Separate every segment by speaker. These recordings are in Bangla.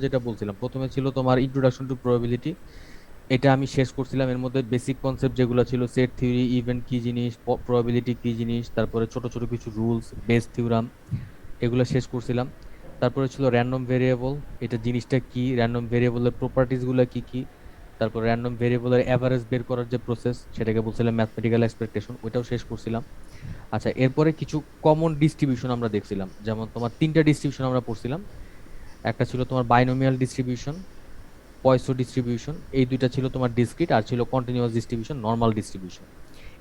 Speaker 1: যেটা বলছিলাম প্রথমে ছিল তোমার ইন্ট্রোডাকশন টু প্রবাবিলিটি। এটা আমি শেষ করছিলাম। এর মধ্যে বেসিক কনসেপ্ট যেগুলো ছিল, সেট থিওরি, ইভেন্ট কি জিনিস, প্রবাবিলিটি কি জিনিস, তারপরে ছোট ছোট কিছু রুলস, বেস থিওরাম, এগুলো শেষ করছিলাম। তারপরে ছিল র্যান্ডম ভেরিয়েবল, এটা জিনিসটা কি, র্যান্ডম ভেরিয়েবলের প্রপার্টিজ গুলো কি কি, তারপর র্যান্ডম ভেরিয়েবলের অ্যাভারেজ বের করার যে প্রসেস সেটাকে বলছিলাম ম্যাথমেটিক্যাল এক্সপেক্টেশন, ওইটাও শেষ করছিলাম। আচ্ছা, এরপরে কিছু কমন ডিস্ট্রিবিউশন আমরা দেখছিলাম, যেমন তোমার তিনটা ডিস্ট্রিবিউশন আমরা পড়ছিলাম। একটা ছিল তোমার বাইনোমিয়াল ডিস্ট্রিবিউশন, পয়সো ডিস্ট্রিবিউশন, এই দুইটা ছিল তোমার ডিসক্রিট, আর ছিল কন্টিনিউয়াস ডিস্ট্রিবিউশন, নর্মাল ডিস্ট্রিবিউশন।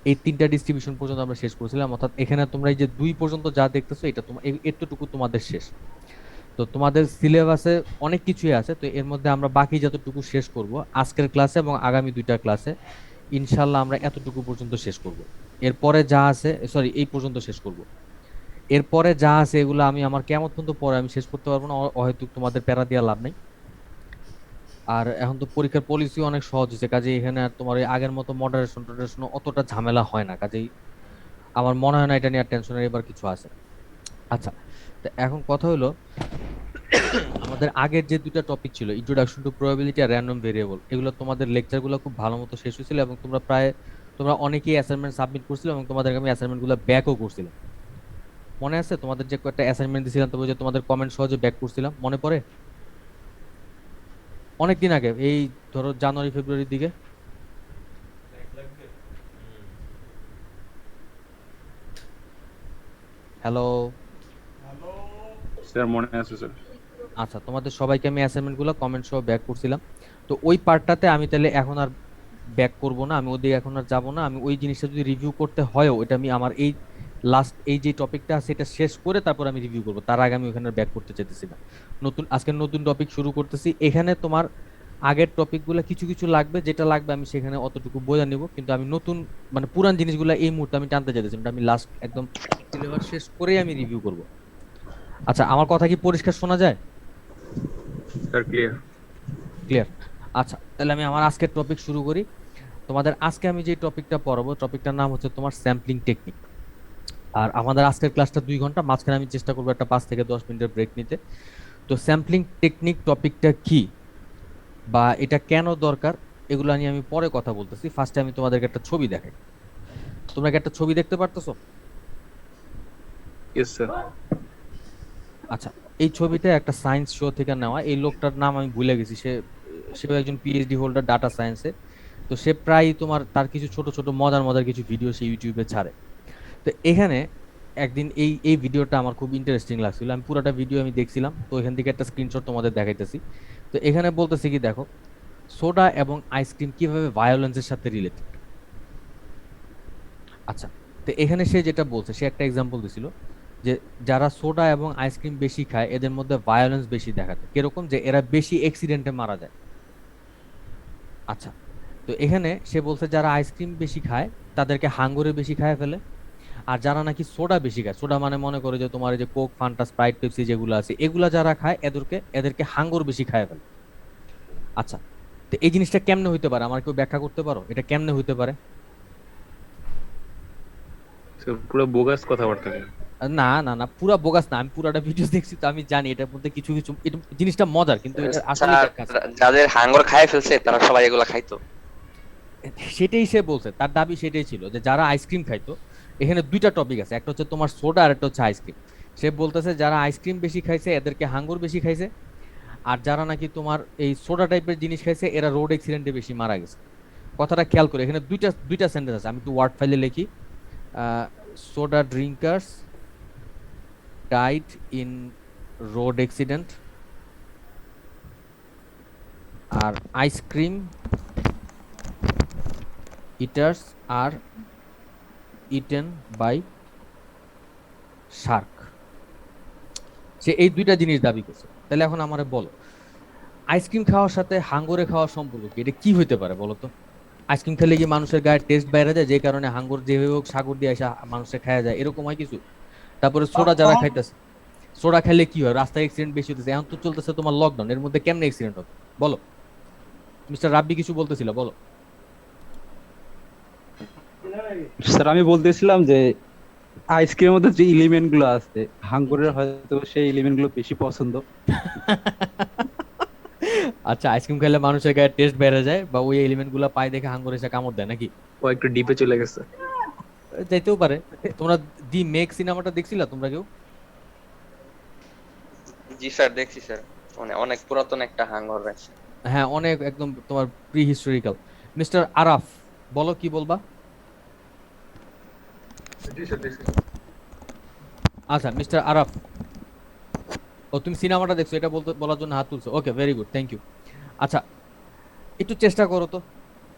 Speaker 1: এই তিনটা ডিস্ট্রিবিউশন পর্যন্ত আমরা শেষ করেছিলাম। অর্থাৎ এখানে তোমরা এই যে দুই পর্যন্ত যা দেখতেছো এটা তোমার এতটুকু তোমাদের শেষ। তো তোমাদের সিলেবাসে অনেক কিছুই আছে, তো এর মধ্যে আমরা বাকি যতটুকু শেষ করব আজকের ক্লাসে এবং আগামী দুইটা ক্লাসে, ইনশাল্লাহ আমরা এতটুকু পর্যন্ত শেষ করব। এরপরে যা আছে, সরি, এই পর্যন্ত শেষ করব। এরপরে যা আছে এগুলো আমি আমার কেমন পর্যন্ত পরে আমি শেষ করতে পারবো না, হয়তো তোমাদের প্যারা দিয়া লাভ নাই। আর এখন তো পরীক্ষার পলিসি অনেক সহজ হয়েছে, কাজে এখানে আর তোমার ওই আগের মতো মডারেশন টডারেশন অতটা ঝামেলা হয় না, কাজেই আমার মনে হয় না এটা নিয়ে আর টেনশনের এবার কিছু আছে। আচ্ছা, তো এখন কথা হলো, আমাদের আগের যে দুটো টপিক ছিল, ইন্ট্রোডাকশন টু প্রবাবিলিটি আর র্যান্ডম ভেরিয়েবল, এগুলো তোমাদের লেকচারগুলো খুব ভালো মতো শেষ হয়েছিল এবং তোমরা অনেকেই অ্যাসাইনমেন্ট সাবমিট করছিলে এবং তোমাদেরকে আমি অ্যাসাইনমেন্ট গুলো ব্যাকও করছিলাম। মনে আছে তোমাদের যে কয়েকটা অ্যাসাইনমেন্ট দিয়েছিলাম, তবে যে তোমাদের কমেন্ট সহজে ব্যাক করছিলাম, মনে পড়ে? অনেকদিন আগে, এই ধরো জানুয়ারি ফেব্রুয়ারির দিকে। হ্যালো।
Speaker 2: স্যার মনে আছে স্যার।
Speaker 1: আচ্ছা, তোমাদের সবাইকে আমি অ্যাসাইনমেন্ট গুলো কমেন্ট সহ ব্যাক করছিলাম। তো ওই পার্টটাতে আমি তাহলে এখন আর ব্যাক করব না, আমি ওদিকে এখন আর যাব না। আমি ওই জিনিসটা যদি রিভিউ করতে হয়ও, এটা আমি আমার এই লাস্ট এই যে টপিকটা আছে এটা শেষ করে তারপর আমি রিভিউ করব, তার আগে আমি ওখানে ব্যাক করতে চাইতেছি না। আজকে নতুন টপিক শুরু করতেছি। এখানে তোমার আগের টপিকগুলো কিছু কিছু লাগবে, যেটা লাগবে আমি সেখানে অতটুকু বোঝা নিব, কিন্তু আমি নতুন মানে পুরান জিনিসগুলো এই মুহূর্তে আমি টানতে চাইতেছি না, এটা আমি লাস্ট একদম সিলেবাস শেষ করেই আমি রিভিউ করব। আচ্ছা, আমার কথা কি পরিষ্কার শোনা যায়?
Speaker 2: Sir clear.
Speaker 1: ক্লিয়ার। আচ্ছা, তাহলে আমি আমার আজকের টপিক শুরু করি। তোমাদের আজকে আমি যে টপিকটা পড়াবো, টপিকটার নাম হচ্ছে তোমার স্যাম্পলিং টেকনিক। আর আমাদের আজকের ক্লাসটা 2 ঘন্টা, মাঝখানে আমি চেষ্টা করবো একটা 5 থেকে 10 মিনিটের ব্রেক নিতে। তো স্যাম্পলিং টেকনিক টপিকটা কি বা এটা কেন দরকার, এগুলো নিয়ে আমি পরে কথা বলতেছি। ফার্স্টে আমি তোমাদেরকে একটা ছবি দেখাই। তোমরা কি একটা ছবি দেখতে পারতেছো?
Speaker 2: Yes sir.
Speaker 1: আচ্ছা, এই ছবিটা একটা সায়েন্স শো থেকে নেওয়া। এই লোকটার নাম আমি ভুলে গেছি, সেও একজন পিএইচডি হোল্ডার ডাটা সায়েন্সে। তো সে প্রায় তোমার তার কিছু ছোট ছোট মজার মজার কিছু ভিডিও সে ইউটিউবে ছাড়ে। তো এখানে একদিন এই এই ভিডিওটা আমার খুব ইন্টারেস্টিং লাগছিল, আমি পুরোটা ভিডিও আমি দেখছিলাম, তো এখান থেকে একটা স্ক্রিনশট তোমাদের দেখাইতেছি। তো এখানে বলতেছে কি, দেখো, সোডা এবং আইসক্রিম কিভাবে ভায়োলেন্সের সাথে রিলেটেড। আচ্ছা, তো এখানে সে যেটা বলছে, সে একটা এক্সাম্পল দিছিল যে যারা সোডা এবং আইসক্রিম বেশি খায় এদের মধ্যে ভায়োলেন্স বেশি দেখা যায়, কিরকম যে এরা বেশি অ্যাক্সিডেন্টে মারা যায়। আচ্ছা, তো এখানে সে বলছে যারা আইসক্রিম বেশি খায় তাদেরকে হাঙ্গরে বেশি খায় ফেলে, আর যারা নাকি সোডা বেশি খায়, সোডা মানে মনে করে যে তোমার এই যে কোক, ফান্টা, স্প্রাইট, পেপসি যেগুলো আছে, এগুলা যারা খায় এদেরকে হাঙ্গর বেশি খায় ফেলে। আচ্ছা, তো এই জিনিসটা কেমনে হইতে পারে, আমার কেউ ব্যাখ্যা করতে পারো এটা কেমনে হইতে পারে?
Speaker 2: স্যার পুরো বোগাস কথাবার্তা কেন?
Speaker 1: না না না, পুরা বোগাস না, আমি পুরাটা ভিডিও দেখছি, তো আমি জানি এটার মধ্যে কিছু কিছু জিনিসটা মজার, কিন্তু এটা আসলে
Speaker 3: স্যার,
Speaker 1: ব্যাখ্যা আছে।
Speaker 3: যাদের হাঙ্গর খায় ফেলছে তারা সবাই এগুলা খাইতো।
Speaker 1: সেটাই সে বলছে, তার দাবি সেটাই ছিল যে যারা আইসক্রিম খাইতো, এখানে দুইটা টপিক আছে, একটা হচ্ছে তোমার সোডা আর একটা হচ্ছে আইসক্রিম। সে বলতেছে যারা আইসক্রিম বেশি খাইছে এদেরকে হাঙ্গর বেশি খাইছে, আর যারা নাকি তোমার এই সোডা টাইপের জিনিস খাইছে এরা রোড অ্যাক্সিডেন্টে বেশি মারা গেছে। কথাটা খেয়াল করে, এখানে দুইটা দুইটা সেন্টেন্স আছে, আমি একটু ওয়ার্ড ফাইলে লিখি। Soda drinkers died in road accident, আর ice cream eaters are eaten by shark. সে এই দুইটা জিনিস দাবি করছে। তাহলে এখন আমারে বলো, আইসক্রিম খাওয়ার সাথে হাঙ্গরে খাওয়ার সম্পর্ক কি, এটা কি হইতে পারে বলো তো? আইসক্রিম খেলে কি মানুষের গায়ে টেস্ট বাইরে যায়, যে কারণে হাঙ্গর যেভাবে হোক সাগর দিয়ে আসা মানুষের খাওয়া যায়, এরকম হয় কিছু? তারপরে সোডা যারা খাইতেছে, সোডা খাইলে কি হয়, রাস্তায় অ্যাক্সিডেন্ট বেশি হতেছে, এখন তো চলতেছে তোমার লকডাউন, এর মধ্যে কেমনে অ্যাক্সিডেন্ট হবে বলো? মিস্টার রাব্বি কিছু বলতেছিল, বলো।
Speaker 4: স্যার আমি বলতেছিলাম যে আইসক্রিমের মধ্যে যে এলিমেন্ট গুলো আছে হাঙ্গরের হয়তো সেই এলিমেন্ট গুলো বেশি পছন্দ।
Speaker 1: আচ্ছা, আইসক্রিম খেলে মানুষের গায়ে টেস্ট বেড়ে যায় বা ওই এলিমেন্ট গুলা পায় দেখে হাঙ্গর এসে কামড় দেয় নাকি?
Speaker 2: ও একটু ডিপে চলে গেছে।
Speaker 1: যাইতেও পারে। তোমরা দি মেক সিনেমাটা দেখছিলা তোমরা কেউ?
Speaker 3: জি স্যার, দেখছি স্যার। মানে অনেক পুরাতন একটা হাঙ্গর আছে।
Speaker 1: হ্যাঁ, অনেক একদম তোমার প্রি হিস্টোরিক্যাল। মিস্টার আরাফ, বলো কি বলবা?
Speaker 2: জি স্যার, জি স্যার।
Speaker 1: আচ্ছা মিস্টার আরাফ, ও তুমি সিনেমাটা দেখছো এটা বলতে বলার জন্য হাত তুলছো, okay very good, thank you. আচ্ছা, একটু চেষ্টা করো তো।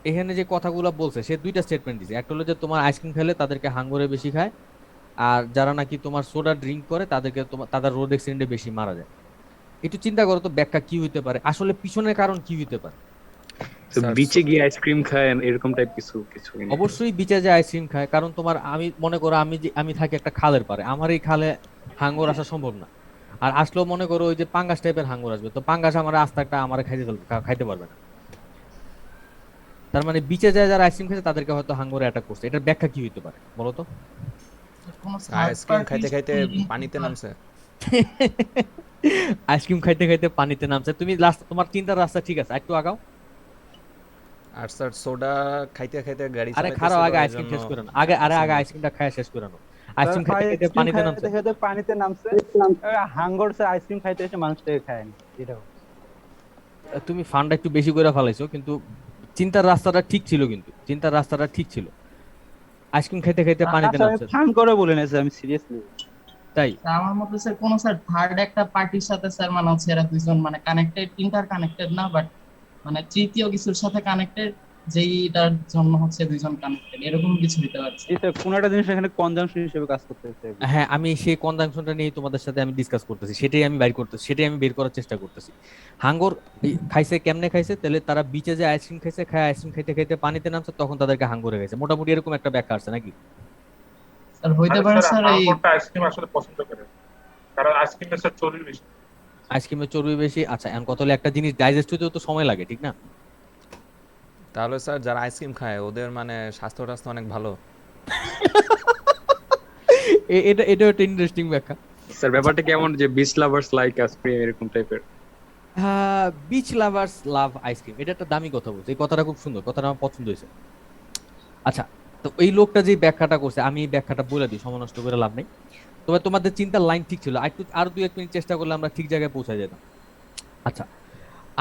Speaker 1: এখানে যে কথাগুলো বলছে সে দুইটা স্টেটমেন্ট দিছে, একটা হলো যে তোমার আইসক্রিম খেলে তাদেরকে হাঙ্গরে বেশি খায়, আর যারা নাকি তোমার সোডা ড্রিঙ্ক করে তাদেরকে তোমার তাদের রোড অ্যাক্সিডেন্টে বেশি মারা যায়। একটু চিন্তা করো তো ব্যাখ্যা কি হইতে পারে, আসলে পিছনের কারণ কি হইতে পারে?
Speaker 2: তো
Speaker 5: স্যার
Speaker 2: বিচে গিয়ে আইসক্রিম খায় এরকম টাইপ কিছু কিছু নাকি?
Speaker 1: অবশ্যই বিচে যে আইসক্রিম খায়, কারণ তোমার আমি মনে করো আমি থাকি একটা খালের পারে, আমার এই খালে হাঙ্গর আসা সম্ভব না। আর আসলেও মনে করো ওই যে পাঙ্গাস টাইপের হাঙ্গর আসবে, তো পাঙ্গাস আমার আস্তে একটা আমার খাইতে পারবে না। তার মানে বিচে যায় যারা আইসক্রিম খেয়েছে তাদেরকে হয়তো হাঙ্গরে অ্যাটাক করছে, এটার ব্যাখ্যা কি হইতে পারে বলো তো?
Speaker 6: কোনো থার্ড
Speaker 5: আইসক্রিম খাইতে
Speaker 6: পার্টি
Speaker 5: খাইতে পানিতে নামছে।
Speaker 1: আইসক্রিম খাইতে খাইতে পানিতে নামছে, তুমি লাস্ট তোমার চিন্তার রাস্তা ঠিক আছে, একটু আগাও।
Speaker 5: আর স্যার সোডা খাইতে খাইতে গাড়ি
Speaker 1: আরে খারাপ,
Speaker 5: চালাইতেছিল
Speaker 1: আগে
Speaker 5: এই
Speaker 1: আইসক্রিম
Speaker 5: জন্য
Speaker 1: শেষ করে নাও, আগে
Speaker 5: accident
Speaker 1: আইসক্রিমটা খায় শেষ করে নাও।
Speaker 4: স্যার
Speaker 1: আইসক্রিম খাইতে খাইতে
Speaker 4: আইসক্রিম
Speaker 1: পানিতে নামছে।
Speaker 4: খাইতে খাইতে পানিতে নামছে, হাঙ্গর স্যার আইসক্রিম খাইতে এসে মানুষটাকে খায়নি, এটা
Speaker 1: তুমি ফান্ডটা একটু বেশি করে ফেলাইছো, কিন্তু চিন্তার রাস্তাটা ঠিক ছিল, কিন্তু চিন্তার রাস্তাটা ঠিক ছিল। আইসক্রিম খাইতে খাইতে পানিতে
Speaker 4: আচ্ছা, আমি
Speaker 1: নামছে,
Speaker 4: ফান করে বলে না স্যার, আমি সিরিয়াসলি।
Speaker 1: তাই?
Speaker 6: স্যার আমার মতে স্যার কোন স্যার থার্ড একটা পার্টির সাথে স্যার মানে হচ্ছে এরা দুইজন মানে কানেক্টেড, ইন্টার কানেক্টেড না, বাট মানে তৃতীয় কিছুর সাথে কানেক্টেড, যেইটার জন্য হচ্ছে দুইজন কানেক্টেড, এরকম কিছু হতে পারছে।
Speaker 4: এটা কোন একটা জিনিস এখানে কনজাংশন হিসেবে কাজ করতেছে।
Speaker 1: হ্যাঁ, আমি সেই কনজাংশনটা নিয়ে তোমাদের সাথে আমি ডিসকাস করতেছি, সেটাই আমি বের করার চেষ্টা করতেছি। হাঙ্গর খাইছে কেমনে খাইছে, তাহলে তারা বিচে যে আইসক্রিম খাইছে, খায় আইসক্রিম খাইতে খাইতে পানিতে নামছে, তখন তাদেরকে হাঙ্গরে গেছে, মোটামুটি এরকম একটা ব্যাখ্যা আছে নাকি?
Speaker 6: স্যার হইতে
Speaker 7: আরে
Speaker 6: পারে
Speaker 7: স্যার,
Speaker 6: স্যার এই
Speaker 7: হাঙ্গরটা আইসক্রিম আসলে পছন্দ করে, কারণ আইসক্রিমে স্যার চর্বি বেশি।
Speaker 1: আইসক্রিমের চর্বি বেশি, আচ্ছা এখন কত হলো, একটা জিনিস ডাইজেস্ট হতেও তো সময় লাগে, ঠিক না?
Speaker 5: তাহলে স্যার যারা আইসক্রিম খায় ওদের মানে স্বাস্থ্য টাস্থ্য অনেক ভালো।
Speaker 1: এটা এটা একটা ইন্টারেস্টিং ব্যাখ্যা।
Speaker 2: স্যার ব্যাপারটা কেমন যে বিচ লাভার্স লাইক আইসক্রিম এরকম টাইপের?
Speaker 1: হ্যাঁ, বিচ লাভার্স লাভ আইসক্রিম, এটা একটা দামি কথা বলছে, এই কথাটা খুব সুন্দর, কথাটা আমার পছন্দ হয়েছে। আচ্ছা, তো এই লোকটা যে ব্যাখ্যাটা করছে, আমি এই ব্যাখ্যাটা বলে দিই, সময় নষ্ট করে লাভ নেই। তবে তোমাদের চিন্তার লাইন ঠিক ছিল, একটু আর 2-1 মিনিট চেষ্টা করলে আমরা ঠিক জায়গায় পৌঁছে যেতাম। আচ্ছা,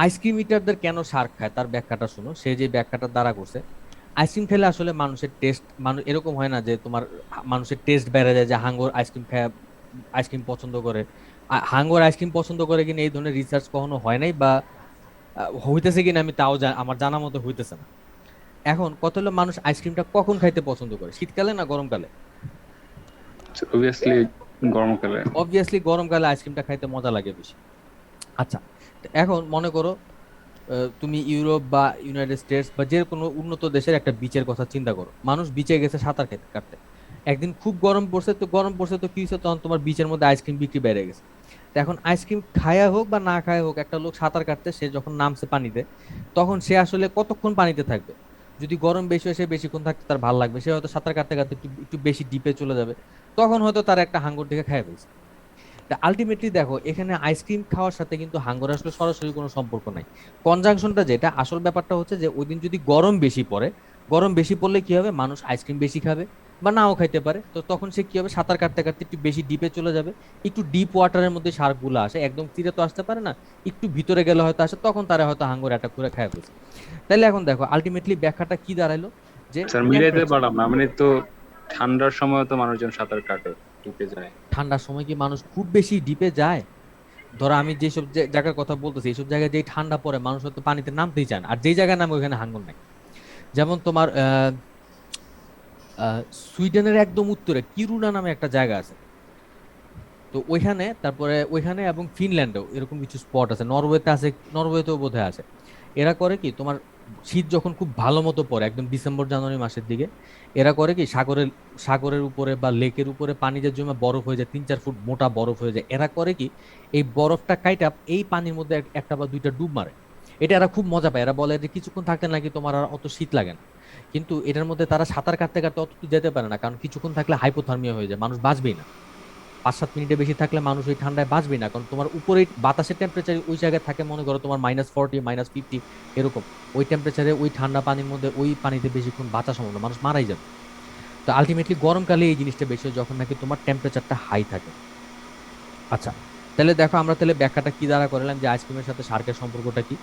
Speaker 1: আইসক্রিম ইটারদের কেন শার্ক খায় তার ব্যাখ্যাটা শুনো, সে যে ব্যাখ্যাটা দ্বারা করছে। আইসক্রিম খেলে আসলে মানুষের টেস্ট, এরকম হয় না যে তোমার মানুষের টেস্ট বেড়ে যায় যে হাঙ্গর আইসক্রিম খায় আইসক্রিম পছন্দ করে। হাঙ্গর আইসক্রিম পছন্দ করে কিনা এই ধরনের রিসার্চ কখনো হয় নাই, বা হইতেছে কিনা আমি তাও আমার জানা মতো হইতেছে না। এখন কত হলো, মানুষ আইসক্রিমটা কখন খাইতে পছন্দ করে, শীতকালে না গরমকালে?
Speaker 2: অবভিয়াসলি গরমকালে।
Speaker 1: অবভিয়াসলি গরমকালে আইসক্রিমটা খাইতে মজা লাগে বেশি। আচ্ছা, তো এখন মনে করো তুমি ইউরোপ বা ইউনাইটেড স্টেটস বা যে কোনো উন্নত দেশের একটা বিচের কথা চিন্তা করো, মানুষ বিচে গেছে সাঁতার কাটতে, একদিন খুব গরম পড়ছে, তো কি হয়েছে, তখন তোমার বিচের মধ্যে আইসক্রিম বিক্রি বেড়ে গেছে। তো এখন আইসক্রিম খায়া হোক বা না খায়া হোক, একটা লোক সাঁতার কাটতে সে যখন নামছে পানিতে, তখন সে আসলে কতক্ষণ পানিতে থাকবে? যদি গরম বেশি হয় সে বেশিক্ষণ থাকতে তার ভালো লাগবে, সে হয়তো সাঁতার কাটতে কাটতে একটু একটু বেশি ডিপে চলে যাবে, তখন হয়তো তার একটা হাঙ্গর দেখে খায় ফেলছে। আলটিমেটলি দেখো, এখানে আইসক্রিম খাওয়ার সাথে কিন্তু হাঙ্গর আসলে সরাসরি কোনো সম্পর্ক নাই। কনজাংশনটা যেটা আসল ব্যাপারটা হচ্ছে যে ওই দিন যদি গরম বেশি পড়ে, গরম বেশি পড়লে কি হবে, মানুষ আইসক্রিম বেশি খাবে বা নাও খাইতে পারে, তো তখন সে কি হবে, সাঁতার কাটতে কাটতে একটু বেশি ডিপে চলে যাবে। একটু ডিপ ওয়াটারের মধ্যে শার্কগুলো আসে, একদম তীরে তো আসতে পারে না, একটু ভিতরে গেলে হয়তো আসে, তখন তারা হয়তো হাঙ্গর অ্যাটাক করে খায় ফেলছে। তাহলে এখন দেখো আলটিমেটলি ব্যাখ্যাটা কি দাঁড়াইলো, যে
Speaker 2: স্যার মিলাইতে পারলাম না, মানে তো ঠান্ডার সময় তো মানুষজন সাঁতার কাটে, ডিপে যায়।
Speaker 1: ঠান্ডার সময় কি মানুষ খুব বেশি ডিপে যায়? ধরো আমি যেসব জায়গার কথা বলতেছি, এইসব জায়গায় যেই ঠান্ডা পড়ে মানুষ হয়তো পানিতে নামতেই চায় না, আর যেই জায়গায় নামে ওইখানে হাঙ্গর নাই। যেমন তোমার সুইডেনের একদম উত্তরে কিরুনা নামে একটা জায়গা আছে, তো ওইখানে, তারপরে ওইখানে এবং ফিনল্যান্ডেও এরকম কিছু স্পট আছে, নরওয়েতে আছে, নরওয়েতেও বোধহয় আছে। এরা করে কি, তোমার শীত যখন খুব ভালো মতো পড়ে একদম ডিসেম্বর জানুয়ারি মাসের দিকে, এরা করে কি, সাগরের উপরে বা লেকের উপরে পানি যে জমে বরফ হয়ে যায়, 3-4 ফুট মোটা বরফ হয়ে যায়, এরা করে কি, এই বরফটা কাইটা এই পানির মধ্যে একটা বা দুইটা ডুব মারে। এটা এরা খুব মজা পায়, এরা বলে যে কিছুক্ষণ থাকতে নাকি তোমার আর অত শীত লাগে না। কিন্তু এটার মধ্যে তারা সাঁতার কাটতে কাটতে অত যেতে পারে না, কারণ কিছুক্ষণ থাকলে হাইপোথার্মিয়া হয়ে যায়, মানুষ বাঁচবেই না, 5-7 মিনিটে বেশি থাকলে মানুষ ওই ঠান্ডায় বাঁচবে না, কারণ তোমার উপরে বাতাসের টেম্পারেচার ওই জায়গায় থাকে, মনে করো তোমার -40 -50 এরকম। ওই টেম্পারেচারে ওই ঠান্ডা পানির মধ্যে ওই পানিতে বেশিক্ষণ বাঁচা সম্ভব না, মানুষ মারাই যাবে। তো আলটিমেটলি গরমকালে এই জিনিসটা বেশি হয় যখন নাকি তোমার টেম্পারেচারটা হাই থাকে। আচ্ছা, তাহলে দেখো আমরা তাহলে ব্যাখ্যাটা কি দ্বারা করলাম যে আইসক্রিমের সাথে শার্কের সম্পর্কটা কি।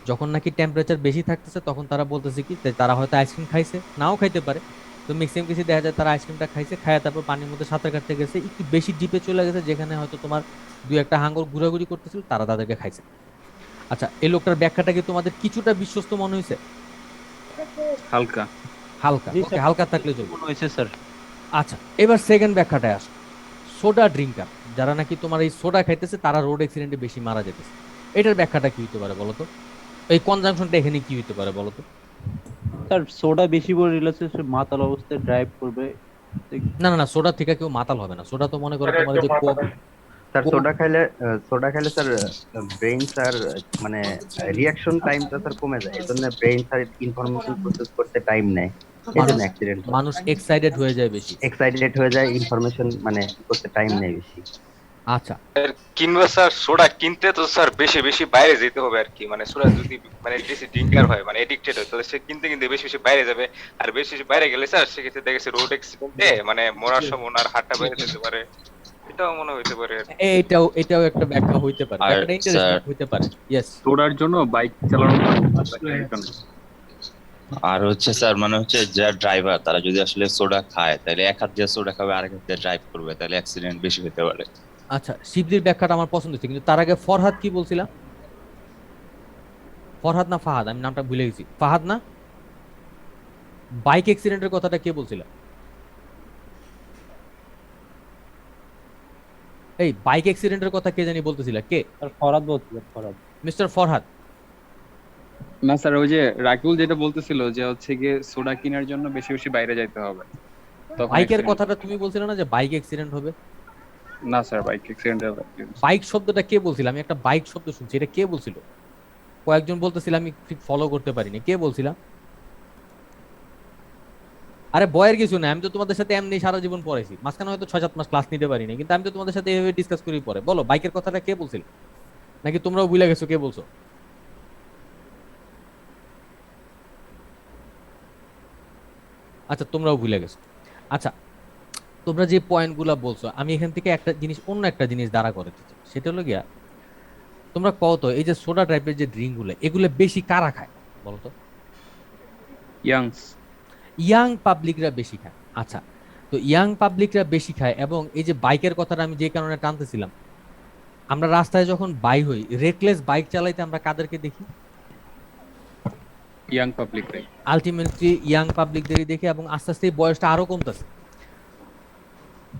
Speaker 1: যখন নাকি টেম্পারেচার বেশি থাকতেছে তখন তারা বলতেছে কি যে তারা হয়তো আইসক্রিম খাইছে, নাও খাইতে পারে। তো ম্যাক্সিমাম কিছু দেখা যায় তারা আইসক্রিমটা খাইছে, খায় তারপর পানির মধ্যে সাঁতার কাটতে গেছে, একটু বেশি ডিপে চলে গেছে, যেখানে হয়তো তোমার দুই একটা হাঙ্গর ঘোরাঘুরি করতেছিল, তারা তাদেরকে খাইছে। আচ্ছা, এই লোকটার ব্যাখ্যাটা কি তোমাদের কিছুটা বিশ্বস্ত মনে হয়েছে?
Speaker 2: হালকা।
Speaker 1: হালকা,
Speaker 4: জি
Speaker 1: ওকে,
Speaker 4: স্যার,
Speaker 1: হালকা থাকলে চলবে।
Speaker 4: মনে হয়েছে স্যার।
Speaker 1: আচ্ছা, এবার সেকেন্ড ব্যাখ্যাটায় আসো। সোডা ড্রিঙ্কার যারা নাকি তোমার এই সোডা খাইতেছে তারা রোড অ্যাক্সিডেন্টে বেশি মারা যেতেছে, এটার ব্যাখ্যাটা কি হতে পারে বলো তো? এই কনজাংশনটা এখানে কি হতে পারে বলো তো?
Speaker 4: স্যার সোডা বেশি করে রিলেছে, সে মাতাল অবস্থায় ড্রাইভ করবে।
Speaker 1: না না না, সোডা থেকে কেউ মাতাল হবে না। সোডা তো মনে করো
Speaker 7: আরে
Speaker 1: তোমার এই যে
Speaker 7: একদম মাথা
Speaker 8: স্যার
Speaker 1: কোক-
Speaker 8: সোডা খাইলে স্যার ব্রেইন স্যার মানে রিয়াকশন টাইমটা স্যার কমে যায়, এজন্য ব্রেইন স্যার ইনফরমেশন প্রসেস করতে টাইম নেয়, এজন্য
Speaker 1: মানুষ
Speaker 8: অ্যাক্সিডেন্ট হয়।
Speaker 1: মানুষ এক্সাইটেড হয়ে যায় বেশি।
Speaker 8: এক্সাইটেড হয়ে যায়, ইনফরমেশন মানে করতে টাইম নেয় বেশি।
Speaker 1: আচ্ছা,
Speaker 9: কিংবা স্যার সোডা কিনতে তো স্যার বেশি বেশি বাইরে যেতে হবে আর কি, মানে সোডা যদি মানে বেশি ড্রিঙ্কার হয় মানে এডিক্টেড হয় তাহলে সে কিনতে কিনতে বেশি বেশি বাইরে যাবে, আর বেশি বেশি বাইরে গেলে স্যার সেক্ষেত্রে দেখেছে রোড অ্যাক্সিডেন্টে মানে মরার সময় ওনার হাতটা বেড়ে যেতে পারে, এটাও মনে হইতে পারে আর কি।
Speaker 1: এটাও একটা ব্যাখ্যা হইতে পারে,
Speaker 10: আর
Speaker 1: ব্যাখ্যাটা ইন্টারেস্টিং
Speaker 10: স্যার-
Speaker 1: হইতে পারে। ইয়েস,
Speaker 2: সোডার জন্য বাইক চালানো
Speaker 10: আর হচ্ছে স্যার মানে হচ্ছে যারা ড্রাইভার তারা যদি আসলে সোডা খায় তাহলে এক হাত দিয়ে সোডা খাবে, আরেক হাত দিয়ে ড্রাইভ করবে, তাহলে অ্যাক্সিডেন্ট বেশি হতে পারে।
Speaker 1: আচ্ছা, শিবলির ব্যাখ্যাটা আমার পছন্দ হচ্ছে, কিন্তু তার আগে ফরহাদ কি বলছিলাম? ফরহাদ না ফাহাদ, আমি নামটা ভুলে গেছি। ফাহাদ না? বাইক অ্যাক্সিডেন্টের কথাটা কে বলছিল? এই বাইক অ্যাক্সিডেন্টের কথা কে জানি বলতেছিল, কে?
Speaker 4: স্যার ফরাদ বলছিল, ফরাদ।
Speaker 1: মিস্টার ফরহাদ।
Speaker 2: না স্যার, ওই যে রাকিবুল যেটা বলতেছিল যে হচ্ছে গিয়ে সোডা কেনার জন্য বেশি বেশি বাইরে যাইতে হবে, তখন
Speaker 1: বাইকের
Speaker 2: accident
Speaker 1: কথাটা তুমি বলছিলে না যে বাইক অ্যাক্সিডেন্ট হবে?
Speaker 2: হবে। না স্যার, বাইক অ্যাক্সিডেন্ট
Speaker 1: বাইক শব্দটা কে বলছিল? আমি একটা বাইক শব্দ শুনছি, এটা কে বলছিল? কয়েকজন বলতেছিল, আমি ঠিক ফলো করতে পারিনি, কে বলছিলাম? আরে বয়ের কিছু না, আমি তো তোমাদের সাথে এমনি সারা জীবন পড়াইছি, মাঝখানে হয়তো 6-7 মাস ক্লাস নিতে পারিনি, কিন্তু আমি তো তোমাদের সাথে এভাবে ডিসকাস করি। পরে বলো, বাইকের কথাটা কে বলছিল? নাকি তোমরাও ভুলে গেছো কে বলছো? আচ্ছা, তোমরাও ভুলে গেছো। আচ্ছা, তোমরা যে পয়েন্টগুলো বলছো, আমি এখান থেকে একটা জিনিস অন্য একটা জিনিস দ্বারা করতে চাই, সেটা হলো গিয়া তোমরা কত এই যে সোডা টাইপের যে ড্রিঙ্ক গুলো, এগুলো বেশি কারা খায় বলো তো?
Speaker 2: ইয়াংস।
Speaker 1: ইয়াং পাবলিকরা বেশি খায়। আচ্ছা, তো ইয়াং পাবলিকরা বেশি খায়, এবং এই যে বাইকের কথাটা আমি যে কারণে টানতেছিলাম, আমরা রাস্তায় যখন বাই হই, রেকলেস বাইক চালাইতে আমরা কাদেরকে দেখি?
Speaker 2: ইয়াং পাবলিক রাই।
Speaker 1: আলটিমেটলি ইয়াং পাবলিকদেরই দেখি, এবং আস্তে আস্তে এই বয়সটা আরো কমতেছে।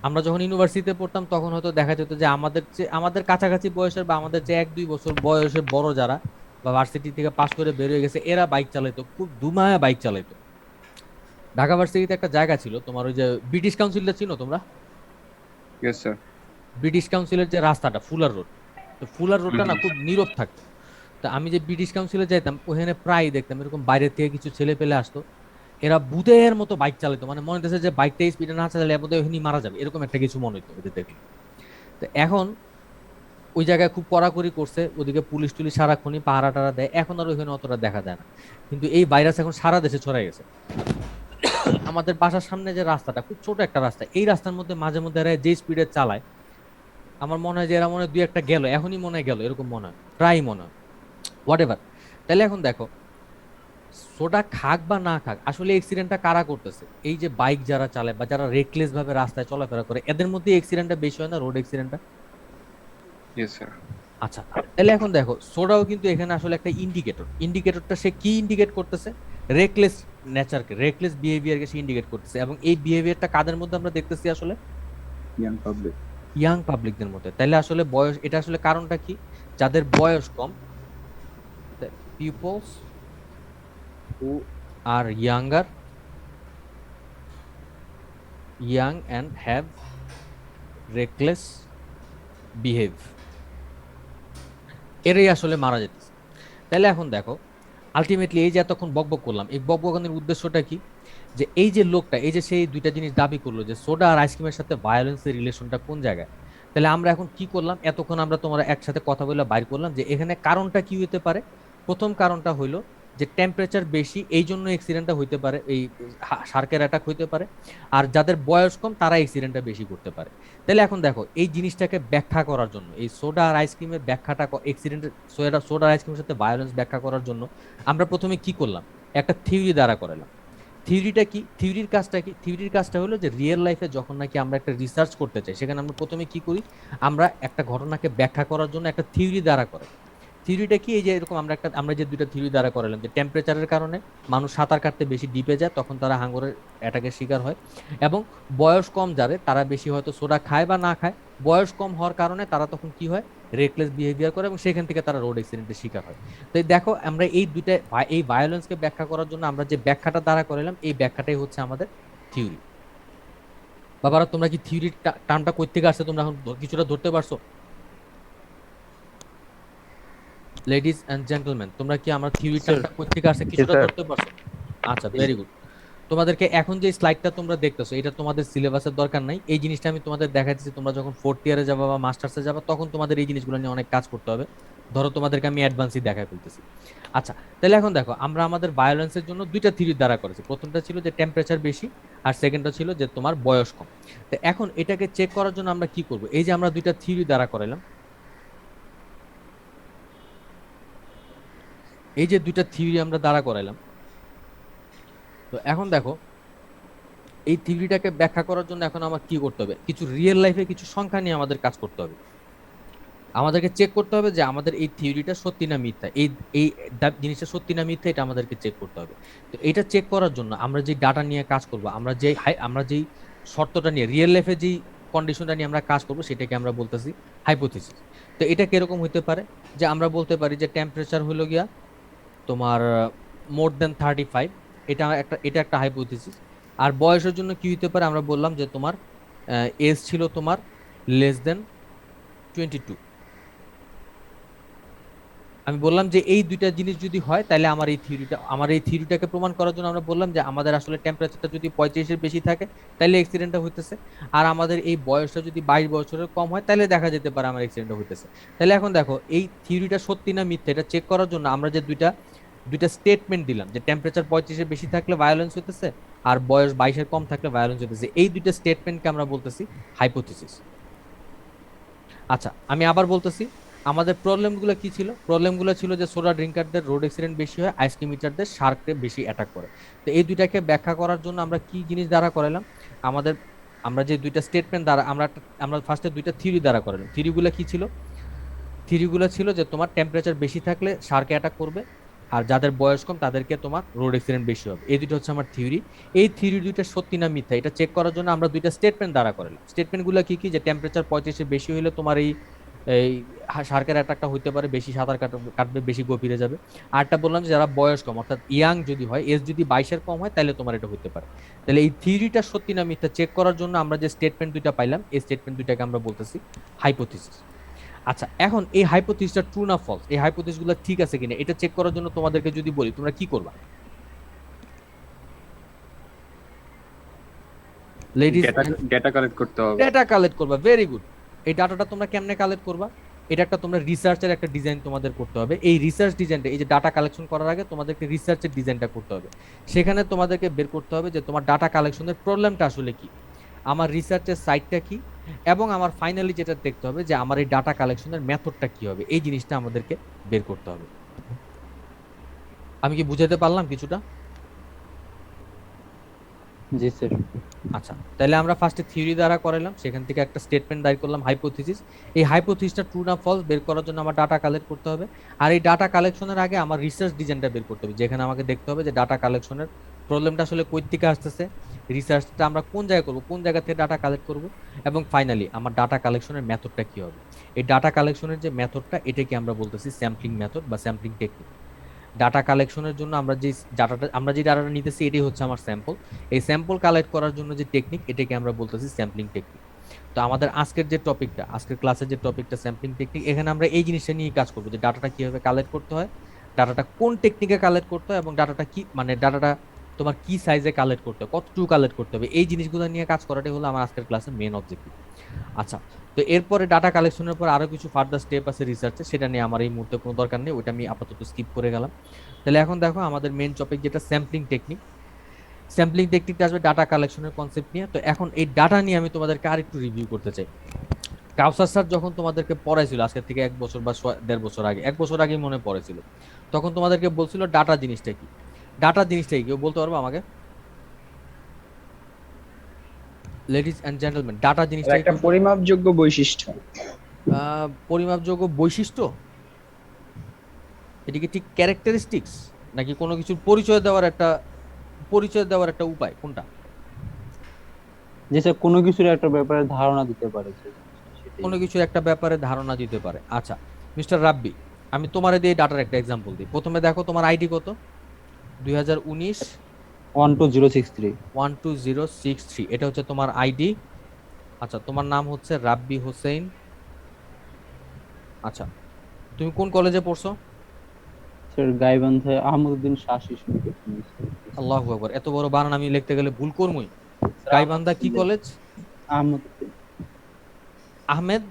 Speaker 1: আমরা যখন ইউনিভার্সিটিতে পড়তাম তখন হয়তো দেখা যেত যে আমাদের কাছাকাছি বয়সের বা আমাদের যে 1-2 বছর বয়সের বড় যারা বা ভার্সিটি থেকে পাশ করে বের হয়ে গেছে, এরা বাইক চালাইতো, খুব দুমায়া বাইক চালাইতো। ঢাকা ভার্সিটিতে একটা জায়গা ছিল তোমার, ওই যে ব্রিটিশ কাউন্সিলটা চিনো তোমরা?
Speaker 2: Yes sir.
Speaker 1: ব্রিটিশ কাউন্সিলের যে রাস্তাটা ফুলার রোড, তো ফুলার রোডটা না খুব নীরব থাকতো। তো আমি যে ব্রিটিশ কাউন্সিলে যাইতাম, ওখানে প্রায় দেখতাম এরকম বাইরের থেকে কিছু ছেলে পেলে আসতো, এরা ভূতের মতো বাইক চালাতো, মানে মনে হচ্ছে যে বাইকটা স্পিডে না চালালে এর মধ্যে ওখানে মারা যাবে, এরকম একটা কিছু মনে হতো ওদের দেখলে। তো এখন ওই জায়গায় খুব কড়াকড়ি করছে, ওদিকে পুলিশ টুলিশ সারাক্ষণই পাহারা টারা দেয়, এখন আর ওইখানে অতটা দেখা যায় না। কিন্তু এই ভাইরাস এখন সারা দেশে ছড়াই গেছে। আমাদের বাসার সামনে যে রাস্তাটা, খুব ছোট একটা রাস্তা, এই রাস্তার মধ্যে মাঝে মধ্যে এরা যে স্পিডে চালায়, আমার মনে হয় যে এরা মনে হয় 2-1টা গেল, এখনই মনে হয় গেল, এরকম মনে হয়, প্রায় মনে হয়, হোয়াট এভার। তাহলে এখন দেখো, সোডা খাক বা না খাক, আসলে অ্যাক্সিডেন্টটা কারা করতেছে? এই যে বাইক যারা চালায় বা যারা রেকলেস ভাবে রাস্তায় চলাফেরা করে, এদের মধ্যে অ্যাক্সিডেন্টটা বেশি হয় না, রোড অ্যাক্সিডেন্টটা?
Speaker 2: Yes sir.
Speaker 1: আচ্ছা, তাহলে এখন দেখো, সোডাও কিন্তু এখানে আসলে একটা ইন্ডিকেটরটা সে কি ইন্ডিকেট করতেছে? রেকলেস নেচারকে, রেকলেস বিহেভিয়ারকে সে ইন্ডিকেট করতেছে, এবং এই বিহেভিয়ারটা কাদের মধ্যে আমরা দেখতেছি? আসলে
Speaker 2: ইয়াং পাবলিক।
Speaker 1: ইয়াং পাবলিকদের মধ্যে। তাহলে আসলে বয়স, এটা আসলে কারণটা কি? যাদের বয়স কম, people's who are younger, young and have reckless behave, এরাই আসলে মারা যেতেছে। তাহলে এখন দেখো, আলটিমেটলি এই যে এতক্ষণ বকবক করলাম, এই বকবকানির উদ্দেশ্যটা কি? যে এই যে লোকটা, এই যে সেই দুইটা জিনিস দাবি করলো যে সোডা আর আইসক্রিমের সাথে ভায়োলেন্সের রিলেশনটা কোন জায়গায়, তাহলে আমরা এখন কি করলাম, এতক্ষণ আমরা তোমরা একসাথে কথা বলে বাইর করলাম যে এখানে কারণটা কি হতে পারে। প্রথম কারণটা হইলো যে টেম্পারেচার বেশি, এই জন্য অ্যাক্সিডেন্টটা হইতে পারে, এই শার্কের অ্যাটাক হইতে পারে। আর যাদের বয়স কম তারা অ্যাক্সিডেন্টটা বেশি করতে পারে। তাহলে এখন দেখো এই জিনিসটাকে ব্যাখ্যা করার জন্য, এই সোডা আর আইসক্রিমের ব্যাখ্যাটা, অ্যাক্সিডেন্টের সোডা আর আইসক্রিমের সাথে ভায়োলেন্স ব্যাখ্যা করার জন্য আমরা প্রথমে কি করলাম, একটা থিওরি দ্বারা করালাম। থিওরিটা কি, থিওরির কাজটা কি, থিওরির কাজটা হলো যে রিয়েল লাইফে যখন নাকি আমরা একটা রিসার্চ করতে চাই, সেখানে আমরা প্রথমে কি করি, আমরা একটা ঘটনাকে ব্যাখ্যা করার জন্য একটা থিওরি দ্বারা করে। থিওরিটা কি, এই যে এরকম আমরা যে দুইটা থিওরি দ্বারা করালাম যে টেম্পারেচারের কারণে মানুষ সাঁতার কাটতে বেশি ডিপে যায়, তখন তারা হাঙ্গরের অ্যাটাকের শিকার হয়। এবং বয়স কম যাদের, তারা বেশি হয়তো সোডা খায় বা না খায়, বয়স কম হওয়ার কারণে তারা তখন কি হয়, রেকলেস বিহেভিয়ার করে, এবং সেখান থেকে তারা রোড অ্যাক্সিডেন্টের শিকার হয়। তো দেখো আমরা এই দুইটা, এই ভায়োলেন্সকে ব্যাখ্যা করার জন্য আমরা যে ব্যাখ্যাটা দ্বারা করালাম, এই ব্যাখ্যাটাই হচ্ছে আমাদের থিওরি। বাবারা তোমরা কি থিওরির টার্মটা কই থেকে আসছে তোমরা এখন কিছুটা ধরতে পারছো? লেডিস এন্ড জেন্টলম্যান, তোমরা কি আমার থিওরি টার্মটা কই থেকে আসছে কিছুটা ধরতে পারছো? আচ্ছা, ভেরি গুড। তোমাদেরকে এখন যে স্লাইডটা তোমরা দেখতেছো, এটা তোমাদের সিলেবাসের দরকার নাই। এই জিনিসটা আমি তোমাদের দেখাচ্ছি, তোমরা যখন 4th ইয়ারে যাবা বা মাস্টার্সে যাবা, তখন তোমাদের এই জিনিসগুলো নিয়ে অনেক কাজ করতে হবে। ধরো তোমাদেরকে আমি অ্যাডভান্সই দেখাই ফেলতেছি। আচ্ছা, তাহলে এখন দেখো আমরা আমাদের ভায়োলেন্সের জন্য দুইটা থিওরি দ্বারা করেছি। প্রথমটা ছিল যে টেম্পারেচার বেশি, আর সেকেন্ডটা ছিল যে তোমার বয়স কম। তো এখন এটাকে চেক করার জন্য আমরা কি করব, এই যে আমরা দুইটা থিওরি দ্বারা করালাম, এই যে দুইটা থিওরি আমরা দ্বারা করাইলাম, তো এখন দেখো এই থিওরিটাকে ব্যাখ্যা করার জন্য এখন আমার কি করতে হবে, কিছু রিয়েল লাইফে কিছু সংখ্যা নিয়ে আমাদের কাজ করতে হবে। আমাদেরকে চেক করতে হবে যে আমাদের এই থিওরিটা সত্যি না মিথ্যা, এই এই জিনিসটা সত্যি না মিথ্যা, এটা আমাদেরকে চেক করতে হবে। তো এটা চেক করার জন্য আমরা যে ডাটা নিয়ে কাজ করব, আমরা যেই শর্তটা নিয়ে, রিয়েল লাইফে যেই কন্ডিশনটা নিয়ে আমরা কাজ করব, সেটাকে আমরা বলতেছি হাইপোথিসিস। তো এটা কিরকম হতে পারে, যে আমরা বলতে পারি যে টেম্পারেচার হলো গিয়া তোমার মোর দেন 35, এটা একটা হাইপোথিসিস। আর বয়সের জন্য কি হতে পারে, আমরা বললাম যে তোমার এজ ছিল তোমার লেস দেন 22। আমি বললাম যে এই দুইটা জিনিস যদি হয়, তাহলে আমার এই থিওরিটাকে প্রমাণ করার জন্য আমরা বললাম যে আমাদের আসলে টেম্পারেচারটা যদি 35-এর বেশি থাকে, তাহলে অ্যাক্সিডেন্টটা হইতেছে। আর আমাদের এই বয়সটা যদি 22 বছরের কম হয়, তাহলে দেখা যেতে পারে আমার অ্যাক্সিডেন্টটা হইতেছে। তাহলে এখন দেখো এই থিওরিটা সত্যি না মিথ্যা, এটা চেক করার জন্য আমরা যে দুইটা স্টেটমেন্ট দিলাম, যে টেম্পারেচার 35-এর বেশি থাকলে ভায়োলেন্স হইতেছে, আর বয়স 22-এর কম থাকলে ভায়োলেন্স হইতেছে, এই দুইটা স্টেটমেন্টকে আমরা বলতেছি হাইপোথিসিস। আচ্ছা, আমি আবার বলতেছি, আমাদের প্রবলেমগুলো কি ছিল, প্রবলেমগুলো ছিল যে সোডা ড্রিঙ্কারদের রোড অ্যাক্সিডেন্ট বেশি হয়, আইসক্রিম ইটারদের শার্ককে বেশি অ্যাটাক করে। তো এই দুইটাকে ব্যাখ্যা করার জন্য আমরা কি জিনিস দ্বারা করালাম, আমরা যে দুইটা স্টেটমেন্ট দ্বারা আমরা ফার্স্টে দুইটা থিওরি দ্বারা করালাম। থিওরিগুলো কি ছিল, থিওরিগুলো ছিল যে তোমার টেম্পারেচার বেশি থাকলে শার্কে অ্যাটাক করবে, আর যাদের বয়স কম তাদেরকে তোমার রোড অ্যাক্সিডেন্ট বেশি হবে। এই দুটো হচ্ছে আমার থিওরি। এই থিওরি দুইটা সত্যি না মিথ্যা, এটা চেক করার জন্য আমরা দুইটা স্টেটমেন্ট দ্বারা করালাম। স্টেটমেন্টগুলো কি কি, যে টেম্পারেচার 35-এর বেশি হলে তোমার এই শার্কের অ্যাটাকটা হইতে পারে, বেশি সাঁতার কাটবে, বেশি গভীরে যাবে। আরটা বললাম যে যারা বয়স কম, অর্থাৎ ইয়াং যদি হয়, এজ যদি 22-এর কম হয়, তাহলে তোমার এটা হইতে পারে। তাহলে এই থিওরিটা সত্যি না মিথ্যা চেক করার জন্য আমরা যে স্টেটমেন্ট দুইটা পাইলাম, এই স্টেটমেন্ট দুইটাকে আমরা বলতেছি হাইপোথিসিস। আচ্ছা, এখন এই হাইপোথিসিসটা ট্রু না ফলস, এই হাইপোথিসিসগুলো ঠিক আছে কিনা, এটা চেক করার জন্য তোমাদেরকে যদি বলি, তোমরা কি করবা? লেডিস,
Speaker 2: ডেটা কালেক্ট করতে হবে।
Speaker 1: ডেটা কালেক্ট করবা, ভেরি গুড। এই ডাটাটা তোমরা কেমনে কালেক্ট করবা, এটা একটা তোমরা রিসার্চের একটা ডিজাইন তোমাদের করতে হবে। এই রিসার্চ ডিজাইনটা, এই যে ডাটা কালেকশন করার আগে তোমাদেরকে রিসার্চের ডিজাইনটা করতে হবে। সেখানে তোমাদেরকে বের করতে হবে যে তোমার ডাটা কালেকশনের প্রবলেমটা আসলে কি, আমার রিসার্চের সাইটটা কি, এবং আমার ফাইনালি যেটা দেখতে হবে যে আমার এই ডাটা কালেকশনের মেথডটা কি হবে, এই জিনিসটা আমাদেরকে বের করতে হবে। আমি কি বুঝাতে পারলাম কিছুটা?
Speaker 4: জি স্যার।
Speaker 1: আচ্ছা, তাহলে আমরা ফার্স্টে থিওরি দ্বারা করালাম, সেখান থেকে একটা স্টেটমেন্ট দাঁড় করলাম হাইপোথিসিস। এই হাইপোথিসিসটা ট্রু না ফলস বের করার জন্য আমার ডাটা কালেক্ট করতে হবে। আর এই ডাটা কালেকশনের আগে আমার রিসার্চ ডিজাইনটা বের করতে হবে, যেখানে আমাকে দেখতে হবে যে ডাটা কালেকশনের প্রবলেমটা আসলে কই থেকে আসতেছে, রিসার্চটা আমরা কোন জায়গায় করব, কোন জায়গা থেকে ডাটা কালেক্ট করব, এবং ফাইনালি আমার ডাটা কালেকশনের মেথডটা কি হবে। এই ডাটা কালেকশনের যে মেথডটা, এটাকে আমরা বলতেছি স্যাম্পলিং মেথড বা স্যাম্পলিং টেকনিক। ডাটা কালেকশনের জন্য আমরা যে ডাটাটা নিতেছি, এটাই হচ্ছে আমার স্যাম্পল। এই স্যাম্পল কালেক্ট করার জন্য যে টেকনিক, এটাকে আমরা বলতেছি স্যাম্পলিং টেকনিক। তো আমাদের আজকের যে টপিকটা, আজকের ক্লাসের যে টপিকটা স্যাম্পলিং টেকনিক, এখানে আমরা এই জিনিসটা নিয়ে কাজ করবো, যে ডাটাটা কিভাবে কালেক্ট করতে হয়, ডাটাটা কোন টেকনিকে কালেক্ট করতে হয়, এবং ডাটাটা কি, মানে ডাটাটা তোমার কি সাইজে কালেক্ট করতে হবে, কতটুকু কালেক্ট করতে হবে, এই জিনিসগুলো নিয়ে কাজ করাটাই হলো আমার আজকের ক্লাসের মেন অবজেক্টিভ। আচ্ছা, তো এরপরে ডাটা কালেকশনের পর আরো কিছু ফার্দার স্টেপ আছে রিসার্চে, সেটা নিয়ে আমার এই মুহূর্তে কোনো দরকার নেই, ওইটা আমি আপাতত স্কিপ করে গেলাম। তাহলে এখন দেখো আমাদের মেন টপিক যেটা স্যাম্পলিং টেকনিক। স্যাম্পলিং টেকনিকটা আসবে ডাটা কালেকশনের কনসেপ্ট নিয়ে। তো এখন এই ডাটা নিয়ে আমি তোমাদেরকে আরেকটু রিভিউ করতে চাই। কাউসার স্যার যখন তোমাদেরকে পড়াইছিল আজকে থেকে 1 বছর বা 1.5 বছর আগে, 1 বছর আগেই মনে পড়েছিল, তখন তোমাদেরকে বলছিল ডাটা জিনিসটা কি। ডাটা জিনিসটা কি কেউ বলতে পারবো আমাকে? লেডিজ এন্ড জেন্টলম্যান, ডাটা জিনিসটা
Speaker 2: একটা পরিমাপযোগ্য বৈশিষ্ট্য।
Speaker 1: পরিমাপযোগ্য বৈশিষ্ট্য, এটিকে ঠিক ক্যারেক্টারিস্টিক্স নাকি কোনো কিছুর পরিচয় দেওয়ার একটা উপায়, কোনটা?
Speaker 4: যে স্যার কোনো কিছুর একটা ব্যাপারে ধারণা দিতে পারে যে সেটাই।
Speaker 1: কোনো কিছুর একটা ব্যাপারে ধারণা দিতে পারে। আচ্ছা মিস্টার রাব্বি, আমি তোমারে দিয়ে ডাটার একটা এক্সাম্পল দিই। প্রথমে দেখো তোমার আইডি কত? 2019
Speaker 4: 12063।
Speaker 1: 12063, এটা হচ্ছে তোমার আইডি। আচ্ছা, তোমার নাম হচ্ছে রাব্বি হোসেন। আচ্ছা, তুমি কোন কলেজে পড়ছো?
Speaker 4: স্যার গাইবান্ধা আহমদউদ্দিন শাহ শিশু নিকেতন।
Speaker 1: আল্লাহু আকবার, এত বড় বানান আমি লিখতে গেলে ভুল করবই। গাইবান্ধা কি কলেজ?
Speaker 4: আহমদউদ্দিন
Speaker 1: আহমেদ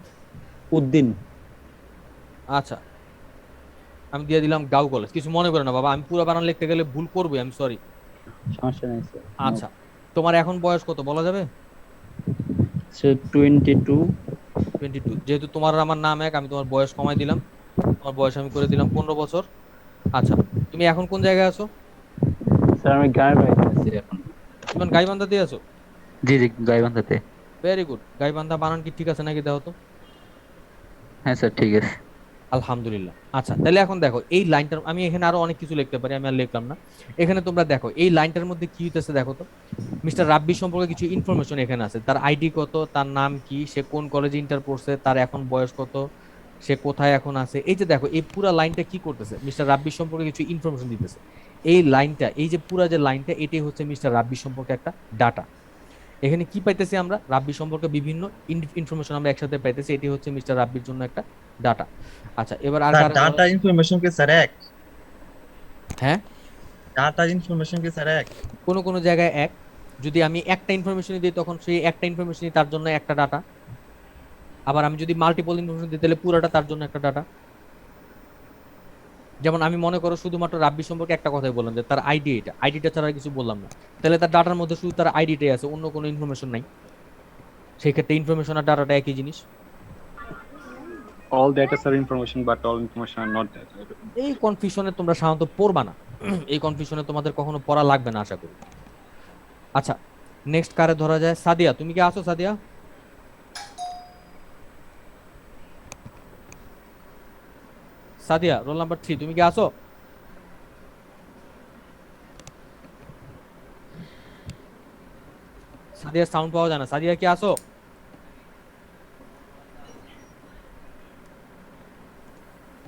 Speaker 4: উদ্দিন।
Speaker 1: আচ্ছা, আমি দিয়ে দিলাম গাউ কলেজ। কিছু মনে করে না বাবা, আমি পুরো বানান লিখতে গেলে ভুল করবই, আমি সরি।
Speaker 4: সমস্যা নেই স্যার।
Speaker 1: আচ্ছা, তোমার এখন বয়স কত বলা যাবে?
Speaker 4: স্যার 22।
Speaker 1: 22। যেহেতু তোমার আর আমার নাম এক, আমি তোমার বয়স কমাই দিলাম, তোমার বয়স আমি করে দিলাম 15 বছর। আচ্ছা, তুমি এখন কোন জায়গায় আছো?
Speaker 4: স্যার আমি গাইবান্ধা আছি এখন।
Speaker 1: তুমি গাইবান্ধাতে আছো?
Speaker 4: জি জি গাইবান্ধাতে।
Speaker 1: Very good. গাইবান্ধা বানান কি ঠিক আছে নাকি দেখো তো।
Speaker 4: হ্যাঁ স্যার ঠিক আছে।
Speaker 1: আলহামদুলিল্লাহ। আচ্ছা, তাহলে এখন দেখো এই লাইনটার, আমি এখানে আরো অনেক কিছু লিখতে পারি, আমি আর লিখলাম না। এখানে তোমরা দেখো এই লাইনটার মধ্যে কি হইতেছে দেখো তো। মিস্টার রাব্বি সম্পর্কে কিছু ইনফরমেশন এখানে আছে। তার আইডি কত, তার নাম কি, সে কোন কলেজে ইন্টার পড়ছে, তার এখন বয়স কত, সে কোথায় এখন আছে। এই যে দেখো এই পুরা লাইনটা কি করতেছে, মিস্টার রাব্বি সম্পর্কে কিছু ইনফরমেশন দিতেছে। এই লাইনটা, এই যে পুরা যে লাইনটা, এটাই হচ্ছে মিস্টার রাব্বি সম্পর্কে একটা ডাটা। এখানে কি পাইতেছি আমরা? রাব্বি সম্পর্কে বিভিন্ন ইনফরমেশন আমরা একসাথে পাইতেছি, এটি হচ্ছে মিস্টার রাব্বির জন্য একটা ডাটা। আচ্ছা, এবার আর
Speaker 11: ডাটা ইনফরমেশন কি স্যার এক?
Speaker 1: হ্যাঁ,
Speaker 11: ডাটা ইনফরমেশন কি স্যার এক?
Speaker 1: কোনো কোনো জায়গায় এক। যদি আমি একটা ইনফরমেশন দিই তখন সেই একটা ইনফরমেশনই তার জন্য একটা ডাটা। আবার আমি যদি মাল্টিপল ইনফরমেশন দিই তাহলে পুরোটা তার জন্য একটা ডাটা। যেমন আমি মনে করো শুধুমাত্র রাব্বি সম্পর্কে একটা কথাই বললাম যে তার আইডি, এটা আইডিটা ছাড়া আর কিছু বললাম না, তাহলে তার ডাটার মধ্যে শুধু তার আইডিটাই আছে, অন্য কোনো ইনফরমেশন নাই। সেই ক্ষেত্রে ইনফরমেশন আর ডাটাটা একই জিনিস।
Speaker 2: All data are information, but all information are not data.
Speaker 1: এই কনফিউশনে তোমরা সাধারণত পড়বা না, এই কনফিউশনে তোমাদের কখনো পড়া লাগবে না আশা করি। আচ্ছা, নেক্সট কারে ধরা যায়? সাদিয়া, তুমি কি আছো? সাদিয়া, সাদিয়া রোল নাম্বার 3, তুমি কি আছো? সাদিয়ার সাউন্ড পাওয়া যায় না। সাদিয়া কি আছো?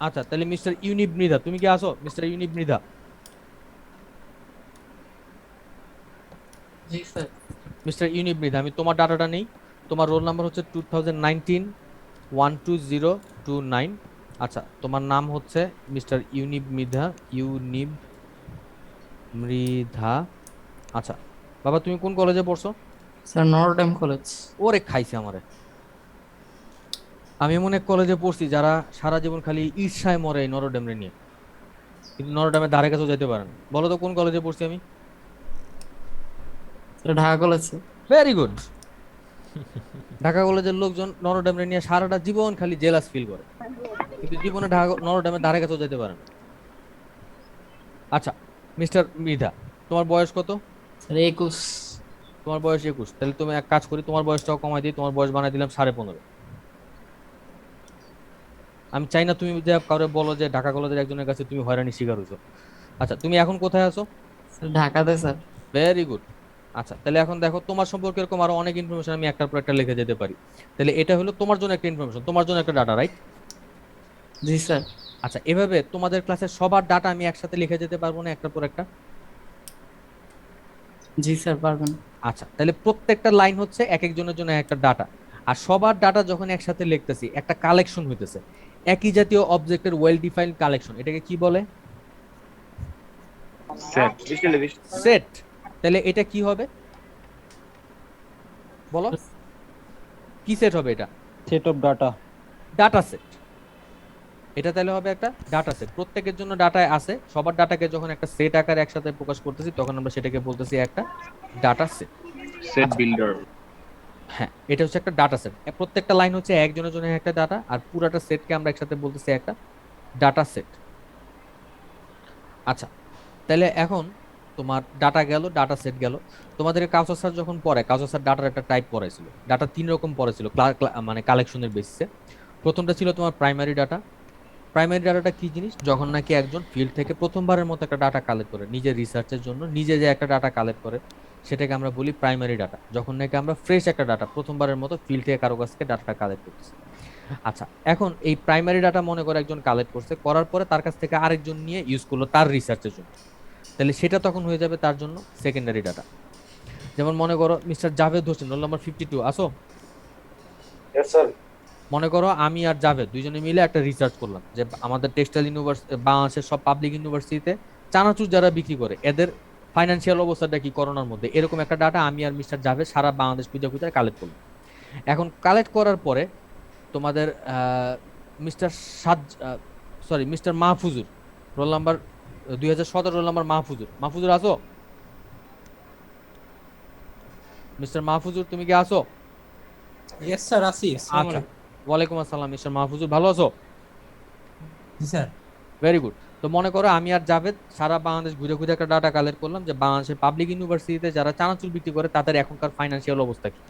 Speaker 1: আচ্ছা, তাহলে মিস্টার ইউনিব মৃধা, তুমি কি আছো? মিস্টার ইউনিব মৃধা।
Speaker 6: জি স্যার।
Speaker 1: মিস্টার ইউনিব মৃধা, আমি তোমার ডাটাটা নেই। তোমার রোল নাম্বার হচ্ছে 2019 12029। আচ্ছা, তোমার নাম হচ্ছে মিস্টার ইউনিব মৃধা, ইউনিব মৃধা। আচ্ছা বাবা, তুমি কোন কলেজে পড়ছো?
Speaker 6: Sir Notre Dame college.
Speaker 1: ওরে খাইছে আমারে। আমি এমন এক কলেজে পড়ছি যারা সারা জীবন খালি ঈর্ষায় মরে এই নরডেমরে নিয়ে, কিন্তু নরডেমের ধারে কাছেও যেতে পারে না। বলো তো কোন কলেজে পড়ছি আমি?
Speaker 6: Sir Dhaka college.
Speaker 1: Very good. Dhaka কলেজের লোকজন নরডেমরে নিয়ে সারাটা জীবন খালি জেলাস ফিল করে, কিন্তু জীবনে ঢাকা নরডেমের ধারে কাছেও যেতে পারে না। আচ্ছা মিস্টার মৃধা, তোমার বয়স কত?
Speaker 6: স্যার 21।
Speaker 1: তোমার বয়স 21। তাহলে তুমি এক কাজ করি, তোমার বয়সটাও কমাই দিই, তোমার বয়স বানাই দিলাম 15.5। আমি চাই না তুমি যে কাউরে বলো যে ঢাকা কলেজের একজনের কাছে তুমি হয়রানি শিকার হয়েছো। আচ্ছা, তুমি এখন কোথায় আছো?
Speaker 6: স্যার ঢাকাতে স্যার।
Speaker 1: Very good. আচ্ছা, তাহলে এখন দেখো তোমার সম্পর্কে এরকম আরো অনেক ইনফরমেশন আমি একটার পর একটা লিখে যেতে পারি। তাহলে এটা হলো তোমার জন্য একটা ইনফরমেশন, তোমার জন্য একটা ডাটা, রাইট?
Speaker 6: জি স্যার।
Speaker 1: আচ্ছা, এভাবে তোমাদের ক্লাসের সবার ডাটা আমি একসাথে লিখে যেতে পারবো না একটার পর একটা?
Speaker 6: জি স্যার পারবেন।
Speaker 1: আচ্ছা, তাহলে প্রত্যেকটা লাইন হচ্ছে এক একজনের জন্য একটা ডাটা, আর সবার ডাটা যখন একসাথে লিখতেছি একটা কালেকশন হইতেছে, একই জাতীয় অবজেক্টের ওয়েল ডিফাইন্ড কালেকশন। এটাকে কি বলে?
Speaker 2: Set.
Speaker 1: সেট। তাহলে এটা কি হবে বলো, কি সেট হবে এটা?
Speaker 4: Set of data.
Speaker 1: Data set. এটা তাহলে হবে একটা ডাটা সেট, প্রত্যেকের জন্য ডাটা আছে, সবার ডাটাকে যখন একটা সেট আকারে একসাথে প্রকাশ করতেছি তখন আমরা সেটাকে বলতেছি একটা ডাটা সেট।
Speaker 2: Set builder.
Speaker 1: হ্যাঁ, এটা হচ্ছে একটা ডাটা সেট। প্রত্যেকটা লাইন হচ্ছে একজনের জন্য একটা ডাটা, আর পুরাটা সেটকে আমরা একসাথে বলতেছি একটা ডাটা সেট। আচ্ছা, তাহলে এখন তোমার ডাটা গেল, ডাটা সেট গেল। তোমাদের কাউসার স্যার যখন পড়ে, কাউসার স্যার ডাটার একটা টাইপ পড়াইছিল। ডাটা তিন রকম পড়েছিল মানে কালেকশনের বেসিসে। প্রথমটা ছিল তোমার প্রাইমারি ডাটা। প্রাইমারি ডাটাটা কি জিনিস? যখন নাকি একজন ফিল্ড থেকে প্রথমবারের মতো একটা ডাটা কালেক্ট করে নিজের রিসার্চের জন্য, নিজে যে একটা ডাটা কালেক্ট করে সেটাকে আমরা বলি প্রাইমারি ডাটা। যখন নাকি আমরা ফ্রেশ একটা ডাটা প্রথমবারের মতো ফিল্ড থেকে কারো কাছ থেকে ডাটাটা কালেক্ট করতেছি। আচ্ছা, এখন এই প্রাইমারি ডাটা মনে করে একজন কালেক্ট করছে, করার পরে তার কাছ থেকে আরেকজন নিয়ে ইউজ করলো তার রিসার্চের জন্য, তাহলে সেটা তখন হয়ে যাবে তার জন্য সেকেন্ডারি ডাটা। যেমন মনে করো mister Javed Hossain, roll number 52, আসো। মনে করো আমি আর জাভেদ দুইজনে মিলে একটা রিসার্চ করলাম যে আমাদের টেক্সটাইল ইউনিভার্সিটি, বাংলাদেশের সব পাবলিক ইউনিভার্সিটিতে চানাচুর যারা বিক্রি করে এদের ফাইন্যান্সিয়াল অবস্থাটা কি করোনার মধ্যে, এরকম একটা ডাটা আমি আর মিস্টার জাভেদ সারা বাংলাদেশ খুঁজে খুঁজে কালেক্ট করলাম। এখন কালেক্ট করার পরে তোমাদের mister mister Mahfuzur, roll number 2017, roll number Mahfuzur. Mahfuzur আসো? মিস্টার মাহফুজুর তুমি কি আসো?
Speaker 12: ইয়েস স্যার, আসি।
Speaker 1: আচ্ছা, ওয়ালাইকুম আসসালাম। মিস্টার মাহফুজুর ভালো আছো?
Speaker 12: জি স্যার।
Speaker 1: Very good. তো মনে করো আমি আর জাভেদ সারা বাংলাদেশ ঘুরে ঘুরে একটা ডাটা কালেক্ট করলাম যে বাংলাদেশের পাবলিক ইউনিভার্সিটিতে যারা চানাচুর বিক্রি করে তাদের এখনকার ফাইন্যান্সিয়াল অবস্থা কি।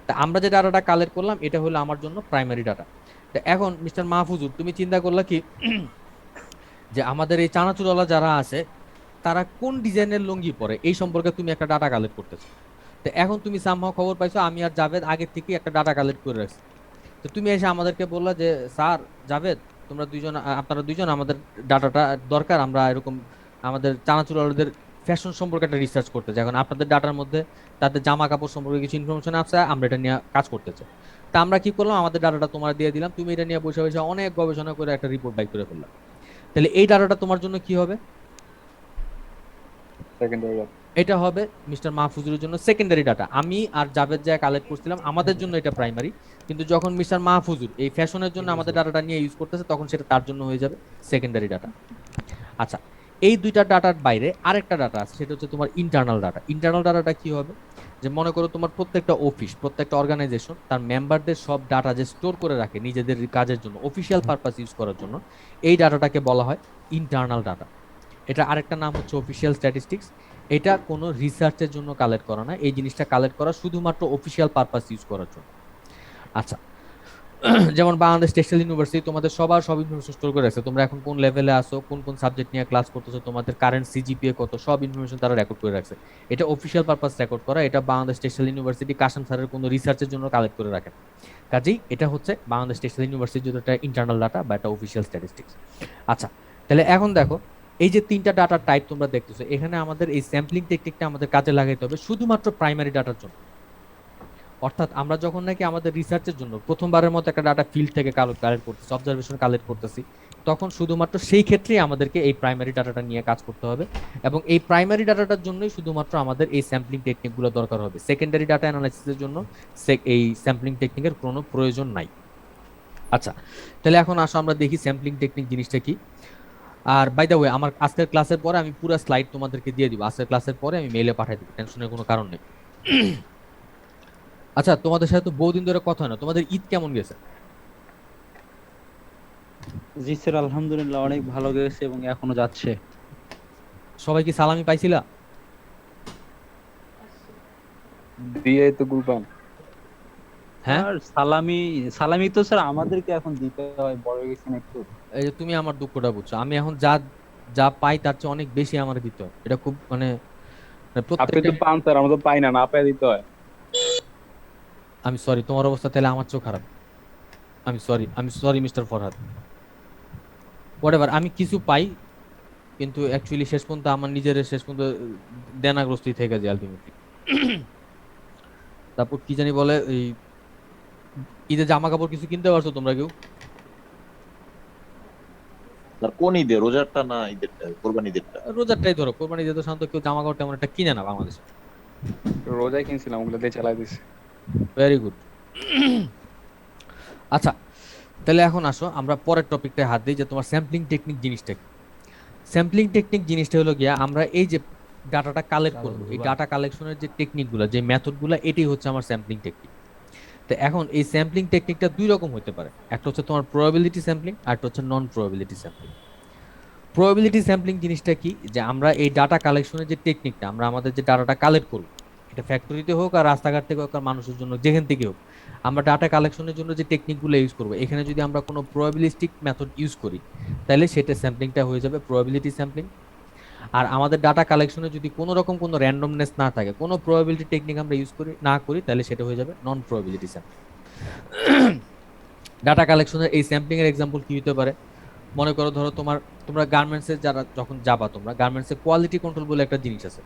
Speaker 1: তা আমরা যে ডাটাটা কালেক্ট করলাম এটা হলো আমার জন্য প্রাইমারি ডাটা। তো এখন মিস্টার মাহফুজুর তুমি চিন্তা করলা কি যে আমাদের এই চানাচুরওয়ালা যারা আছে তারা কোন ডিজাইনের লুঙ্গি পরে এই সম্পর্কে তুমি একটা ডাটা কালেক্ট করতেছো। তো এখন তুমি সামহাও খবর পাইছো আমি আর জাভেদ আগের থেকে একটা ডাটা কালেক্ট করে রাখছি। তো তুমি এসে আমাদেরকে বললা যে স্যার জাভেদ তোমরা দুইজন, আপনারা দুইজন আমাদের ডাটাটা দরকার, আমরা এরকম আমাদের চানাচুরওয়ালাদের ফ্যাশন সম্পর্কে একটা রিসার্চ করতে চাই, এখন আপনাদের ডাটার মধ্যে তাদের জামা কাপড় সম্পর্কে কিছু ইনফরমেশন আছে, আমরা এটা নিয়ে কাজ করতে চাই। তা আমরা কি করলাম, আমাদের ডাটাটা তোমার দিয়ে দিলাম, তুমি এটা নিয়ে বসে বসে অনেক গবেষণা করে একটা রিপোর্ট বাই করে ফেললাম। তাহলে এই ডাটাটা তোমার জন্য কি হবে?
Speaker 2: সেকেন্ডারি।
Speaker 1: এটা হবে মিস্টার মাহফুজুরের জন্য সেকেন্ডারি ডাটা। আমি আর জাভেদ যা কালেক্ট করছিলাম আমাদের জন্য এটা প্রাইমারি, কিন্তু যখন মিস্টার মাহফুজুর এই ফ্যাশনের জন্য আমাদের ডাটাটা নিয়ে ইউজ করতেছে তখন সেটা তার জন্য হয়ে যাবে সেকেন্ডারি ডাটা। আচ্ছা, এই দুইটা ডাটার বাইরে আরেকটা ডাটা আছে, সেটা হচ্ছে তোমার ইন্টারনাল ডাটা। ইন্টারনাল ডাটাটা কি হবে? যে মনে করো তোমার প্রত্যেকটা অফিস, প্রত্যেকটা অর্গানাইজেশন তার মেম্বারদের সব ডাটা যে স্টোর করে রাখে নিজেদের কাজের জন্য, অফিসিয়াল পারপাস ইউজ করার জন্য, এই ডাটাটাকে বলা হয় ইন্টারনাল ডাটা। এটা আরেকটা নাম হচ্ছে অফিসিয়াল স্ট্যাটিস্টিক্স। এটা কোনো রিসার্চের জন্য কালেক্ট করা না, এই জিনিসটা কালেক্ট করা শুধুমাত্র অফিসিয়াল পারপাস ইউজ করার জন্য। আচ্ছা, যেমন বাংলাদেশ টেক্সটাইল ইউনিভার্সিটি তোমাদের সবার সব ইনফরমেশন স্টোর করে রাখছে, তোমরা এখন কোন লেভেলে আসো, কোন কোন সাবজেক্ট নিয়ে ক্লাস করতেছো, তোমাদের কারেন্ট সিজিপিএ কত, সব ইনফরমেশন তারা রেকর্ড করে রাখছে। এটা অফিসিয়াল পারপাস রেকর্ড করা, এটা বাংলাদেশ টেক্সটাইল ইউনিভার্সিটি কাশিম স্যারের কোনো রিসার্চের জন্য কালেক্ট করে রাখেন। কাজেই এটা হচ্ছে বাংলাদেশ টেক্সটাইল ইউনিভার্সিটির জন্য একটা ইন্টারনাল ডাটা বা একটা অফিসিয়াল স্ট্যাটিস্টিক্স। আচ্ছা, তাহলে এখন দেখো এই যে তিনটা ডাটা টাইপ তোমরা দেখতেছো, এখানে আমাদের এই স্যাম্পলিং টেকনিকটা আমাদের কাজে লাগাইতে হবে শুধুমাত্র প্রাইমারি ডাটার জন্য। অর্থাৎ আমরা যখন নাকি আমাদের রিসার্চের জন্য প্রথমবারের মতো একটা ডাটা ফিল্ড থেকে কালেক্ট করতেছি, অবজারভেশন কালেক্ট করতেছি, তখন শুধুমাত্র সেই ক্ষেত্রেই আমাদেরকে এই প্রাইমারি ডাটাটা নিয়ে কাজ করতে হবে, এবং এই প্রাইমারি ডাটাটার জন্যই শুধুমাত্র আমাদের এই স্যাম্পলিং টেকনিকগুলো দরকার হবে। সেকেন্ডারি ডাটা অ্যানালাইসিসের জন্য এই স্যাম্পলিং টেকনিকের কোনো প্রয়োজন নাই। আচ্ছা, তাহলে এখন আসো আমরা দেখি স্যাম্পলিং টেকনিক জিনিসটা কি। আর বাই দ্য ওয়ে, আমার আজকের ক্লাসের পরে আমি পুরো স্লাইড তোমাদেরকে দিয়ে দিব, আজকের ক্লাসের পরে আমি মেইলে পাঠিয়ে দিব, টেনশনের কোনো কারণ নেই। আচ্ছা, তোমাদের সাথে তো বহুদিন ধরে কথা হয় না, তোমাদের ঈদ কেমন গেছে?
Speaker 4: জি স্যার, আলহামদুলিল্লাহ অনেক ভালো গেছে এবং এখনো যাচ্ছে।
Speaker 1: সবাই কি সালামি পাইছিলা?
Speaker 2: দিয়ে তো গুলবান।
Speaker 1: হ্যাঁ,
Speaker 4: আর সালামি তো স্যার আমাদেরকে এখন দিতে হয়, বড় হয়ে গেছেন একটু।
Speaker 1: এই যে তুমি আমার দুঃখটা বুঝছো, আমি এখন যা যা পাই তার চেয়ে অনেক বেশি আমার দিতে হয়, এটা খুব মানে
Speaker 2: আপনি
Speaker 1: প্রত্যেকটা।
Speaker 2: তো পান স্যার, আমরা তো পাই না, না পাই দিতে হয়।
Speaker 1: আমি সরি, তোমার অবস্থা তাহলে আমার চেয়েও খারাপ। আমি সরি মিস্টার ফরহাদ। হোয়াটএভার, আমি কিছু পাই কিন্তু অ্যাকচুয়ালি শেষ পর্যন্ত আমার নিজের শেষ পর্যন্ত দেনাগ্রস্তই থেকে যায় আলটিমেটলি। তারপর কি জানি বলে, এই ঈদে জামা কাপড় কিছু কিনতে পারছো তোমরা কেউ?
Speaker 13: স্যার কোন ঈদে, রোজারটা না ঈদেরটা, কোরবানি ঈদেরটা?
Speaker 1: রোজারটাই ধরো, কোরবানি ঈদে তো সাধারণত কেউ জামা কাপড় তেমন একটা কিনে না বাংলাদেশে।
Speaker 2: রোজাই কিনছিলাম, ওগুলো দিয়ে চালাই দিছি।
Speaker 1: Very good. আচ্ছা, তাহলে এখন আসো আমরা পরের টপিকটায় হাত দিই, যে তোমার স্যাম্পলিং টেকনিক জিনিসটা কি। স্যাম্পলিং টেকনিক জিনিসটা হলো গিয়া আমরা এই যে ডাটাটা কালেক্ট করবো, এই ডাটা কালেকশনের যে টেকনিকগুলো, যে মেথডগুলো, এটাই হচ্ছে আমার স্যাম্পলিং টেকনিক। তো এখন এই স্যাম্পলিং টেকনিকটা দুই রকম হতে পারে, একটা হচ্ছে তোমার প্রবাবিলিটি স্যাম্পলিং, আর একটা হচ্ছে নন প্রবাবিলিটি স্যাম্পলিং। প্রবাবিলিটি স্যাম্পলিং জিনিসটা কি, যে আমরা এই ডাটা কালেকশনের যে টেকনিকটা, আমরা আমাদের যে ডাটাটা কালেক্ট করব, এটা ফ্যাক্টরিতে হোক আর রাস্তাঘাট থেকে হোক আর মানুষের জন্য যেখান থেকে হোক, আমরা ডাটা কালেকশনের জন্য যে টেকনিকগুলো ইউজ করব, এখানে যদি আমরা কোনো প্রবাবিলিস্টিক মেথড ইউজ করি, তাহলে সেটা স্যাম্পলিংটা হয়ে যাবে প্রবাবিলিটি স্যাম্পলিং। আর আমাদের ডাটা কালেকশনে যদি কোনো রকম কোনো র্যান্ডমনেস না থাকে, কোনো প্রবাবিলিটি টেকনিক আমরা ইউজ করি না করি, তাহলে সেটা হয়ে যাবে নন প্রবাবিলিটি স্যাম্পলিং। ডাটা কালেকশনের এই স্যাম্পলিং এর এক্সাম্পল কি হতে পারে, মনে করো ধরো তোমরা গার্মেন্টসে যারা যখন যাবা, তোমরা গার্মেন্টসে কোয়ালিটি কন্ট্রোল বলে একটা জিনিস আছে।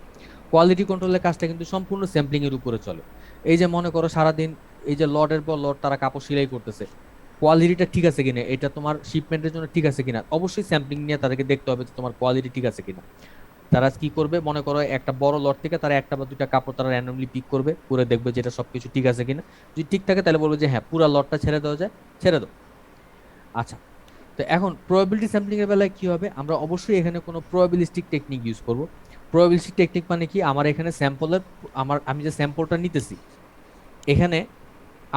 Speaker 1: কোয়ালিটি কন্ট্রোলের কাজটা কিন্তু সম্পূর্ণ স্যাম্পলিং এর উপরে চলে। এই যে মনে করো সারাদিন এই যে লটের পর লট তারা কাপড় সেলাই করতেছে, কোয়ালিটিটা ঠিক আছে কিনা, এটা তোমার শিপমেন্টের জন্য ঠিক আছে কিনা, অবশ্যই স্যাম্পলিং নিয়ে তাদেরকে দেখতে হবে যে তোমার কোয়ালিটি ঠিক আছে কিনা। তারা কি করবে, মনে করো একটা বড় লট থেকে তারা একটা বা দুইটা কাপড় তারা র্যান্ডমলি পিক করবে, করে দেখবে যেটা সবকিছু ঠিক আছে কিনা। যদি ঠিক থাকে তাহলে বলবে যে হ্যাঁ পুরো লটটা ছেড়ে দেওয়া যায়, ছেড়ে দাও। আচ্ছা, তো এখন প্রবাবিলিটি স্যাম্পলিং এর বেলায় কি হবে, আমরা অবশ্যই এখানে কোনো প্রবাবিলিস্টিক টেকনিক ইউজ করব। প্রবাবিলিস্টিক টেকনিক মানে কি, আমার এখানে স্যাম্পলের আমি যে স্যাম্পলটা নিতেছি, এখানে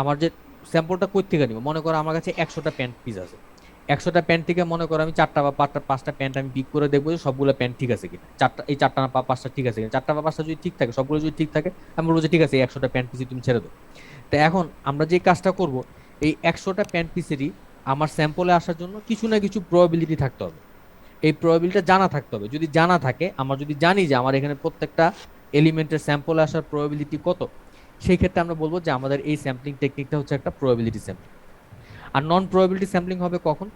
Speaker 1: আমার যে স্যাম্পলটা কই থেকে নিব, মনে করো আমার কাছে 100টা প্যান্ট পিস আছে, 100টা প্যান্ট থেকে মনে করো আমি 4টা বা 5টা প্যান্ট আমি পিক করে দেখবো যে সবগুলো প্যান্ট ঠিক আছে কিনা, 4টা না 5টা ঠিক আছে কিনা, 4টা বা 5টা যদি ঠিক থাকে, সবগুলো যদি ঠিক থাকে, আমি বলবো যে ঠিক আছে এই 100টা প্যান্ট পিসই তুমি ছেড়ে দাও। তো এখন আমরা যে কাজটা করব, এই 100টা প্যান্ট পিসেরই আমার স্যাম্পলে আসার জন্য কিছু না কিছু প্রবাবিলিটি থাকতে হবে। এই প্রবাবিলিটিটা জানা থাকতে হবে। যদি জানা থাকে, আমরা যদি জানি যে আমার এখানে প্রত্যেকটা এলিমেন্টের স্যাম্পলে আসার প্রবাবিলিটি কত, সেই ক্ষেত্রে আমরা বলবো যে আমাদের এই স্যাম্পলিং টেকনিকটা হচ্ছে একটা প্রবাবিলিটি স্যাম্পলিং। আর নন প্রবাবিলিটি স্যাম্পলিং হবে কখন,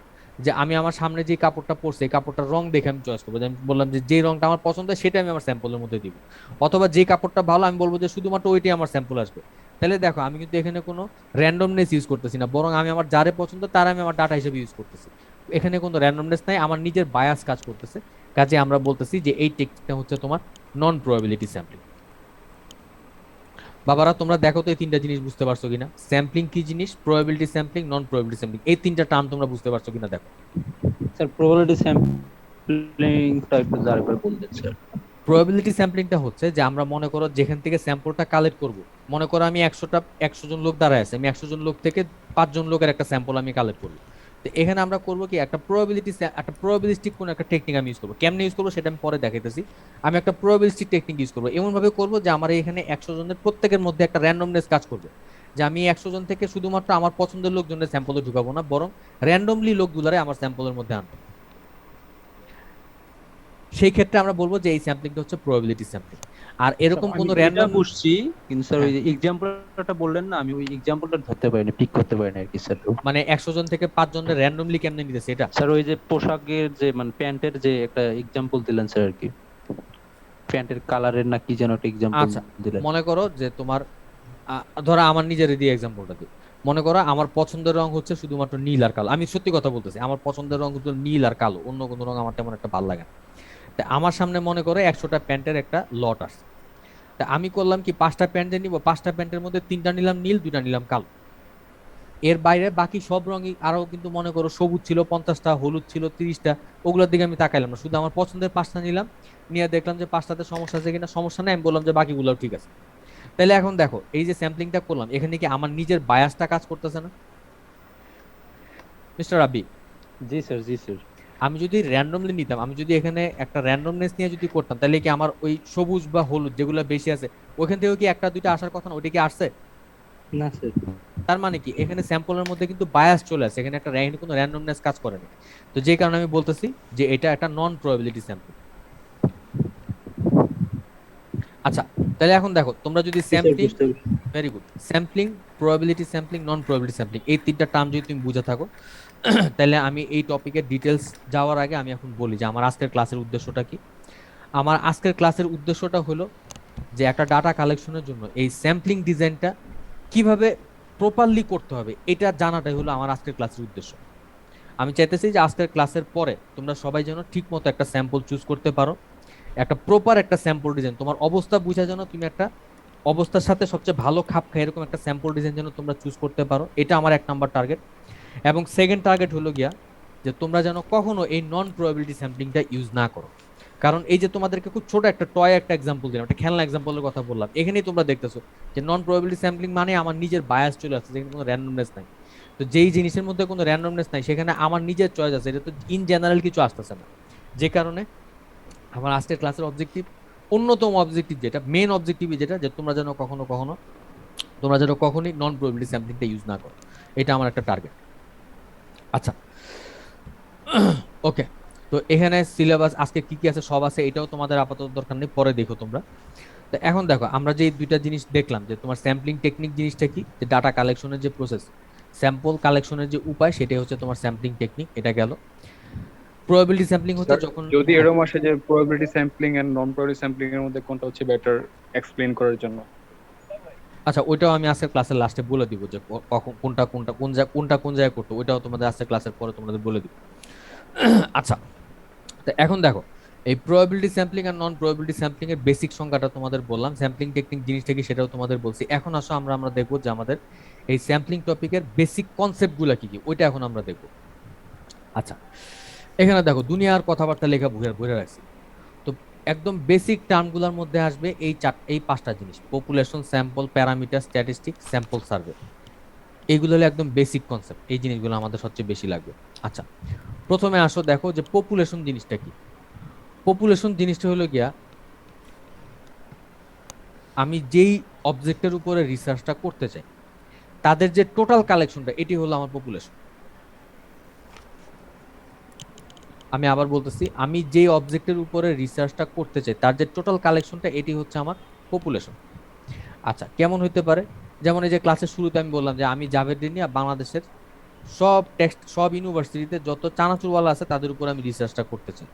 Speaker 1: যে আমি আমার সামনে যে কাপড়টা পরছে, এই কাপড়টার রং দেখে আমি চয়েস করবো, আমি বললাম যে রংটা আমার পছন্দ হয় সেটা আমি আমার স্যাম্পলের মধ্যে দিব। অথবা যে কাপড়টা ভালো, আমি বলবো যে শুধুমাত্র ওইটাই আমার স্যাম্পল আসবে। তাহলে দেখো আমি কিন্তু এখানে কোনো র্যান্ডমনেস ইউজ করতেছি না, বরং আমি আমার যারে পছন্দ তার আমি আমার ডাটা হিসেবে ইউজ করতেছি। এখানে কোনো র্যান্ডমনেস নাই, আমার নিজের বায়াস কাজ করতেছে। কাজে আমরা বলতেছি যে এই টেকনিকটা হচ্ছে তোমার নন প্রবাবিলিটি স্যাম্পলিং। বাবারা তোমরা দেখো তো এই তিনটা জিনিস বুঝতে পারছো কিনা, স্যাম্পলিং কি জিনিস, probability sampling, non probability sampling, এই তিনটা টার্ম তোমরা বুঝতে পারছো কিনা দেখো।
Speaker 4: স্যার প্রবাবিলিটি স্যাম্পলিংটা একটু আরেকবার বলতেন স্যার।
Speaker 1: প্রবাবিলিটি স্যাম্পলিংটা হচ্ছে যে আমরা মনে করো যেখান থেকে স্যাম্পলটা কালেক্ট করব, মনে করো আমি 100 জন লোক দাঁড়ায় আছে, আমি 100 জন লোক থেকে 5 জন লোকের একটা স্যাম্পল আমি কালেক্ট করব। তো এখানে আমরা করব কি, একটা প্রবাবিলিস্টিক কোন একটা টেকনিক আমি ইউজ করব। কেমনে ইউজ করব সেটা আমি পরে দেখাইতেছি। আমি একটা প্রবাবিলিস্টিক টেকনিক ইউজ করব, এমন ভাবে করব যে আমার এখানে 100 জনের প্রত্যেকের মধ্যে একটা র্যান্ডমনেস কাজ করবে, যে আমি 100 জন থেকে শুধুমাত্র আমার পছন্দের লোকজনের স্যাম্পলে ঢুকাবো না, বরং র্যান্ডমলি লোকগুলারে আমার স্যাম্পলের মধ্যে আনবো। সেই ক্ষেত্রে আমরা বলবো যে এই স্যাম্পলিংটা হচ্ছে প্রবাবিলিটি স্যাম্পলিং। আর এরকম কোন র্যান্ডম
Speaker 4: বুঝছি, কিন্তু স্যার ওই যে এক্সাম্পলটা বললেন না, আমি ওই এক্সাম্পলটা ধরতে পারিনি, পিক করতে পারিনি আর কি স্যার।
Speaker 1: মানে 100 জন থেকে 5 জনের র্যান্ডমলি কেমনে নিতেছে এটা
Speaker 4: স্যার, ওই যে পোশাকের যে মানে প্যান্টের যে একটা এক্সাম্পল দিলেন স্যার আর কি, প্যান্টের কালারের না কি যেন একটা এক্সাম্পল
Speaker 1: আচ্ছা
Speaker 4: দিলেন।
Speaker 1: মনে করো যে তোমার ধরো আমার নিজের দিয়ে এক্সাম্পলটা দিই, মনে করো আমার পছন্দের রং হচ্ছে শুধুমাত্র নীল আর কালো। আমি সত্যি কথা বলতেছি, আমার পছন্দের রং হচ্ছে নীল আর কালো, অন্য কোনো রং আমার তেমন একটা ভালো লাগে না। তা আমার সামনে মনে করো 100টা প্যান্টের একটা লট আসছে। তা আমি করলাম কি, 5টা প্যান্ট নিব, 5টা প্যান্টের মধ্যে 3টা নিলাম নীল, 2টা নিলাম কালো। এর বাইরে বাকি সব রঙই আরো কিন্তু মনে করো সবুজ ছিল 50টা, হলুদ ছিল 30টা, ওগুলোর দিকে আমি তাকাইলাম না, শুধু আমার পছন্দের 5টা নিলাম, নিয়ে দেখলাম যে 5টাতে সমস্যা আছে কিনা, সমস্যা নেই, আমি বললাম যে বাকিগুলোও ঠিক আছে। তাহলে এখন দেখো এই যে স্যাম্পলিংটা করলাম, এখানে কি আমার নিজের বায়াসটা কাজ করতেছে না মিস্টার রাবি?
Speaker 4: জি স্যার, জি স্যার।
Speaker 1: আমি যদি র্যান্ডমলি নিতাম, আমি যদি এখানে একটা র্যান্ডমনেস নিয়ে যদি করতাম, তাহলে কি আমার ওই সবুজ বা হলুদ যেগুলো বেশি আছে ওখান থেকে কি একটা দুইটা আসার কথা না, ওইটা কি আসছে
Speaker 4: না স্যার।
Speaker 1: তার মানে কি এখানে স্যাম্পলের মধ্যে কিন্তু বায়াস চলে আসে, এখানে একটা কোনো র্যান্ডমনেস কাজ করে না। তো যে কারণে আমি বলতেছি যে এটা একটা নন প্রবাবিলিটি স্যাম্পল। আচ্ছা তাহলে এখন দেখো তোমরা যদি sampling, very good, sampling, probability sampling, non probability sampling, এই তিনটা টার্ম যদি তুমি বুঝে থাকো, তাহলে আমি এই টপিকের ডিটেলস যাওয়ার আগে আমি এখন বলি যে আমার আজকের ক্লাসের উদ্দেশ্যটা কি। আমার আজকের ক্লাসের উদ্দেশ্যটা হলো যে একটা ডাটা কালেকশনের জন্য এই স্যাম্পলিং ডিজাইনটা কিভাবে প্রপারলি করতে হবে এটা জানাটাই হলো আমার আজকের ক্লাসের উদ্দেশ্য। আমি চাইতেছি যে আজকের ক্লাসের পরে তোমরা সবাই যেন ঠিক মতো একটা স্যাম্পল চুজ করতে পারো, একটা প্রপার একটা স্যাম্পল ডিজাইন, তোমার অবস্থা বুঝা যেন তুমি একটা অবস্থার সাথে সবচেয়ে ভালো খাপ খায় এরকম একটা স্যাম্পল ডিজাইন যেন তোমরা চুজ করতে পারো, এটা আমার 1 নাম্বার টার্গেট। এবং সেকেন্ড টার্গেট হলো গিয়া যে তোমরা যেন কখনো এই নন প্রবাবিলিটি স্যাম্পলিংটা ইউজ না করো। কারণ এই যে তোমাদেরকে খুব ছোট একটা টয় একটা এক্সাম্পল দিলাম, একটা খেলনা এক্সাম্পলের কথা বললাম, এখানেই তোমরা দেখতেছো যে নন প্রবাবিলিটি স্যাম্পলিং মানে আমার নিজের বায়াস চলে আসছে, যেখানে কোনো র্যান্ডমনেস নাই। তো যেই জিনিসের মধ্যে কোনো র্যান্ডমনেস নাই সেখানে আমার নিজের চয়েস আছে, এটা তো ইন জেনারেল কিছু আসতেছে না। যে কারণে আমার আজকের ক্লাসের অবজেক্টিভ, অন্যতম অবজেক্টিভ যেটা মেন অবজেক্টিভ যেটা, যে তোমরা যেন কখনোই নন প্রবাবিলিটি স্যাম্পলিংটা ইউজ না করো, এটা আমার একটা টার্গেট। আচ্ছা ওকে, তো এখানে সিলেবাস আজকে কি কি আছে সব আছে, এটাও তোমাদের আপাতত দরকার নেই, পরে দেখো তোমরা। তো এখন দেখো আমরা যে দুইটা জিনিস দেখলাম, যে তোমার স্যাম্পলিং টেকনিক জিনিসটা কি, যে ডাটা কালেকশনের যে প্রসেস, স্যাম্পল কালেকশনের যে উপায়, সেটাই হচ্ছে তোমার স্যাম্পলিং টেকনিক, এটা গেল। প্রবাবিলিটি স্যাম্পলিং হচ্ছে যখন
Speaker 2: যদি এরকম আসে যে probability sampling and non probability sampling এর মধ্যে কোনটা হচ্ছে বেটার এক্সপ্লেইন করার জন্য।
Speaker 1: আচ্ছা ওইটাও আমি আজকের ক্লাসের লাস্টে বলে দিব, যে কখন কোনটা কোনটা কোন জায়গায় করতে, ওইটাও তোমাদের আজকের ক্লাসের পরে তোমাদের বলে দিব। আচ্ছা তো এখন দেখো এই প্রবাবিলিটি স্যাম্পলিং আর নন প্রবাবিলিটি স্যাম্পলিং এর বেসিক সংজ্ঞাটা তোমাদের বললাম, স্যাম্পলিং টেকনিক জিনিসটা কি সেটাও তোমাদের বলছি। এখন আসো আমরা দেখবো যে আমাদের এই স্যাম্পলিং টপিকের বেসিক কনসেপ্টগুলো কি কি, ওইটা এখন আমরা দেখবো। আচ্ছা এখানে দেখো দুনিয়ার কথাবার্তা লেখা ভরে রাখছি। তো একদম বেসিক টার্মগুলোর মধ্যে আসবে এই 5টা জিনিস: population, sample, parameter, statistic, sample survey. এইগুলো হলো একদম বেসিক কনসেপ্ট, এই জিনিসগুলো আমাদের সবচেয়ে বেশি লাগবে। আচ্ছা প্রথমে আসো দেখো যে পপুলেশন জিনিসটা কি। পপুলেশন জিনিসটা হলো গিয়া আমি যেই অবজেক্টের উপরে রিসার্চটা করতে চাই তাদের যে টোটাল কালেকশনটা, এটি হলো আমার পপুলেশন। আমি আবার বলতেছি, আমি যেই অবজেক্টের উপরে রিসার্চটা করতে চাই তার যে টোটাল কালেকশনটা, এটি হচ্ছে আমার পপুলেশন। আচ্ছা কেমন হইতে পারে, যেমন এই যে ক্লাসের শুরুতে আমি বললাম যে আমি জাভেরিয়া বাংলাদেশের সব ইউনিভার্সিটিতে যত চানাচুরওয়ালা আছে তাদের উপর আমি রিসার্চটা করতে চাই,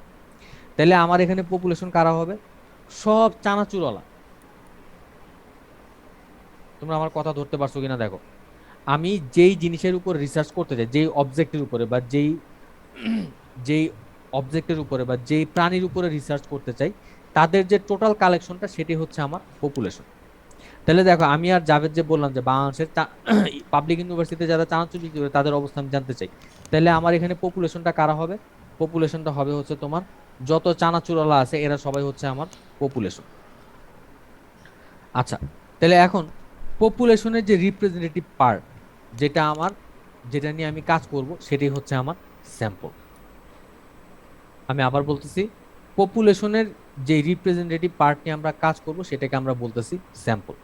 Speaker 1: তাহলে আমার এখানে পপুলেশন কারা হবে? সব চানাচুরওয়ালা। তোমরা আমার কথা ধরতে পারছো কিনা দেখো, আমি যেই জিনিসের উপর রিসার্চ করতে চাই, যেই অবজেক্টের উপরে বা যেই অবজেক্টের উপরে বা যেই প্রাণীর উপরে রিসার্চ করতে চাই তাদের যে টোটাল কালেকশনটা, সেটি হচ্ছে আমার পপুলেশন। তাহলে দেখো আমি আর জাভেদ যে বললাম যে বাংলাদেশের পাবলিক ইউনিভার্সিটিতে যারা চানাচুর বিক্রি করে তাদের অবস্থা আমি জানতে চাই, তাহলে আমার এখানে পপুলেশনটা কারা হবে? পপুলেশনটা হবে হচ্ছে তোমার যত চানাচুরওয়ালা আছে এরা সবাই হচ্ছে আমার পপুলেশন। আচ্ছা তাহলে এখন পপুলেশনের যে রিপ্রেজেন্টেটিভ পার্ট, যেটা নিয়ে আমি কাজ করব, সেটাই হচ্ছে আমার স্যাম্পল। আমি আবার বলতেছি, পপুলেশনের যে রিপ্রেজেন্টেটিভ পার্ট নিয়ে আমরা কাজ করব সেটাকে আমরা বলতেছি স্যাম্পল।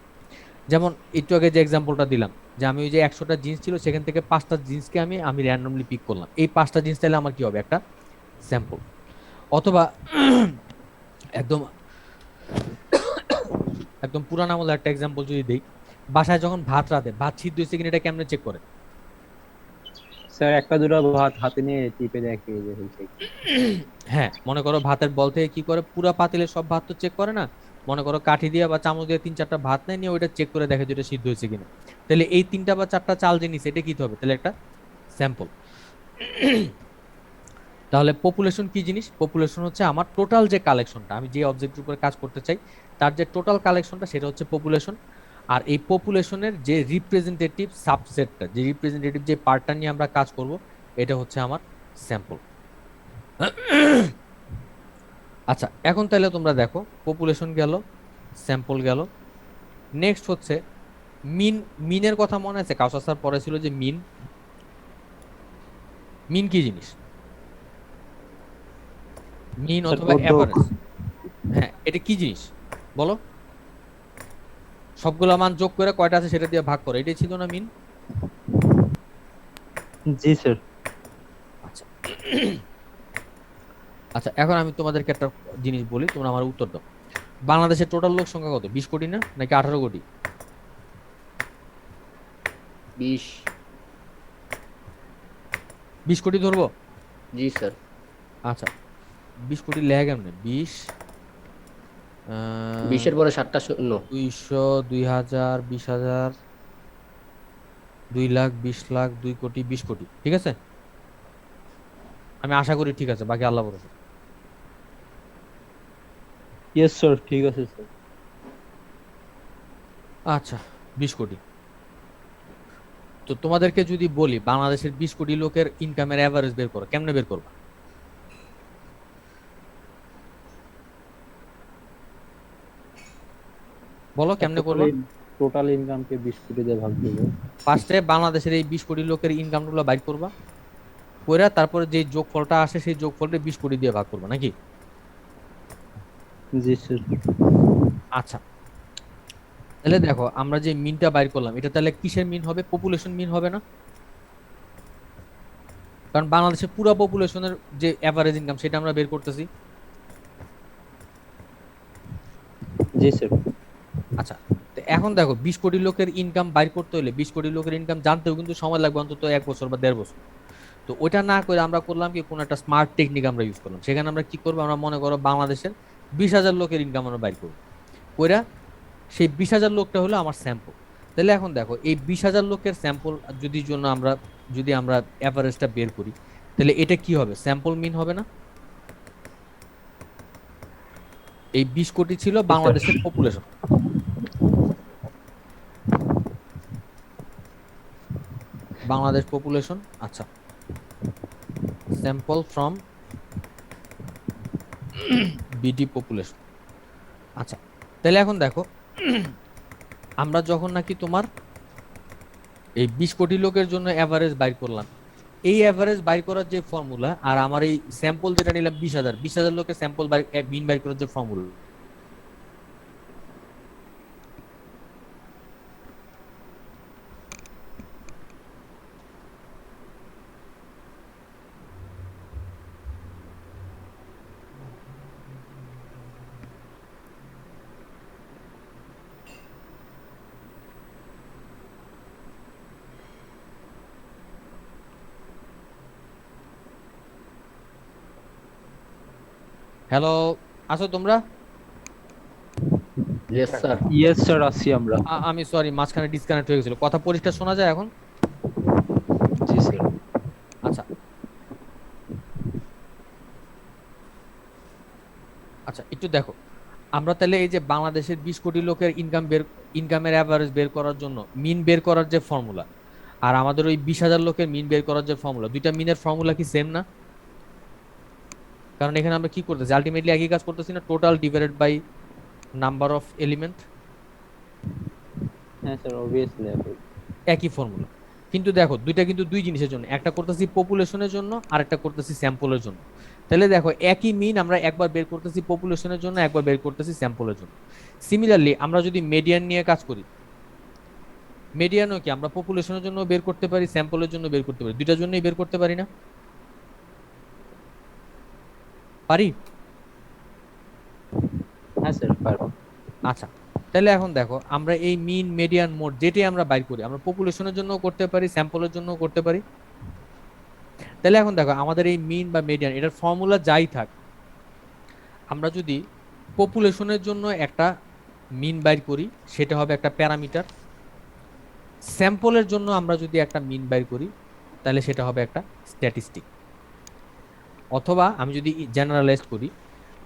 Speaker 1: যেমন একটু আগে যে এক্সাম্পলটা দিলাম, যে আমি ওই যে 100টা জিন্স ছিল সেখান থেকে 5টা জিন্সকে আমি র্যান্ডমলি পিক করলাম, এই 5টা জিন্স তাহলে আমার কি হবে? একটা স্যাম্পল। অথবা একদম একদম পুরান আমলের একটা এক্সাম্পল যদি দেই, বাসায় যখন ভাত রাঁধে, ভাত সিদ্ধ হয়েছে কিনা এটা কেমনে চেক করে?
Speaker 4: স্যার একটা দুটো ভাত হাতে নিয়ে টিপে দেখে যে হয়েছে।
Speaker 1: হ্যাঁ মনে করো ভাতের বল থেকে কি করে, পুরা পাতিলে সব ভাত তো চেক করে না, মনে করো কাঠি দিয়ে বা চামচ দিয়ে 3-4টা ভাত নিয়ে ওইটা চেক করে দেখে যেটা সিদ্ধ হয়েছে কিনা। তাহলে এই 3টা বা 4টা চাল জিনিস এটা কি হবে? তাহলে একটা স্যাম্পল। তাহলে পপুলেশন কি জিনিস? পপুলেশন হচ্ছে আমার টোটাল যে কালেকশনটা, আমি যে অবজেক্টের উপরে কাজ করতে চাই তার যে টোটাল কালেকশনটা, সেটা হচ্ছে পপুলেশন। আর এই পপুলেশনের যে রিপ্রেজেন্টেটিভ সাবসেটটা, যে রিপ্রেজেন্টেটিভ যে পার্টটা নিয়ে আমরা কাজ করব, এটা হচ্ছে আমার স্যাম্পল। আচ্ছা এখন তাহলে তোমরা দেখো, পপুলেশন গেল, স্যাম্পল গেল, নেক্সট হচ্ছে মিনের কথা মনে আছে? কাউসার স্যার পড়াছিল যে মিন কি জিনিস? মিন অথবা এভারেজ। হ্যাঁ এটা কি জিনিস বলো? সবগুলা মান যোগ করে কয়টা আছে সেটা দিয়ে ভাগ করে, এটাই ছিল না মিন?
Speaker 4: জি স্যার।
Speaker 1: আচ্ছা আচ্ছা এখন আমি তোমাদেরকে একটা জিনিস বলি, তোমরা আমার উত্তর দাও। বাংলাদেশের টোটাল লোক সংখ্যা কত? 20 কোটি না নাকি 18 কোটি? 20 কোটি ধরবো?
Speaker 3: জি স্যার।
Speaker 1: আচ্ছা 20 কোটি লেখা কেমনে?
Speaker 3: 20 পরে 7টা শূন্য।
Speaker 1: 200, 2000, 20,000, 2 লাখ, 20 লাখ, 2 কোটি, 20 কোটি, ঠিক আছে? আমি আশা করি ঠিক আছে, বাকি আল্লাহ ভরসা।
Speaker 4: ইয়েস স্যার, ঠিক আছে স্যার।
Speaker 1: আচ্ছা, 20 কোটি। তো তোমাদেরকে যদি বলি বাংলাদেশের 20 কোটি লোকের ইনকামের অ্যাভারেজ বের করো, কেমনে বের করবা? বলো কেমনে করবো?
Speaker 4: টোটাল ইনকামকে 20 কোটি দিয়ে ভাগ দেব।
Speaker 1: ফার্স্টে বাংলাদেশের এই 20 কোটি লোকের ইনকামগুলো বাইর করবা, কইরা তারপরে যে যোগফলটা আসে সেই যোগফলটা 20 কোটি দিয়ে ভাগ করবা নাকি?
Speaker 4: জি স্যার।
Speaker 1: আচ্ছা, তাহলে দেখো আমরা যে মিনটা বাইর করলাম এটা তাহলে কিসের মিন হবে? পপুলেশন মিন হবে না? কারণ বাংলাদেশের পুরো পপুলেশনের যে এভারেজ ইনকাম সেটা আমরা বের করতেছি।
Speaker 4: জি স্যার।
Speaker 1: আচ্ছা, তো এখন দেখো 20 কোটি লোকের ইনকাম বাইর করতে হলে 20 কোটি লোকের ইনকাম জানতেও কিন্তু সময় লাগবে অন্তত 1 বছর বা 1.5 বছর। তো ওইটা না করে আমরা করলাম কি, কোন একটা স্মার্ট টেকনিক আমরা ইউজ করলাম। সেখানে আমরা কি করবো, আমরা মনে করো বাংলাদেশের 20,000 লোকের ইনকাম আমরা বাইর করবো, কইরা সেই 20,000 লোকটা হলো আমার স্যাম্পল। তাহলে এখন দেখো এই 20,000 লোকের স্যাম্পল যদি আমরা অ্যাভারেজটা বের করি, তাহলে এটা কি হবে? স্যাম্পল মিন হবে না? এই 20 কোটি ছিল বাংলাদেশের পপুলেশন। বাংলাদেশ পপুলেশন, আচ্ছা, স্যাম্পল ফ্রম বিডি পপুলেশন। আচ্ছা, তাহলে এখন দেখো আমরা যখন নাকি তোমার এই 20 কোটি লোকের জন্য অ্যাভারেজ বাইর করলাম, এই অ্যাভারেজ বাইর করার যে ফর্মুলা আর আমার এই স্যাম্পল যেটা নিলাম 20,000 লোকের স্যাম্পল মিন বাইর করার যে ফর্মুলা, হ্যালো আছো তোমরা?
Speaker 4: Yes sir. ইয়েস স্যার, আছি আমরা।
Speaker 1: আমি সরি, মাঝখানে ডিসকানেক্ট হয়ে গেছিল। কথা পরিষ্কার শোনা যায় এখন?
Speaker 4: জি স্যার।
Speaker 1: আচ্ছা আচ্ছা, একটু দেখো আমরা তাহলে এই যে বাংলাদেশের 20 কোটি লোকের ইনকামের অ্যাভারেজ বের করার জন্য মিন বের করার যে ফর্মুলা আর আমাদের ওই 20,000 লোকের মিন বের করার যে ফর্মুলা, দুইটা মিনের ফর্মুলা কি সেম না? কারণ এখানে আমরা কি করতেছি, আলটিমেটলি একই কাজ করতেছি না, total divided by number of element.
Speaker 4: হ্যাঁ স্যার, অবভিয়াসলি
Speaker 1: একই ফর্মুলা। কিন্তু দেখো দুইটা কিন্তু দুই জিনিসের জন্য, একটা করতেছি পপুলেশনের জন্য আর একটা করতেছি স্যাম্পলের জন্য। তাহলে দেখো একই মিন আমরা একবার বের করতেছি পপুলেশনের জন্য, একবার বের করতেছি স্যাম্পলের জন্য। সিমিলারলি আমরা যদি মিডিয়ান নিয়ে কাজ করি, মিডিয়ানও কি আমরা পপুলেশনের জন্য বের করতে পারি, স্যাম্পলের জন্য বের করতে পারি, দুইটার জন্যই বের করতে পারি না? পারি?
Speaker 4: হ্যাঁ স্যার, পারবো।
Speaker 1: আচ্ছা, তাহলে এখন দেখো আমরা এই মিন মিডিয়ান মোড যেটাই আমরা বাইর করি আমরা পপুলেশনের জন্য করতে পারি, স্যাম্পলের জন্য করতে পারি। তাহলে এখন দেখো আমাদের এই মিন বা মিডিয়ান এটার ফর্মুলা যাই থাক, আমরা যদি পপুলেশনের জন্য একটা মিন বাইর করি সেটা হবে একটা প্যারামিটার, স্যাম্পলের জন্য আমরা যদি একটা মিন বাইর করি তাহলে সেটা হবে একটা স্ট্যাটিস্টিক। অথবা আমি যদি জেনারেলাইজ করি,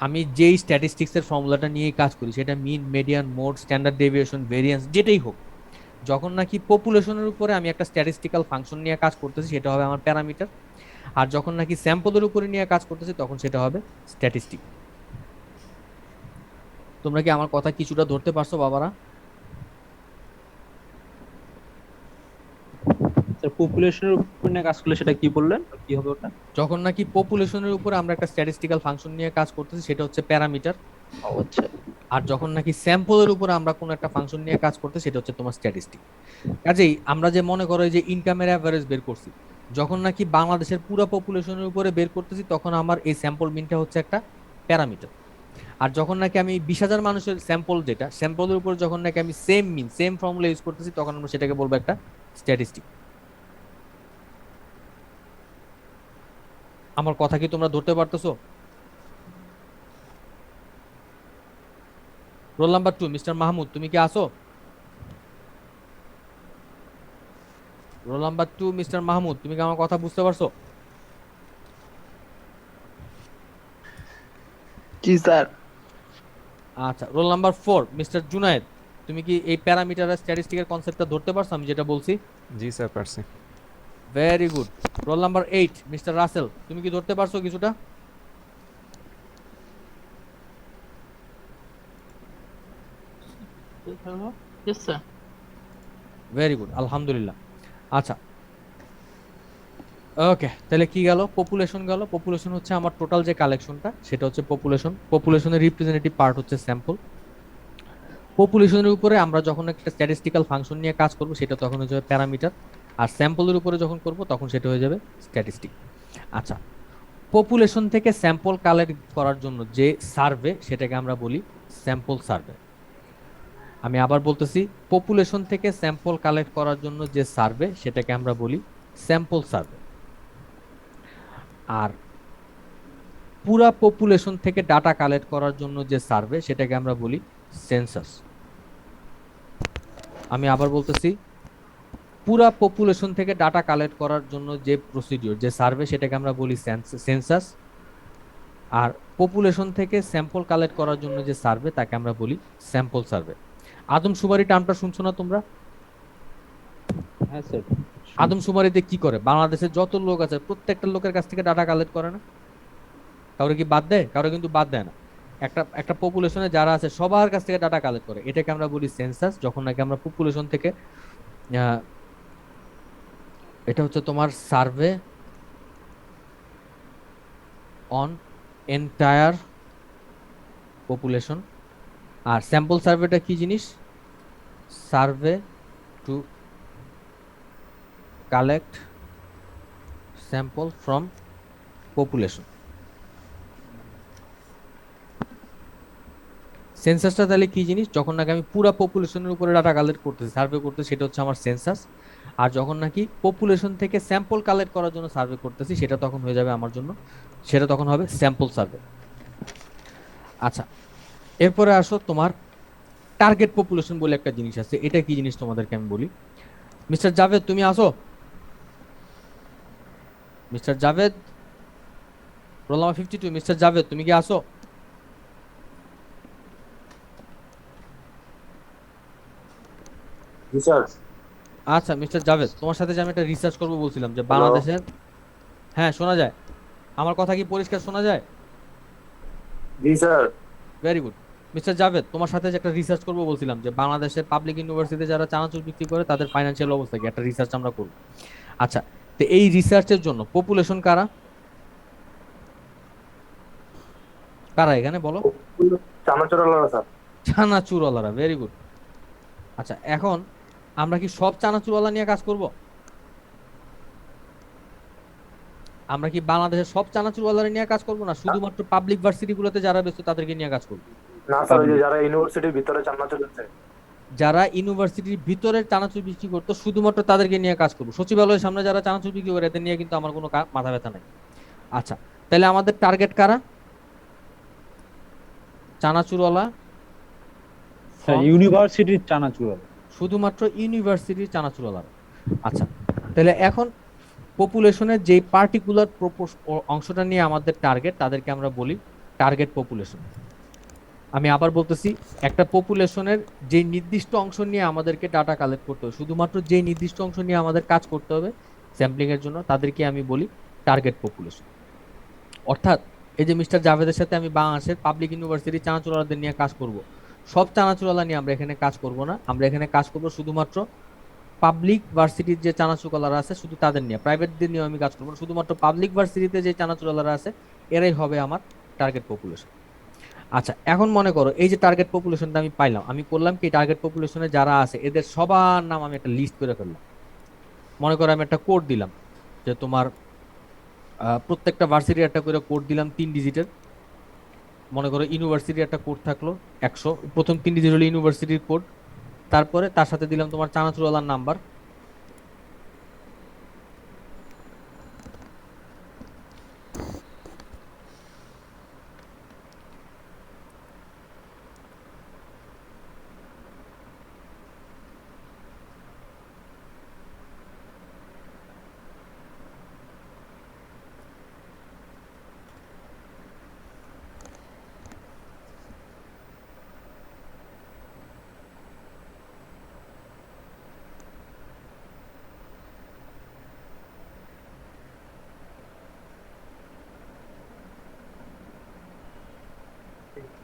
Speaker 1: আমি যেই স্ট্যাটিস্টিক্সের ফর্মুলাটা নিয়ে কাজ করি সেটা mean median mode standard deviation variance যেটাই হোক, যখন নাকি পপুলেশনের উপরে আমি একটা স্ট্যাটিস্টিক্যাল ফাংশন নিয়ে কাজ করতেছি সেটা হবে আমার প্যারামিটার, আর যখন নাকি স্যাম্পলের উপরে নিয়ে কাজ করতেছি তখন সেটা হবে স্ট্যাটিস্টিক। তোমরা কি আমার কথা কিছুটা ধরতে পারছো বাবারা?
Speaker 4: স্যার, পপুলেশনের উপর নিয়ে কাজ করলে সেটা কি বললেন, কি হবে ওটা?
Speaker 1: যখন নাকি পপুলেশনের উপরে আমরা একটা স্ট্যাটিস্টিক্যাল ফাংশন নিয়ে কাজ করতেছি সেটা হচ্ছে প্যারামিটার,
Speaker 4: আচ্ছা।
Speaker 1: আর যখন নাকি স্যাম্পলের উপরে আমরা কোনো একটা ফাংশন নিয়ে কাজ করতে সেটা হচ্ছে তোমার স্ট্যাটিস্টিক। কাজেই আমরা যে মনে করো যে ইনকামের অ্যাভারেজ বের করছি, যখন নাকি বাংলাদেশের পুরো পপুলেশনের উপরে বের করতেছি তখন আমার এই স্যাম্পল মিনটা হচ্ছে একটা প্যারামিটার, আর যখন নাকি আমি 20,000 মানুষের স্যাম্পল যেটা স্যাম্পলের উপর যখন নাকি আমি সেম মিন সেম ফর্মুলা ইউজ করতেছি তখন আমরা সেটাকে বলবো একটা স্ট্যাটিস্টিক। আমার কথা কি তোমরা ধরতে পারতেছো? রোল নাম্বার 2 মিস্টার মাহমুদ, তুমি কি আসো? রোল নাম্বার 2 মিস্টার মাহমুদ, তুমি কি আমার কথা বুঝতে পারছো?
Speaker 13: জি স্যার।
Speaker 1: আচ্ছা, রোল নাম্বার 4 মিস্টার জুনায়েদ, তুমি কি এই প্যারামিটার আর স্ট্যাটিস্টিকের কনসেপ্টটা ধরতে পারছো আমি যেটা বলছি?
Speaker 5: জি স্যার পারছি।
Speaker 1: Very good. Roll number 8 mister Rasel, তুমি কি ধরতে পারছো কিছুটা?
Speaker 6: Yes sir.
Speaker 1: ভেরি গুড, আলহামদুলিল্লাহ। আচ্ছা, ওকে, তাহলে কি গেল? পপুলেশন গেল। পপুলেশন হচ্ছে আমার টোটাল যে কালেকশনটা, সেটা হচ্ছে পপুলেশন। পপুলেশনের রিপ্রেজেন্টেটিভ পার্ট হচ্ছে স্যাম্পল। পপুলেশনের উপরে আমরা যখন একটা স্ট্যাটিস্টিক্যাল ফাংশন নিয়ে কাজ করব, সেটা তখন হয়ে যাবে প্যারামিটার। আর স্যাম্পলের উপরে যখন করব, তখন সেটা হয়ে যাবে স্ট্যাটিস্টিক। আচ্ছা, পপুলেশন থেকে স্যাম্পল কালেক্ট করার জন্য যে সার্ভে, সেটাকে আমরা বলি স্যাম্পল সার্ভে। আমি আবার বলতেছি, পপুলেশন থেকে স্যাম্পল কালেক্ট করার জন্য যে সার্ভে, সেটাকে আমরা বলি স্যাম্পল সার্ভে। আর পুরা পপুলেশন থেকে ডাটা কালেক্ট করার জন্য যে সার্ভে, সেটাকে আমরা বলি সেন্সাস। আমি আবার বলতেছি, পুরা পপুলেশন থেকে ডাটা কালেক্ট করার জন্য যে প্রসিডিওর, যে সার্ভে, সেটাকে আমরা বলি সেন্সাস। আর পপুলেশন থেকে স্যাম্পল কালেক্ট করার জন্য যে সার্ভে, তাকে আমরা বলি স্যাম্পল সার্ভে। আদমশুমারি টার্মটা শুনছো না তোমরা?
Speaker 4: হ্যাঁ স্যার।
Speaker 1: আদমশুমারিতে কি করে? বাংলাদেশের যত লোক আছে প্রত্যেকটা লোকের কাছ থেকে ডাটা কালেক্ট করে না? কাউরে কি বাদ দেয়? কাউরে কিন্তু বাদ দেয় না। একটা একটা পপুলেশনে যারা আছে সবার কাছ থেকে ডাটা কালেক্ট করে, এটাকে আমরা বলি সেন্সাস। যখন নাকি আমরা পপুলেশন থেকে এটা হচ্ছে তোমার সার্ভে অন এন্টায়ার পপুলেশন। আর স্যাম্পল সার্ভেটা কি জিনিস? Survey to collect sample from population. সেন্সাসটা তাহলে কি জিনিস? যখন নাকি আমি পুরো পপুলেশনের উপরে ডাটা কালেক্ট করতেছি, সার্ভে করতেছি, সেটা হচ্ছে আমার সেন্সাস। আর যখন নাকি পপুলেশন থেকে স্যাম্পল কালেক্ট করার জন্য সার্ভে করতেছি, সেটা তখন হয়ে যাবে আমার জন্য, সেটা তখন হবে স্যাম্পল সার্ভে। আচ্ছা, এরপরে আসো তোমার টার্গেট পপুলেশন বলে একটা জিনিস আছে। এটা কি জিনিস তোমাদেরকে আমি বলি। মিস্টার জাভেদ, তুমি আসো। Mister Javed, roll number 52 mister Javed, তুমি কি আসো?
Speaker 7: জি স্যার।
Speaker 1: আচ্ছা মিস্টার জাভেদ, তোমার সাথে যে আমি একটা রিসার্চ করবো বলছিলাম, যে বাংলাদেশের, হ্যাঁ শোনা যায়? আমার কথা কি পরিষ্কার শোনা যায়?
Speaker 7: জি sir.
Speaker 1: Very good. Mister Javed, তোমার সাথে যে একটা রিসার্চ করবো বলছিলাম, যে বাংলাদেশের পাবলিক ইউনিভার্সিটিতে যারা চানাচুর বিক্রি করে তাদের ফাইন্যান্সিয়াল অবস্থা কি, একটা রিসার্চ আমরা করবো। আচ্ছা, তো এই রিসার্চের জন্য পপুলেশন কারা কারা এখানে বলো?
Speaker 7: চানাচুরওয়ালা স্যার।
Speaker 1: চানাচুরওয়ালারা, ভেরি গুড। আচ্ছা, এখন আমরা কি সব চানাচুরওয়ালা নিয়ে কাজ করব? আমরা কি বাংলাদেশের সব চানাচুরওয়ালারা নিয়ে কাজ করব, না শুধুমাত্র পাবলিক ভার্সিটিগুলোতে যারা ব্যস্ত তাদেরকে নিয়ে কাজ করব?
Speaker 7: না স্যার, ওই যে যারা ইউনিভার্সিটির ভিতরে চানাচুর আছে,
Speaker 1: যারা ইউনিভার্সিটির ভিতরে চানাচুর বিক্রি করতো শুধুমাত্র তাদেরকে নিয়ে কাজ করব। সচিবালয়ের সামনে যারা চানাচুর বিক্রি করে, এদের নিয়ে কিন্তু আমার কোনো মাথা ব্যথা নাই। আচ্ছা, তাহলে আমাদের টার্গেট কারা? চানাচুরওয়ালা
Speaker 4: ইউনিভার্সিটির চানাচুর।
Speaker 1: শুধুমাত্র ইউনিভার্সিটির চানাচুরওয়ালা। আচ্ছা, তাহলে এখন পপুলেশনের যে পার্টিকুলার অংশটা নিয়ে আমাদের টার্গেট, তাদেরকে আমরা বলি টার্গেট পপুলেশন। আমি আবার বলতেছি, একটা পপুলেশনের যে নির্দিষ্ট অংশ নিয়ে আমাদেরকে ডাটা কালেক্ট করতে হবে, শুধুমাত্র যে নির্দিষ্ট অংশ নিয়ে আমাদের কাজ করতে হবে স্যাম্পলিং এর জন্য, তাদেরকে আমি বলি টার্গেট পপুলেশন। অর্থাৎ এই যে মিস্টার জাভেদের সাথে আমি বাংলাদেশের পাবলিক ইউনিভার্সিটি চানাচুরওয়ালাদের নিয়ে কাজ করব, সব চানাচুরওয়ালা নিয়ে আমরা এখানে কাজ করব না। আমরা এখানে কাজ করব শুধুমাত্র পাবলিক ভার্সিটির যে চানাচুরওয়ালারা আছে শুধু তাদের নিয়ে, প্রাইভেটদের নিয়ে আমি কাজ করবো না। শুধুমাত্র পাবলিক ভার্সিটিতে যে চানাচুরওয়ালারা আছে এরাই হবে আমার টার্গেট পপুলেশন। আচ্ছা, এখন মনে করো এই যে টার্গেট পপুলেশনটা আমি পাইলাম, আমি করলাম কি, টার্গেট পপুলেশনে যারা আছে এদের সবার নাম আমি একটা লিস্ট করে ফেললাম। মনে করো আমি একটা কোড দিলাম, যে তোমার প্রত্যেকটা ভার্সিটির একটা করে কোড দিলাম 3 ডিজিটের। মনে করো ইউনিভার্সিটির একটা কোড থাকলো 100, প্রথম 3 ডিজিট হলো ইউনিভার্সিটির কোড। তারপরে তার সাথে দিলাম তোমার চানাচুরওয়ালার নাম্বার।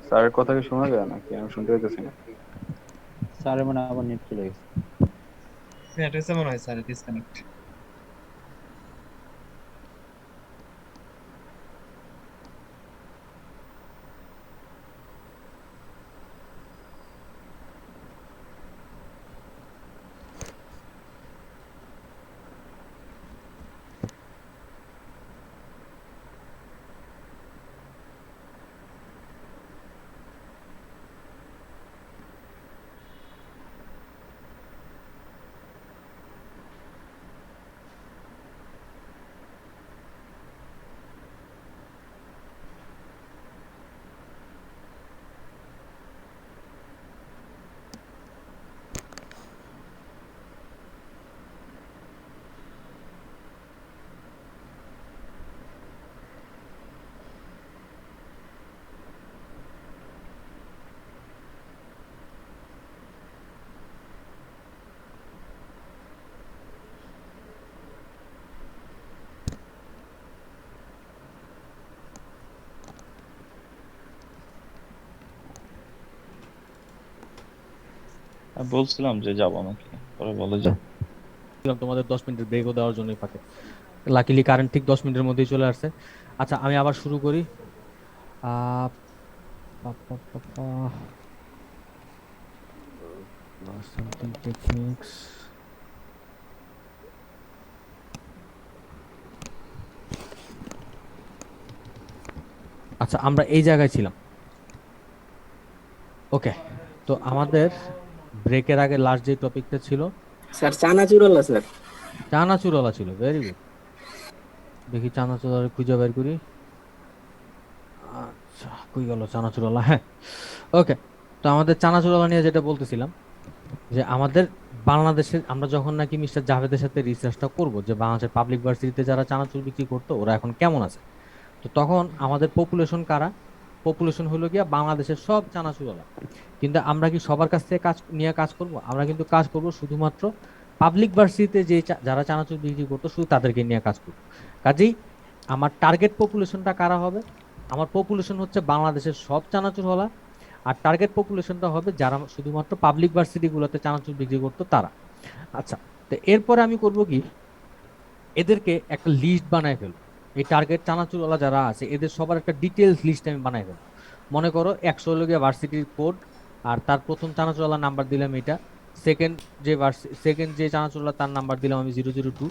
Speaker 2: স্যারের কথা কি শোনা যায় নাকি? আমি শুনতে পাইতেছি না।
Speaker 4: স্যারের মানে আবার নেট চলে গেছে।
Speaker 11: নেট হয়েছে মনে হয় স্যার, ডিসকানেক্ট।
Speaker 13: আমি বলছিলাম যে যাবো নাকি, পরে বলে যাও।
Speaker 1: তোমাদের 10 মিনিটের ব্রেকও দেওয়ার জন্যই ফাঁকে, লাকিলি কারেন্ট ঠিক 10 মিনিটের মধ্যেই চলে আসছে। আচ্ছা আমি আবার শুরু করি। আহ something techniques. আচ্ছা আমরা এই জায়গায় ছিলাম। ওকে, তো আমাদের ব্রেকের আগে লাস্ট যে টপিকটা ছিল
Speaker 14: স্যার চানাচুরলা স্যার।
Speaker 1: চানাচুরলা ছিল, ভেরি গুড। দেখি চানাচুরলা খুঁজে বের করি। আচ্ছা কই গেল চানাচুরলা? হ্যাঁ ওকে, তো আমাদের চানাচুরলা নিয়ে যেটা বলতেছিলাম যে আমাদের বাংলাদেশের, আমরা যখন নাকি মিস্টার জাভেদের সাথে রিসার্চটা করব যে বাংলাদেশের পাবলিক ভার্সিটিতে যারা চানাচুর বিক্রি করতো ওরা এখন কেমন আছে, তো তখন আমাদের পপুলেশন কারা? পপুলেশন হলো গিয়া বাংলাদেশের সব চানাচুরওয়ালা। কিন্তু আমরা কি সবার কাছ থেকে কাজ নিয়ে কাজ করব? আমরা কিন্তু কাজ করব শুধুমাত্র পাবলিক ভার্সিটিতে যে যারা চানাচুর বিক্রি করতো শুধু তাদেরকে নিয়ে কাজ করব। কাজেই আমার টার্গেট পপুলেশনটা কারা হবে? আমার পপুলেশন হচ্ছে বাংলাদেশের সব চানাচুরওয়ালা, আর টার্গেট পপুলেশনটা হবে যারা শুধুমাত্র পাবলিক ভার্সিটিগুলোতে চানাচুর বিক্রি করতো তারা। আচ্ছা, তো এরপরে আমি করব কি, এদেরকে একটা লিস্ট বানায় ফেলবো। এই টার্গেট চানাচুরওয়ালা যারা আছে এদের সবার একটা ডিটেলস লিস্ট আমি বানাই ফেলবো। মনে করো 100 হলো গিয়ে ভার্সিটির কোড, আর তার প্রথম চানাচুরওয়ালা নাম্বার দিলাম এটা, সেকেন্ড যে চানাচুরওয়ালা তার নাম্বার দিলাম আমি 002,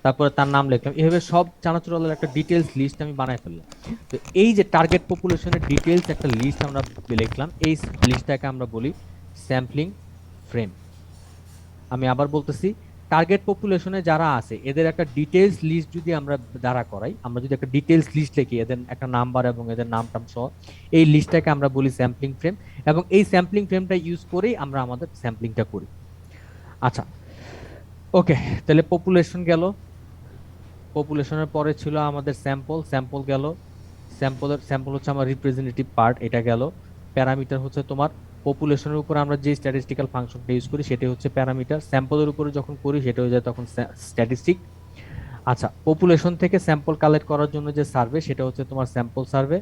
Speaker 1: তারপরে তার নাম লিখলাম। এভাবে সব চানাচুরওয়ালার একটা ডিটেলস লিস্ট আমি বানাই ফেললাম। তো এই যে টার্গেট পপুলেশনের ডিটেলস একটা লিস্ট আমরা লিখলাম, এই লিস্টটাকে আমরা বলি স্যাম্পলিং ফ্রেম। আমি আবার বলতেছি, টার্গেট পপুলেশনে যারা আছে এদের একটা ডিটেলস লিস্ট যদি আমরা দ্বারা করাই, আমরা যদি একটা ডিটেলস লিস্ট লিখি এদের একটা নাম্বার এবং এদের নাম টাম সহ, এই লিস্টটাকে আমরা বলি স্যাম্পলিং ফ্রেম, এবং এই স্যাম্পলিং ফ্রেমটা ইউজ করেই আমরা আমাদের স্যাম্পলিংটা করি। আচ্ছা ওকে, তাহলে পপুলেশন গেল, পপুলেশনের পরে ছিল আমাদের স্যাম্পল গেল, স্যাম্পল হচ্ছে আমার রিপ্রেজেন্টেটিভ পার্ট, এটা গেল। প্যারামিটার হচ্ছে তোমার পপুলেশনের উপর আমরা যে স্ট্যাটিস্টিক্যাল ফাংশনটা ইউজ করি সেটা হচ্ছে প্যারামিটার, স্যাম্পলের উপরে যখন করি সেটা হয়ে যায় তখন স্ট্যাটিস্টিক। আচ্ছা, পপুলেশন থেকে স্যাম্পল কালেক্ট করার জন্য যে সার্ভে সেটা হচ্ছে তোমার স্যাম্পল সার্ভে,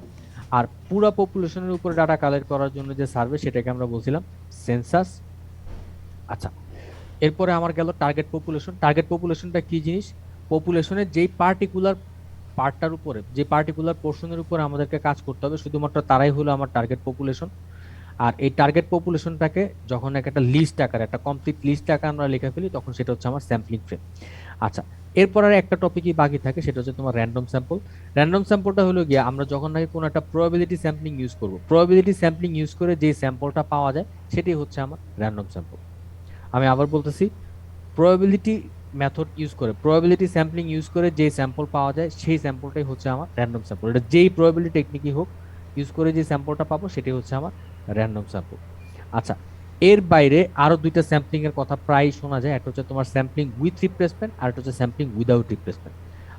Speaker 1: আর পুরো পপুলেশনের উপরে ডাটা কালেক্ট করার জন্য যে সার্ভে সেটাকে আমরা বলছিলাম সেন্সাস। আচ্ছা, এরপরে আমার গেল টার্গেট পপুলেশন। টার্গেট পপুলেশনটা কি জিনিস? পপুলেশনের যেই পার্টিকুলার পার্টটার উপরে, যে পার্টিকুলার পোর্শনের উপরে আমাদেরকে কাজ করতে হবে শুধুমাত্র তারাই হলো আমার টার্গেট পপুলেশন। আর এই টার্গেট পপুলেশনটাকে যখন একটা লিস্ট আকারে, একটা কমপ্লিট লিস্ট আকারে আমরা লিখে ফেলি তখন সেটা হচ্ছে আমার স্যাম্পলিং ফ্রেম। আচ্ছা, এরপর আর একটা টপিকই বাকি থাকে, সেটা হচ্ছে তোমার র্যান্ডম স্যাম্পল। র্যান্ডম স্যাম্পলটা হলো গিয়ে আমরা যখন নাকি কোনো একটা প্রবাবিলিটি স্যাম্পলিং ইউজ করব, প্রবাবিলিটি স্যাম্পলিং ইউজ করে যে স্যাম্পলটা পাওয়া যায় সেটাই হচ্ছে আমার র্যান্ডম স্যাম্পল। আমি আবার বলতেছি, প্রবাবিলিটি মেথড ইউজ করে, প্রবাবিলিটি স্যাম্পলিং ইউজ করে যে স্যাম্পল পাওয়া যায় সেই স্যাম্পলটাই হচ্ছে আমার র্যান্ডম স্যাম্পল। এটা যেই প্রবাবিলিটি টেকনিকই হোক, ইউজ করে যে স্যাম্পলটা পাবো সেটাই হচ্ছে আমার র্যান্ডম স্যাম্পল। আচ্ছা, এর বাইরে আরো দুইটা স্যাম্পলিং এর কথা প্রায় শোনা যায়, একটা হচ্ছে তোমার স্যাম্পলিং উইথ রিপ্লেসমেন্ট, আর একটা হচ্ছে স্যাম্পলিং উইদাউট রিপ্লেসমেন্ট।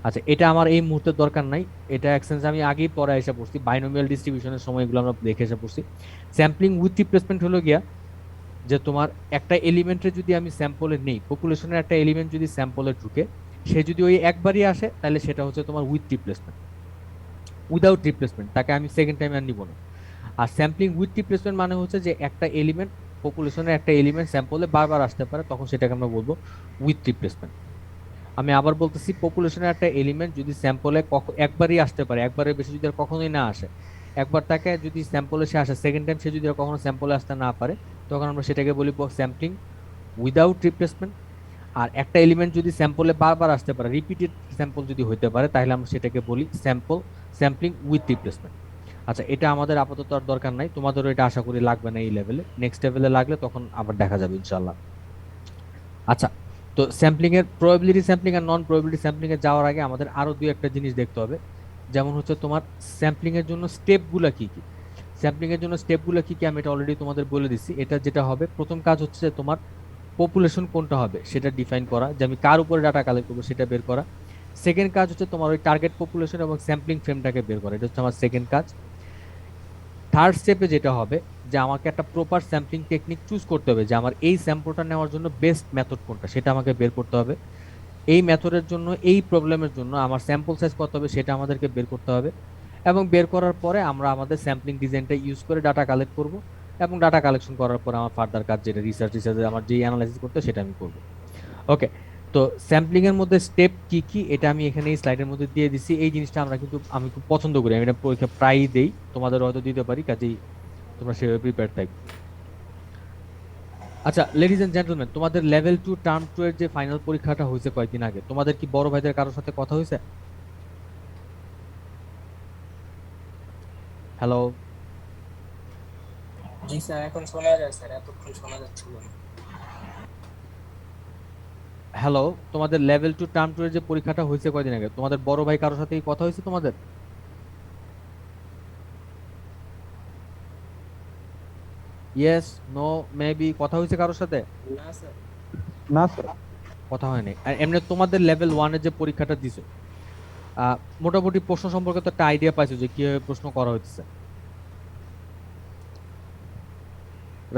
Speaker 1: আচ্ছা, এটা আমার এই মুহূর্তে দরকার নাই, এটা এক্সেন্স আমি আগেই পরে এসে পড়ছি, বাইনোমিয়াল ডিস্ট্রিবিউশনের সময় এগুলো আমরা দেখে এসে পড়ছি। স্যাম্পলিং উইথ রিপ্লেসমেন্ট হলো গিয়া যে তোমার একটা এলিমেন্টে যদি আমি স্যাম্পলে নেই, পপুলেশনের একটা এলিমেন্ট যদি স্যাম্পলে ঢুকে, সে যদি ওই একবারই আসে তাহলে সেটা হচ্ছে তোমার উইথ রিপ্লেসমেন্ট। উইদাউট রিপ্লেসমেন্ট তাকে আমি সেকেন্ড টাইম আর নিব না। আর স্যাম্পলিং উইথ রিপ্লেসমেন্ট মানে হচ্ছে যে একটা এলিমেন্ট, পপুলেশনের একটা এলিমেন্ট স্যাম্পলে বারবার আসতে পারে, তখন সেটাকে আমরা বলবো উইথ রিপ্লেসমেন্ট। আমি আবার বলতেছি, পপুলেশনের একটা এলিমেন্ট যদি স্যাম্পলে একবারই আসতে পারে, একবারের বেশি যদি আর কখনোই না আসে, একবার তাকে যদি স্যাম্পলে সে আসে, সেকেন্ড টাইম সে যদি আর কখনো স্যাম্পলে আসতে না পারে, তখন আমরা সেটাকে বলি স্যাম্পলিং উইদাউট রিপ্লেসমেন্ট। আর একটা এলিমেন্ট যদি স্যাম্পলে বারবার আসতে পারে, রিপিটেড স্যাম্পল যদি হতে পারে, তাহলে আমরা সেটাকে বলি স্যাম্পলিং উইথ রিপ্লেসমেন্ট। আচ্ছা, এটা আমাদের আপাতত আর দরকার নাই, তোমাদেরও এটা আশা করি লাগবে না এই লেভেলে, নেক্সট লেভেলে লাগলে তখন আবার দেখা যাবে ইনশাল্লাহ। আচ্ছা, তো স্যাম্পলিং এর প্রবাবিলিটি স্যাম্পলিং আর নন প্রবাবিলিটি স্যাম্পলিং এ যাওয়ার আগে আমাদের আরো দুই একটা জিনিস দেখতে হবে, যেমন হচ্ছে তোমার স্যাম্পলিং এর জন্য স্টেপগুলো কি কি। স্যাম্পলিং এর জন্য স্টেপগুলো কি কি আমি এটা অলরেডি তোমাদের বলে দিচ্ছি। এটা যেটা হবে, প্রথম কাজ হচ্ছে যে তোমার পপুলেশন কোনটা হবে সেটা ডিফাইন করা, যে আমি কার উপরে ডাটা কালেক্ট করবো সেটা বের করা। সেকেন্ড কাজ হচ্ছে তোমার ওই টার্গেট পপুলেশন এবং স্যাম্পলিং ফ্রেমটাকে বের করা, এটা হচ্ছে আমার সেকেন্ড কাজ। থার্ড স্টেপে যেটা হবে, যে আমাকে একটা প্রপার স্যাম্পলিং টেকনিক চুজ করতে হবে, যে আমার এই স্যাম্পলটা নেওয়ার জন্য বেস্ট মেথড কোনটা সেটা আমাকে বের করতে হবে। এই মেথডের জন্য, এই প্রবলেমের জন্য আমার স্যাম্পল সাইজ কত হবে সেটা আমাদেরকে বের করতে হবে। এবং বের করার পরে আমরা আমাদের স্যাম্পলিং ডিজাইনটা ইউজ করে ডাটা কালেক্ট করব, এবং ডাটা কালেকশন করার পর আমার ফার্দার কাজ যেটা রিসার্চে আমার যেই অ্যানালাইসিস করতে সেটা আমি করব। ওকে, তো স্যাম্পলিং এর মধ্যে স্টেপ কি কি এটা আমি এখানে এই স্লাইডের মধ্যে দিয়ে দিচ্ছি। এই জিনিসটা আমি খুব পছন্দ করি, আমি এটা পরীক্ষা প্রায়ই দেই, তোমাদের হয়তো দিতে পারি, কাজেই তোমরা সেভাবে প্রিপেয়ার থাকবে। আচ্ছা লেডিজ এন্ড জেন্টলম্যান, তোমাদের লেভেল 2 টার্ম 2 এর যে ফাইনাল পরীক্ষাটা হয়েছে কয়েকদিন আগে, তোমাদের কি বড় ভাইদের কারোর সাথে কথা হয়েছে? হ্যালো?
Speaker 14: জি স্যার, এখন শোনা যায় স্যার, এতক্ষণ শোনা যাচ্ছিল না।
Speaker 1: হ্যালো, তোমাদের লেভেল 2 টার্ম 2 এর যে পরীক্ষাটা হয়েছে কয়েকদিন আগে, তোমাদের বড় ভাই কারোর সাথে কি কথা হয়েছে তোমাদের? ইয়েস, নো, মেবি কথা হয়েছে কারোর সাথে?
Speaker 14: না স্যার।
Speaker 1: না স্যার, কথা হয়নি। আর এমনি তোমাদের লেভেল 1 এর যে পরীক্ষাটা দিছো, মোটামুটি প্রশ্ন সম্পর্কে তো একটা আইডিয়া পাইছো যে কিভাবে প্রশ্ন করা হচ্ছে,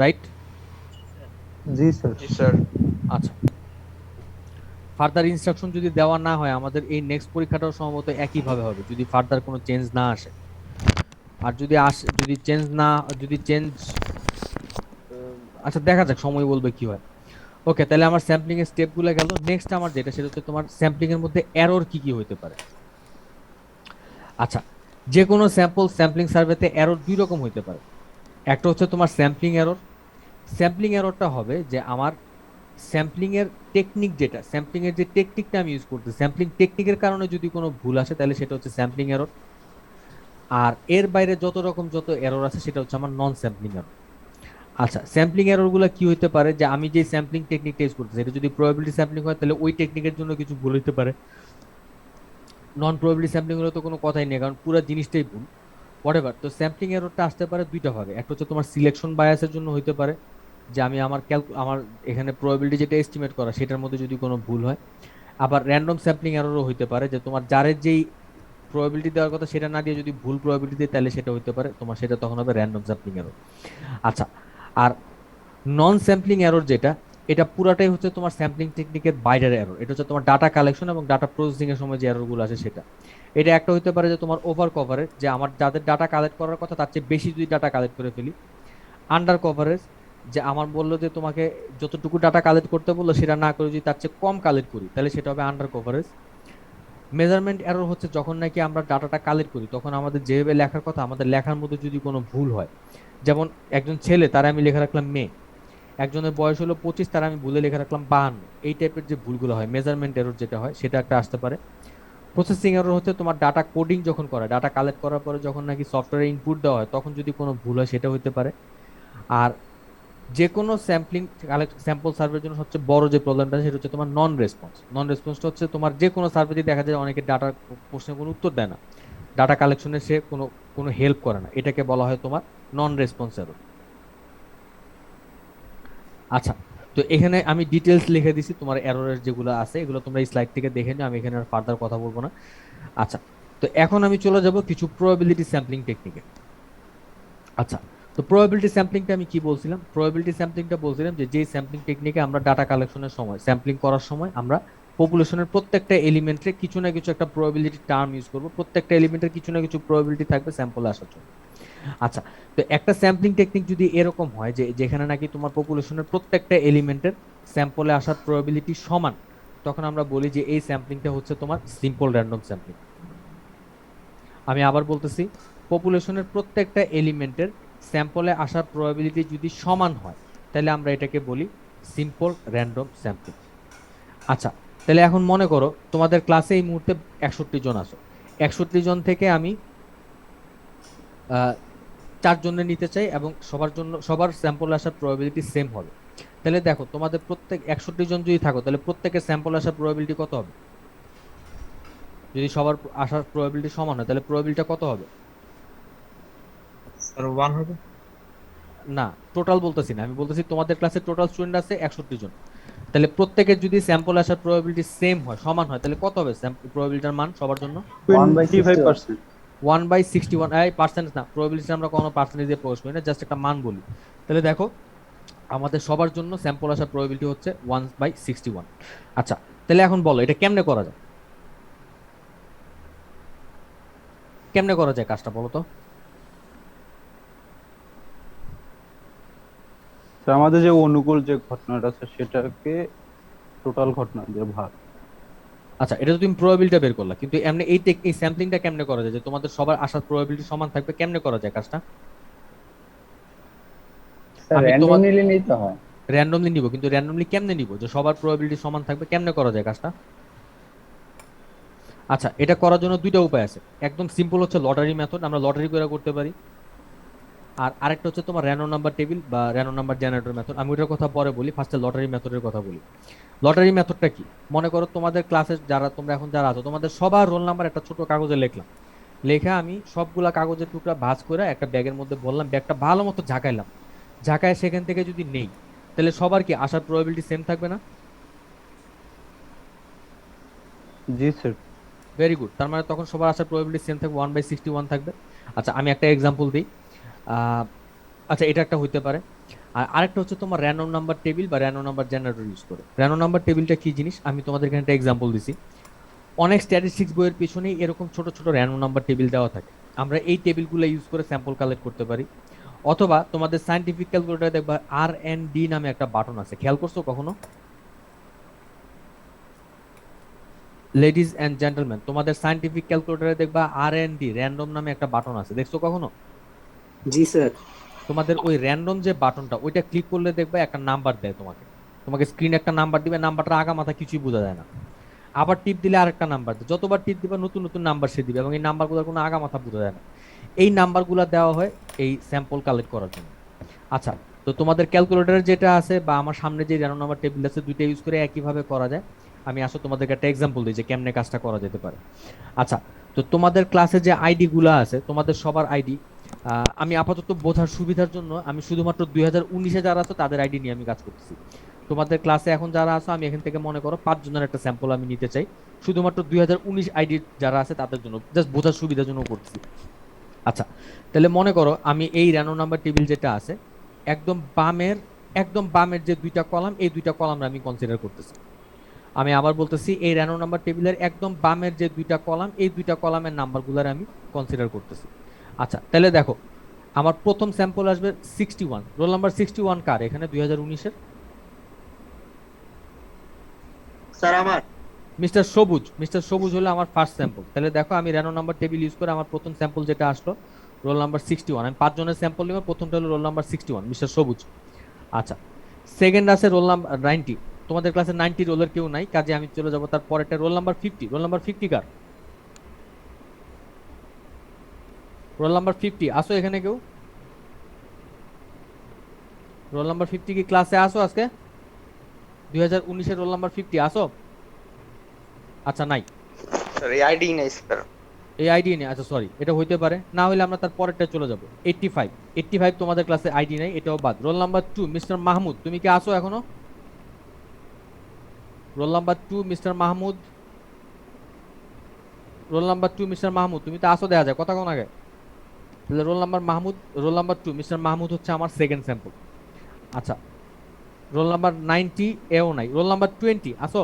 Speaker 1: রাইট?
Speaker 12: জি স্যার।
Speaker 9: জি স্যার।
Speaker 1: আচ্ছা, ফার্দার ইনস্ট্রাকশন যদি দেওয়া না হয়, আমাদের এই নেক্সট পরীক্ষাটাও সম্ভবত একই ভাবে হবে যদি ফার্দার কোনো চেঞ্জ না আসে। আর যদি চেঞ্জ আচ্ছা দেখা যাক, সময় বলবে কি হয়। ওকে, তাহলে আমার স্যাম্পলিং এর স্টেপগুলো গেল। নেক্সট আমার যেটা, সেটা হচ্ছে তোমার স্যাম্পলিং এর মধ্যে এরর কি কি হতে পারে। আচ্ছা, যে কোনো স্যাম্পলিং সার্ভেতে এরর দুই রকম হতে পারে। একটা হচ্ছে তোমার স্যাম্পলিং এরর। স্যাম্পলিং এররটা হবে যে আমার স্যাম্পলিং এর টেকনিক, যেটা স্যাম্পলিং এর যে টেকনিকটা আমি ইউজ করতে, স্যাম্পলিং টেকনিকের কারণে যদি কোনো ভুল আসে তাহলে সেটা হচ্ছে স্যাম্পলিং এরর। আর এর বাইরে যত এরর আছে সেটা হচ্ছে আমার নন স্যাম্পলিং এরর। আচ্ছা, স্যাম্পলিং এররগুলো কি হতে পারে, যে আমি যে স্যাম্পলিং টেকনিকটা ইউজ করতেছি এটা যদি প্রবাবিলিটি স্যাম্পলিং হয় তাহলে ওই টেকনিকের জন্য কিছু ভুল হতে পারে। নন প্রবাবিলিটি স্যাম্পলিং হলে তো কোনো কথাই নেই, কারণ পুরো জিনিসটাই ভুল। হোয়াটএভার, তো স্যাম্পলিং এররটা আসতে পারে দুইটা ভাগে। একটা হচ্ছে তোমার সিলেকশন বায়াসের জন্য হতে পারে, যে আমি আমার এখানে প্রবাবিলিটি যেটা এস্টিমেট করা সেটার মধ্যে যদি কোনো ভুল হয়। আবার র্যান্ডম স্যাম্পলিং এররও হতে পারে, যে তোমার যারের যেই প্রবাবিলিটি দেওয়ার কথা সেটা না দিয়ে যদি ভুল প্রবাবিলিটি দেয় তাহলে সেটা হতে পারে তোমার, সেটা তখন হবে র্যান্ডম স্যাম্পলিং এরর। আচ্ছা, আর নন স্যাম্পলিং এরর যেটা, এটা পুরাটাই হচ্ছে তোমার স্যাম্পলিং টেকনিকের বাইরের এরর। এটা হচ্ছে তোমার ডাটা কালেকশন এবং ডাটা প্রসেসিং এর সময় যে এররগুলো আছে সেটা। এটা একটা হতে পারে যে তোমার ওভার কভারেজ, যে আমার যাদের ডাটা কালেক্ট করার কথা তার চেয়ে বেশি যদি ডাটা কালেক্ট করে ফেলি। আন্ডার কভারেজ, যে আমার বললো যে তোমাকে যতটুকু ডাটা কালেক্ট করতে বললো সেটা না করে যদি তার চেয়ে কম কালেক্ট করি তাহলে সেটা হবে আন্ডার কভারেজ। মেজারমেন্ট এরর হচ্ছে যখন নাকি আমরা ডাটাটা কালেক্ট করি তখন আমাদের যেভাবে লেখার কথা আমাদের লেখার মধ্যে যদি কোনো ভুল হয়, যেমন একজন ছেলে তারা আমি লেখা রাখলাম মেয়ে, একজনের বয়স হলো 25 তারা আমি ভুলে লেখা রাখলাম 52, এই টাইপের যে ভুলগুলো হয় মেজারমেন্ট এরর যেটা হয় সেটা একটা আসতে পারে। প্রসেসিং এরর হচ্ছে তোমার ডাটা কোডিং যখন করা, ডাটা কালেক্ট করার পরে যখন নাকি সফটওয়্যারে ইনপুট দেওয়া হয় তখন যদি কোনো ভুল হয় সেটা হতে পারে। আর যে কোনো স্যাম্পল সার্ভের জন্য সবচেয়ে বড় যে প্রবলেমটা সেটা হচ্ছে তোমার নন রেসপন্সটা হচ্ছে তোমার যে কোনো সার্ভেতে দেখা যায় অনেকে ডাটা প্রশ্নের কোনো উত্তর দেয় না, ডাটা কালেকশনে সে কোনো হেল্প করে না, এটাকে বলা হয় তোমার নন রেসপন্স এরর। আচ্ছা, তো এখানে আমি ডিটেলস লিখে দিছি তোমার এররের যেগুলো আছে, এগুলো তোমরা এই স্লাইড থেকে দেখে নিও, আমি এখানে আর ফার্দার কথা বলবো না। আচ্ছা, তো এখন আমি চলে যাব কিছু প্রবাবিলিটি স্যাম্পলিং টেকনিকে। আচ্ছা, তো প্রবাবিলিটি স্যাম্পলিংটা আমি কি বলছিলাম? প্রবাবিলিটি স্যাম্পলিংটা বলছিলাম যে যেই স্যাম্পলিং টেকনিকে আমরা ডাটা কালেকশনের সময়, স্যাম্পলিং করার সময় আমরা পপুলেশনের প্রত্যেকটা এলিমেন্টে কিছু না কিছু একটা প্রবাবিলিটি টার্ম ইউজ করব, প্রত্যেকটা এলিমেন্টের কিছু না কিছু প্রবাবিলিটি থাকবে স্যাম্পলে আসার জন্য। আচ্ছা, তো একটা স্যাম্পলিং টেকনিক যদি এরকম হয় যে যেখানে নাকি তোমার পপুলেশনের প্রত্যেকটা এলিমেন্টের স্যাম্পলে আসার প্রবাবিলিটি সমান, তখন আমরা বলি যে এই স্যাম্পলিংটা হচ্ছে তোমার সিম্পল র্যান্ডম স্যাম্পলিং। আমি আবার বলতেছি, পপুলেশনের প্রত্যেকটা এলিমেন্টের স্যাম্পলে আসার প্রবাবিলিটি যদি সমান হয় তাহলে আমরা এটাকে বলি সিম্পল র্যান্ডম স্যাম্পলিং। আচ্ছা, তাহলে এখন মনে করো তোমাদের ক্লাসে এই মুহূর্তে 61 জন আছো, 61 জন থেকে আমি 4 জনের নিতে চাই এবং সবার স্যাম্পল আসার প্রবাবিলিটি সেম হবে। তাহলে দেখো তোমাদের প্রত্যেক 61 জন যদি থাকো তাহলে প্রত্যেকের স্যাম্পল আসার প্রবাবিলিটি কত হবে? যদি সবার আসার প্রবাবিলিটি সমান হয় তাহলে প্রবাবিলিটিটা কত হবে?
Speaker 11: স্যার 1 হবে
Speaker 1: না, টোটাল বলতেছি না, আমি বলতেছি তোমাদের ক্লাসে টোটাল স্টুডেন্ট আছে 61 জন, তাহলে প্রত্যেকের যদি স্যাম্পল আসার প্রবাবিলিটি সেম হয়, সমান হয়, তাহলে কত হবে প্রবাবিলিটির মান সবার জন্য?
Speaker 12: 1/25%।
Speaker 1: 1/61। এই পার্সেন্টেজ না, প্রবাবিলিটি আমরা কোনো পার্সেন্টেজ দিয়ে প্রকাশ করি না, জাস্ট একটা মান বলি। তাহলে দেখো আমাদের সবার জন্য স্যাম্পল আসার প্রবাবিলিটি হচ্ছে 1/61। আচ্ছা, তাহলে এখন বলো এটা কেমনে করা যায়? কেমনে করা যায় কাজটা বলো তো?
Speaker 12: তো আমাদের যে অনুকূল যে ঘটনাটা আছে সেটাকে টোটাল ঘটনা দিয়ে ভাগ।
Speaker 1: আচ্ছা, এটা তো তুমি প্রবাবিলিটি বের করলা, কিন্তু এমনি এই স্যাম্পলিংটা কেমনে করা যায় যে তোমাদের সবার আসার প্রবাবিলিটি সমান থাকবে? কেমনে করা যায় কাজটা?
Speaker 12: র্যান্ডমলি নিতে হয়।
Speaker 1: র্যান্ডমলি নিব, কিন্তু র্যান্ডমলি কেমনে নিব যে সবার প্রবাবিলিটি সমান থাকবে? কেমনে করা যায় কাজটা? আচ্ছা, এটা করার জন্য দুইটা উপায় আছে। একদম সিম্পল হচ্ছে লটারি মেথড, আমরা লটারি করে করতে পারি। আর আরেকটা হচ্ছে তোমার র্যান্ডম নাম্বার টেবিল বা র্যান্ডম নাম্বার জেনারেটর মেথড। আমি ওটার কথা পরে বলি, ফার্স্টে লটারি মেথডের কথা বলি। লটারি মেথডটা কি? মনে করো তোমাদের ক্লাসে তোমরা এখন যারা আছো, তোমাদের সবার রোল নাম্বার একটা ছোট কাগজে লিখলাম, লেখা আমি সবগুলা কাগজের টুকরা ভাঁজ করে একটা ব্যাগের মধ্যে বললাম, ব্যাগটা ভালো মতো ঝাঁকাইলাম, ঝাঁকায় সেখান থেকে যদি নেই তাহলে সবার কি আসার প্রবাবিলিটি সেম থাকবে না?
Speaker 12: জি স্যার।
Speaker 1: ভেরি গুড, তার মানে তখন সবার আসার প্রবাবিলিটি সেম থাকবে, 1/61 থাকবে। আচ্ছা, আমি একটা এক্সাম্পল দিই। আচ্ছা, এটা একটা হইতে পারে। আর আরেকটা হচ্ছে তোমার র্যান্ডম নাম্বার টেবিল বা র্যান্ডম নাম্বার জেনারেটর ইউজ করে। র্যান্ডম নাম্বার টেবিলটা কি জিনিস আমি তোমাদের এখানে একটা এক্সাম্পল দিছি। অনেক স্ট্যাটিস্টিক্স বইয়ের পিছনেই এরকম ছোট ছোট র্যান্ডম নাম্বার টেবিল দেওয়া থাকে, আমরা এই টেবিলগুলো ইউজ করে স্যাম্পল কালেক্ট করতে পারি। অথবা তোমাদের সায়েন্টিফিক ক্যালকুলেটরে দেখবা R&D নামে একটা বাটন আছে, খেয়াল করছো কখনো? লেডিজ এন্ড জেন্টলম্যান, তোমাদের সায়েন্টিফিক ক্যালকুলেটরে দেখবা R&D র্যান্ডম নামে একটা বাটন আছে, দেখছো কখনো?
Speaker 14: জি স্যার।
Speaker 1: তোমাদের ওই র্যান্ডম যে বাটনটা ওইটা ক্লিক করলে দেখবে একটা নাম্বার দেয় তোমাকে স্ক্রিনে একটা নাম্বার দিবে, নাম্বারটা আগা মাথা কিছুই বোঝা যায় না। আবার টিপ দিলে আরেকটা নাম্বার দেয়, যতবার টিপ দিবা নতুন নতুন নাম্বার সে দিবে এবং এই নাম্বারগুলোর কোনো আগা মাথা বোঝা যায় না। এই নাম্বারগুলো দেওয়া হয় এই স্যাম্পল কালেক্ট করার জন্য। আচ্ছা, তো তোমাদের ক্যালকুলেটর যেটা আছে বা আমার সামনে যে র্যান্ডম নাম্বার টেবিল আছে, দুইটা ইউজ করে একইভাবে করা যায়। আমি আসলে তোমাদেরকে একটা এক্সাম্পল দিই যে কেমনে কাজটা করা যেতে পারে। আচ্ছা, তো তোমাদের ক্লাসে যে আইডি গুলা আছে, তোমাদের সবার আইডি আমি আপাতত বোঝার সুবিধার জন্য আমি শুধুমাত্র 2019-এ যারা আছে তাদের আইডি নিয়ে আমি কাজ করতেছি। তোমাদের ক্লাসে এখন যারা আছে আমি এখান থেকে মনে করো 5 জনের একটা স্যাম্পল আমি নিতে চাই, শুধুমাত্র 2019 আইডি যারা আছে তাদের জন্য, জাস্ট বোঝার সুবিধার জন্য করতেছি। আচ্ছা, তাহলে মনে করো আমি এই র্যান্ডম নাম্বার টেবিল যেটা আছে একদম বামের যে দুইটা কলাম, এই দুইটা কলাম আমি কনসিডার করতেছি। আমি আবার বলতেছি, এই র্যান্ডম নাম্বার টেবিলের একদম বামের যে দুইটা কলাম, এই দুইটা কলামের নাম্বারগুলোর আমি কনসিডার করতেছি। আচ্ছা, তাহলে দেখো আমার প্রথম স্যাম্পল আসবে 61, রোল নাম্বার 61 কার এখানে 2019-এর?
Speaker 14: স্যার আমার।
Speaker 1: মিস্টার সবুজ হলো আমার ফার্স্ট স্যাম্পল। তাহলে দেখো আমি র্যান্ডম নাম্বার টেবিল ইউজ করে আমার প্রথম স্যাম্পল যেটা আসলো রোল নাম্বার 61, আমি 5 জনের স্যাম্পল নিব, প্রথমটা হলো রোল নাম্বার 61 মিস্টার সবুজ। আচ্ছা, সেকেন্ড আছে রোল নাম্বার 90, তোমাদের ক্লাসে 90 রোলের কেউ নাই, কাজে আমি চলে যাব তার পরেরটা রোল নাম্বার 50। রোল নাম্বার 50 কার? রোল নাম্বার 50 আসো এখানে কেউ? রোল নাম্বার 50 কি ক্লাসে আসো আজকে? 2019-এর রোল নাম্বার 50 আসো? আচ্ছা, নাই
Speaker 3: স্যার, এই আইডি নাই স্যার।
Speaker 1: এই আইডি নেই, আচ্ছা সরি, এটা হইতে পারে, না হলে আমরা তার পরেরটা চলে যাব। 85 তোমাদের ক্লাসে আইডি নাই, এটাও বাদ। রোল নাম্বার 2 মিস্টার মাহমুদ, তুমি কি আসো এখনো? Roll number 2 mister Mahmud, roll number 2 mister Mahmud, তুমি তো আসো দেখা যায় কথা কোন আগে। তাহলে রোল নাম্বার 2 মিস্টার মাহমুদ হচ্ছে আমার সেকেন্ড স্যাম্পল। আচ্ছা, রোল নাম্বার 90 এও নাই। রোল নাম্বার 20 আসো?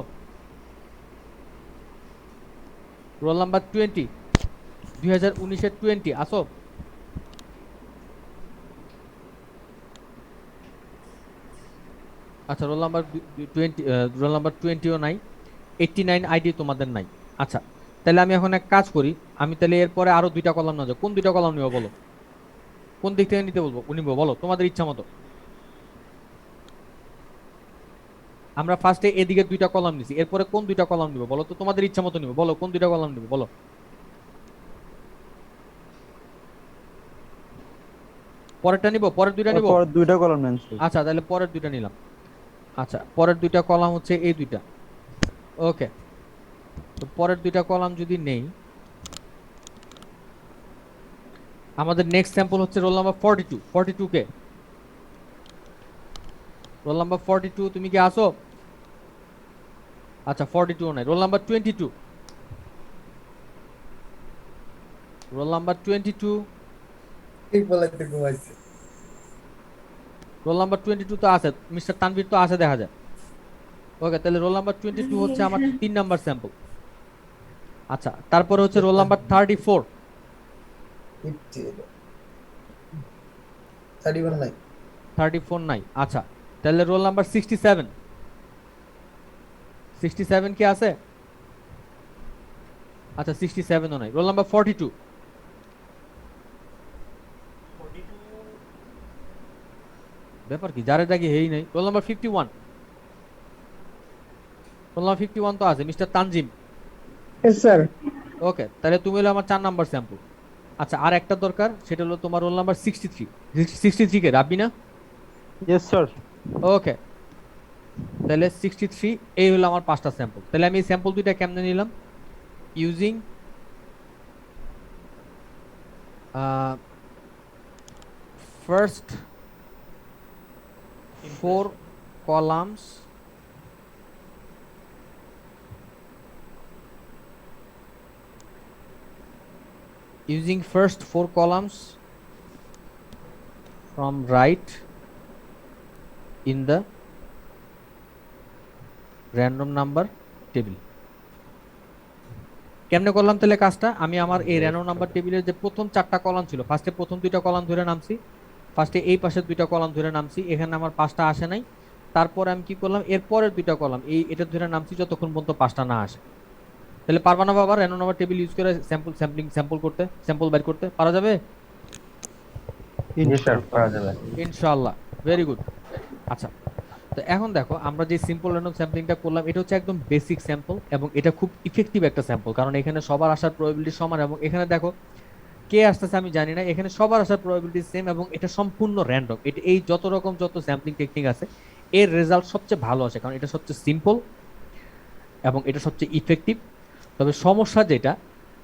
Speaker 1: রোল নাম্বার 20, 2019-এর 20 আসো। আচ্ছা, রোল নাম্বার 20, রোল নাম্বার 20ও নাই, 89 আইডি তোমাদের নাই। আচ্ছা, তাহলে আমি এখন এক কাজ করি, আমি তাহলে এরপরে আরো 2টা কলাম না, কোন 2টা কলাম নিব বলো, কোন দিক থেকে নিতে বলবো নিব বলো, তোমাদের ইচ্ছা মতো। আমরা ফার্স্টে এদিকে 2টা কলাম নিছি, এরপরে কোন 2টা কলাম নিব বলো তো, তোমাদের ইচ্ছা মতো নিব, বলো কোন 2টা কলাম নিব বলো। পরেরটা নিব, পরের 2টা নিব।
Speaker 12: পরের 2টা কলাম নেন স্যার।
Speaker 1: আচ্ছা, তাহলে পরের 2টা নিলাম। আচ্ছা, পরের 2টা কলাম হচ্ছে এই 2টা। ওকে, তো পরের 2টা কলাম যদি নেই, আমাদের নেক্সট স্যাম্পল হচ্ছে রোল নাম্বার 42। 42 কে? রোল নাম্বার 42 তুমি কি আসো? আচ্ছা, 42 নাই। Roll number 22, roll number 22, roll number 22 তো আছে, মিস্টার তানভীর তো আছে দেখা যায়। ওকে, তাহলে রোল নাম্বার 22 হচ্ছে আমার 3 নাম্বার স্যাম্পল। আচ্ছা, তারপরে হচ্ছে রোল নাম্বার 34। 34 নাই। আচ্ছা, তাহলে রোল নাম্বার 67। 67 কি আছে? আচ্ছা, 67ও নাই। Roll number 42। ব্যাপার কি, যারে ডাকি হেই নাই। Roll number 51। রোল নাম্বার 51 তো আছে, মিস্টার তানজিম।
Speaker 14: স্যার
Speaker 1: ওকে, তাহলে তুমি হলো আমার 4 নাম্বার স্যাম্পল। আচ্ছা, আর একটা দরকার, সেটা হলো তোমার রোল নাম্বার 63। 63 কে রাব্বি না?
Speaker 12: Yes sir.
Speaker 1: ওকে, তাহলে 63 এই হলো আমার 5টা স্যাম্পল। তাহলে আমি এই স্যাম্পল 2টা কেমনে নিলাম? Using first 4 columns using first 4 columns from right in the random number table. কেমনে করলাম তাহলে কাজটা? আমি আমার এই র্যান্ডম নাম্বার টেবিলের যে প্রথম 4টা কলাম ছিল, ফার্স্টে প্রথম 2টা কলাম ধরে নামছি, ফার্স্টে এই পাশের 2টা কলাম ধরে নামছি, এখানে আমার 5টা আসে নাই। তারপরে আমি কি করলাম, এর পরের 2টা কলাম এটা ধরে নামছি যতক্ষণ পর্যন্ত 5টা না আসে। তাহলে পারবা না বাবা র্যান্ডম নাম্বার টেবিল ইউজ করে স্যাম্পল করতে, স্যাম্পল বের করতে পারা যাবে? ইনশাআল্লাহ, ভেরি গুড। আচ্ছা, তো এখন দেখো আমরা যে সিম্পল র্যান্ডম স্যাম্পলিংটা করলাম, এটা হচ্ছে একদম বেসিক স্যাম্পল এবং এটা খুব ইফেক্টিভ একটা স্যাম্পল, কারণ এখানে সবার আসার প্রবাবিলিটি সমান এবং এখানে দেখো কে আসতেছে আমি জানি না, এখানে সবার আসার প্রবাবিলিটি সেম এবং এটা সম্পূর্ণ র্যান্ডম। এটা এই যত রকম যত স্যাম্পলিং টেকনিক আছে এর রেজাল্ট সবচেয়ে ভালো আসে, কারণ এটা সবচেয়ে সিম্পল এবং এটা সবচেয়ে ইফেক্টিভ। তবে সমস্যা যেটা,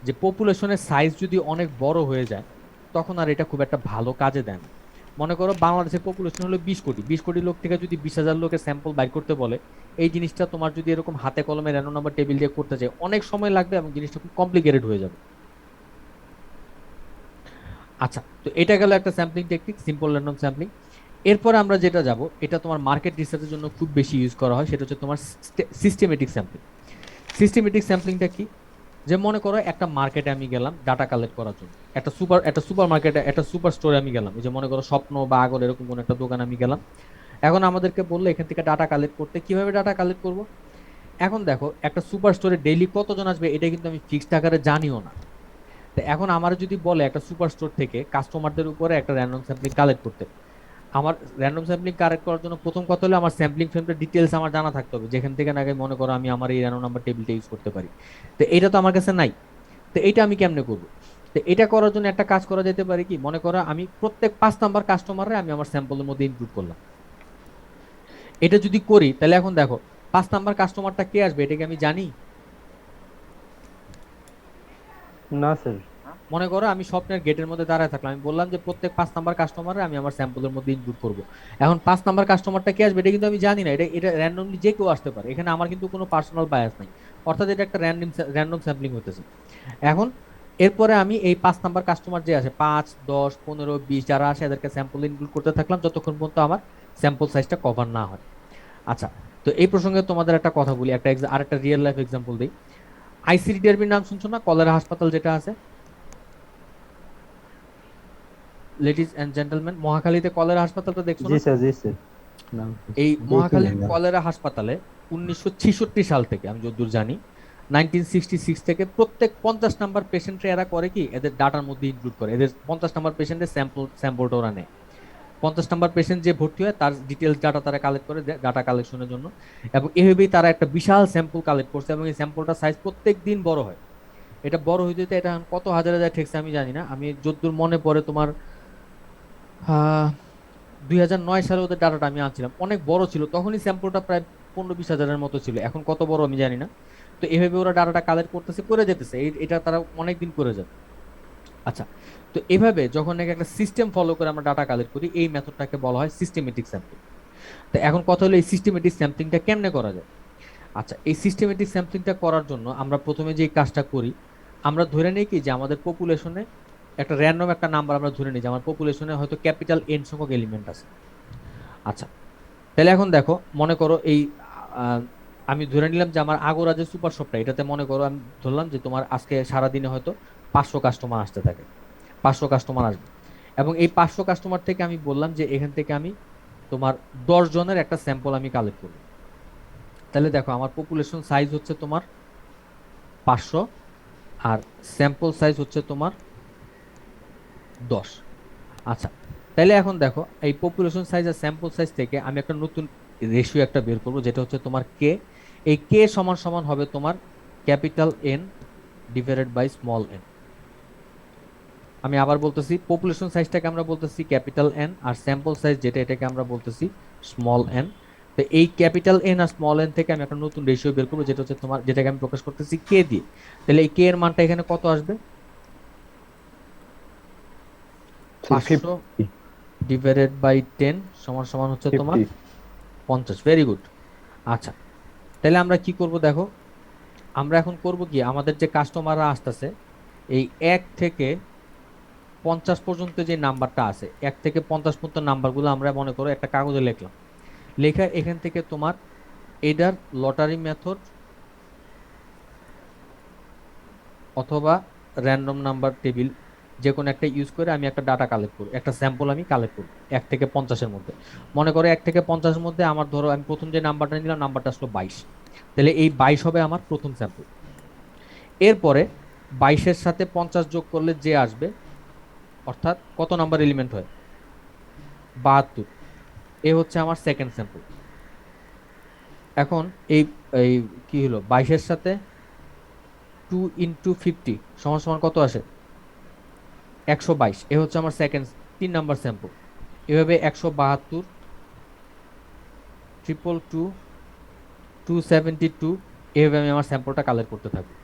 Speaker 1: যে পপুলেশনের সাইজ যদি অনেক বড় হয়ে যায় তখন আর এটা খুব একটা ভালো কাজে দেয় না। মনে করো বাংলাদেশের পপুলেশন হলো 20 কোটি, 20 কোটি লোক থেকে যদি 20,000 লোকের স্যাম্পল বাইর করতে বলে, এই জিনিসটা তোমার যদি এরকম হাতে কলমে র্যান্ডম নাম্বার টেবিল দিয়ে করতে চাই অনেক সময় লাগবে এবং জিনিসটা খুব কমপ্লিকেটেড হয়ে যাবে। আচ্ছা, তো এটা গেল একটা sampling technique, simple random sampling. এরপরে আমরা যেটা যাব, এটা তোমার মার্কেট রিসার্চের জন্য খুব বেশি ইউজ করা হয়, সেটা হচ্ছে তোমার সিস্টেমেটিক স্যাম্পলিং। সিস্টেমেটিক স্যাম্পলিংটা কি? যে মনে করো একটা মার্কেটে আমি গেলাম ডাটা কালেক্ট করার জন্য, একটা সুপার মার্কেটে, একটা সুপার স্টোরে আমি গেলাম, এই যে মনে করো স্বপ্ন বা আগর এরকম কোনো একটা দোকান আমি গেলাম। এখন আমাদেরকে বললো এখান থেকে ডাটা কালেক্ট করতে, কিভাবে ডাটা কালেক্ট করব? এখন দেখো একটা সুপার স্টোরে ডেইলি কতজন আসবে এটা কিন্তু আমি ফিক্সড আকারে জানিও না। তো এখন আমার যদি বলে একটা সুপার স্টোর থেকে কাস্টমারদের উপরে একটা র্যান্ডম স্যাম্পলিং কালেক্ট করতে, আমার র্যান্ডম স্যাম্পলিং কালেক্ট করার জন্য প্রথম কথা হলো আমার স্যাম্পলিং ফ্রেমটা ডিটেলস আমার জানা থাকতে হবে, যেখান থেকে নাকি মনে করো আমি আমার এই র্যান্ডম নাম্বার টেবিলটা ইউজ করতে পারি। তো এটা তো আমার কাছে নাই, তো এটা আমি কেমনে করব? তো এটা করার জন্য একটা কাজ করা যেতে পারে কি, মনে করো আমি প্রত্যেক 5 নাম্বার কাস্টমারে আমি আমার স্যাম্পলের মধ্যে ইনক্লুড করলাম। এটা যদি করি তাহলে এখন দেখো 5 নাম্বার কাস্টমারটা কে আসবে এটা কি আমি জানি?
Speaker 12: না স্যার।
Speaker 1: মনে করো আমি স্বপ্নের গেটের মধ্যে দাঁড়ায় থাকলাম, আমি বললাম যে প্রত্যেক 5 নাম্বার কাস্টমারে আমি আমার স্যাম্পলের মধ্যে ইনক্লুড করব। এখন 5 নাম্বার কাস্টমারটা কে আসবে এটা কিন্তু আমি জানি না, এটা র্যান্ডমলি যে কেউ আসতে পারে, এখানে আমার কিন্তু কোনো পার্সোনাল বায়াস নাই, অর্থাৎ এটা একটা র্যান্ডম স্যাম্পলিং হতেছে। এখন এরপরে আমি এই 5 নাম্বার কাস্টমার যে আছে 5, 10, 15, 20 যারা আসে এদেরকে স্যাম্পল ইনক্লুড করতে থাকলাম যতক্ষণ পর্যন্ত আমার স্যাম্পল সাইজটা কভার না হয়। আচ্ছা, তো এই প্রসঙ্গে তোমাদের একটা কথা বলি, আরেকটা রিয়েল লাইফ এক্সাম্পল দিই। আইসিডিআরবির নাম শুনছো না, কলেরা হাসপাতাল যেটা আছে? লেডিজ এন্ড জেন্টলম্যান, মহাখালীতে কলেরা হাসপাতালটা দেখছো
Speaker 12: জি
Speaker 1: না?
Speaker 12: স্যার, জি স্যার। নাম
Speaker 1: এই
Speaker 12: দেখি
Speaker 1: মহাখালীর
Speaker 12: না।
Speaker 1: কলেরা হাসপাতালে 1966 সাল থেকে, আমি যতদূর জানি 1966 থেকে প্রত্যেক 50 নাম্বার পেশেন্টে এরা করে কি, এদের ডাটার মধ্যে ইনক্লুড করে, এদের 50 নাম্বার পেশেন্টের স্যাম্পলটা ওরা নেয়। 50 নাম্বার পেশেন্ট যে ভর্তি হয় তার ডিটেলস ডাটা তারা কালেক্ট করে ডাটা কালেকশনের জন্য, এবং এভাবেই তারা একটা বিশাল স্যাম্পল কালেক্ট করছে, এবং এই স্যাম্পলটা সাইজ প্রত্যেক দিন বড় হয়। এটা বড় হইতে হইতে এটা এখন কত হাজার হাজার ঠেকছে আমি জানি না, আমি যতদূর মনে পড়ে তোমার 2009 সালে ওদের ডাটাটা আমি আনছিলাম, অনেক বড় ছিল তখনই, স্যাম্পলটা প্রায় 15-20 হাজারের মতো ছিল, এখন কত বড় আমি জানি না। তো এভাবে ওরা ডাটাটা কালেক্ট করতেছে, করে যেতেছে, এটা তারা অনেক দিন করে যাবে। আচ্ছা, তো এভাবে যখন নাকি একটা সিস্টেম ফলো করে আমরা ডাটা কালেক্ট করি, এই মেথডটাকে বলা হয় সিস্টেমেটিক স্যাম্পলিং। তো এখন কথা হলো এই সিস্টেমেটিক স্যাম্পলিংটা কেমনে করা যায়। আচ্ছা, এই সিস্টেমেটিক স্যাম্পলিংটা করার জন্য আমরা প্রথমে যে কাজটা করি, আমরা ধরে নিই কি যে আমাদের পপুলেশনে একটা র্যান্ডম একটা নাম্বার আমরা ধরে নিই যে আমার পপুলেশনে হয়তো ক্যাপিটাল এন সংখ্যক এলিমেন্ট আছে। আচ্ছা, তাহলে এখন দেখো, মনে করো এই আমি ধরে নিলাম যে আমার আগোরা যে সুপার শপটা, এটাতে মনে করো আমি ধরলাম যে তোমার আজকে সারাদিনে হয়তো 500 কাস্টমার আসতে থাকে, 500 কাস্টমার আসবে, এবং এই 500 কাস্টমার থেকে আমি বললাম যে এখান থেকে আমি তোমার 10 জনের একটা স্যাম্পল আমি কালেক্ট করব। তাহলে দেখো আমার পপুলেশন সাইজ হচ্ছে তোমার 500, আর স্যাম্পল সাইজ হচ্ছে তোমার 10। আচ্ছা, তাহলে এখন দেখো এই পপুলেশন সাইজ আর স্যাম্পল সাইজ থেকে আমি একটা নতুন রেশিও একটা বের করবো, যেটা হচ্ছে তোমার কে। এই কে সমান সমান হবে তোমার capital N divided by small N. আমি আবার বলতেছি, পপুলেশন সাইজটাকে আমরা বলতেছি ক্যাপিটাল এন, আর স্যাম্পল সাইজ যেটা এটাকে আমরা বলতেছি স্মল এন। তো এই ক্যাপিটাল এন আর স্মল এন থেকে আমি একটা নতুন রেশিও বের করবো, যেটা হচ্ছে তোমার, যেটাকে আমি প্রকাশ করতেছি কে দিয়ে। তাহলে এই কে এর মানটা এখানে কত আসবে? 500 ডিভাইডেড বাই 10 সমান সমান হচ্ছে তোমার 50। Very good. আচ্ছা, তাহলে আমরা কি করব দেখো, আমরা এখন করব কি, আমাদের যে কাস্টমাররা আসতেছে এই 1 থেকে 50 পর্যন্ত যে নাম্বারটা আছে, 1 থেকে 50 পর্যন্ত নাম্বারগুলো আমরা মনে করো একটা কাগজে লিখলাম, লেখা এখান থেকে তোমার এডার লটারি মেথড অথবা র্যান্ডম নাম্বার টেবিল যে কোনো একটা ইউজ করে আমি একটা ডাটা কালেক্ট করি, একটা স্যাম্পল আমি কালেক্ট করি 1 থেকে 50-এর মধ্যে। মনে করো 1 থেকে 50-এর মধ্যে আমার, ধরো আমি প্রথম যে নাম্বারটা নিলাম নাম্বারটা আসলো 22, তাহলে এই 22 হবে আমার প্রথম স্যাম্পল। এরপরে 22-এর সাথে 50 যোগ করলে যে আসবে, অর্থাৎ কত নাম্বার এলিমেন্ট হয়, 72, এ হচ্ছে আমার সেকেন্ড স্যাম্পল। এখন এই এই কি হলো, 22-এর সাথে 2 × 50 সমান সমান কত আসে, 122, এ হচ্ছে আমার সেকেন্ড 3 নাম্বার স্যাম্পল। এভাবে 172, 222, 272, এভাবে আমি আমার স্যাম্পলটা কালেক্ট করতে থাকবো।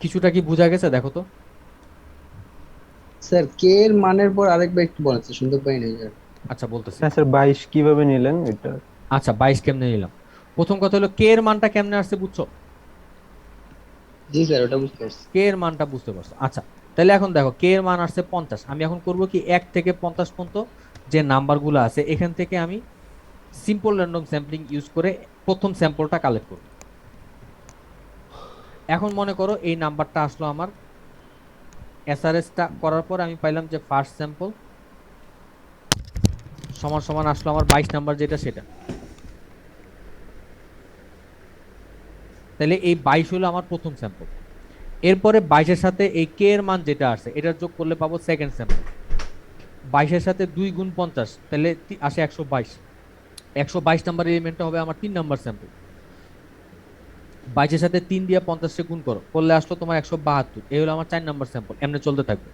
Speaker 1: কিছুটা কি বোঝা গেছে দেখো তো?
Speaker 14: স্যার কে এর মানের পর আরেকবার একটু বলেন, শুনতে পাই নাই স্যার।
Speaker 1: আচ্ছা বলতেছি।
Speaker 12: হ্যাঁ স্যার, 22 কিভাবে নিলেন এটা?
Speaker 1: আচ্ছা, 22 কেমনে নিলাম, প্রথম কথা হলো কে এর মানটা কেমনে আসছে বুঝছো?
Speaker 14: জি স্যার, ওটা বুঝতে পারছি।
Speaker 1: কে এর মানটা বুঝতে পারছো? আচ্ছা, তাহলে এখন দেখো কে এর মান আসছে 50, আমি এখন করব কি 1 থেকে 50 পর্যন্ত যে নাম্বারগুলো আছে এখান থেকে আমি সিম্পল র্যান্ডম স্যাম্পলিং ইউজ করে প্রথম স্যাম্পলটা কালেক্ট করব। এখন মনে করো এই নাম্বারটা আসলো আমার, এসআরএসটা করার পর আমি পাইলাম যে ফার্স্ট স্যাম্পল সমান সমান আসলো আমার 22 নাম্বার যেটা সেটা। তাহলে এই 22 হলো আমার প্রথম স্যাম্পল। এরপরে 22-এর সাথে এই কে এর মান যেটা আসছে এটা যোগ করলে পাবো সেকেন্ড স্যাম্পল। 22-এর সাথে 2 × 50 তাহলে আসে 122, 122 নাম্বার এলিমেন্টটা হবে আমার 3 নাম্বার স্যাম্পল। 22-এর সাথে 3 দিয়ে 50-কে গুণ করলে আসলো তোমার 172, এই হলো আমার 4 নাম্বার স্যাম্পল। এমনি চলতে থাকবে।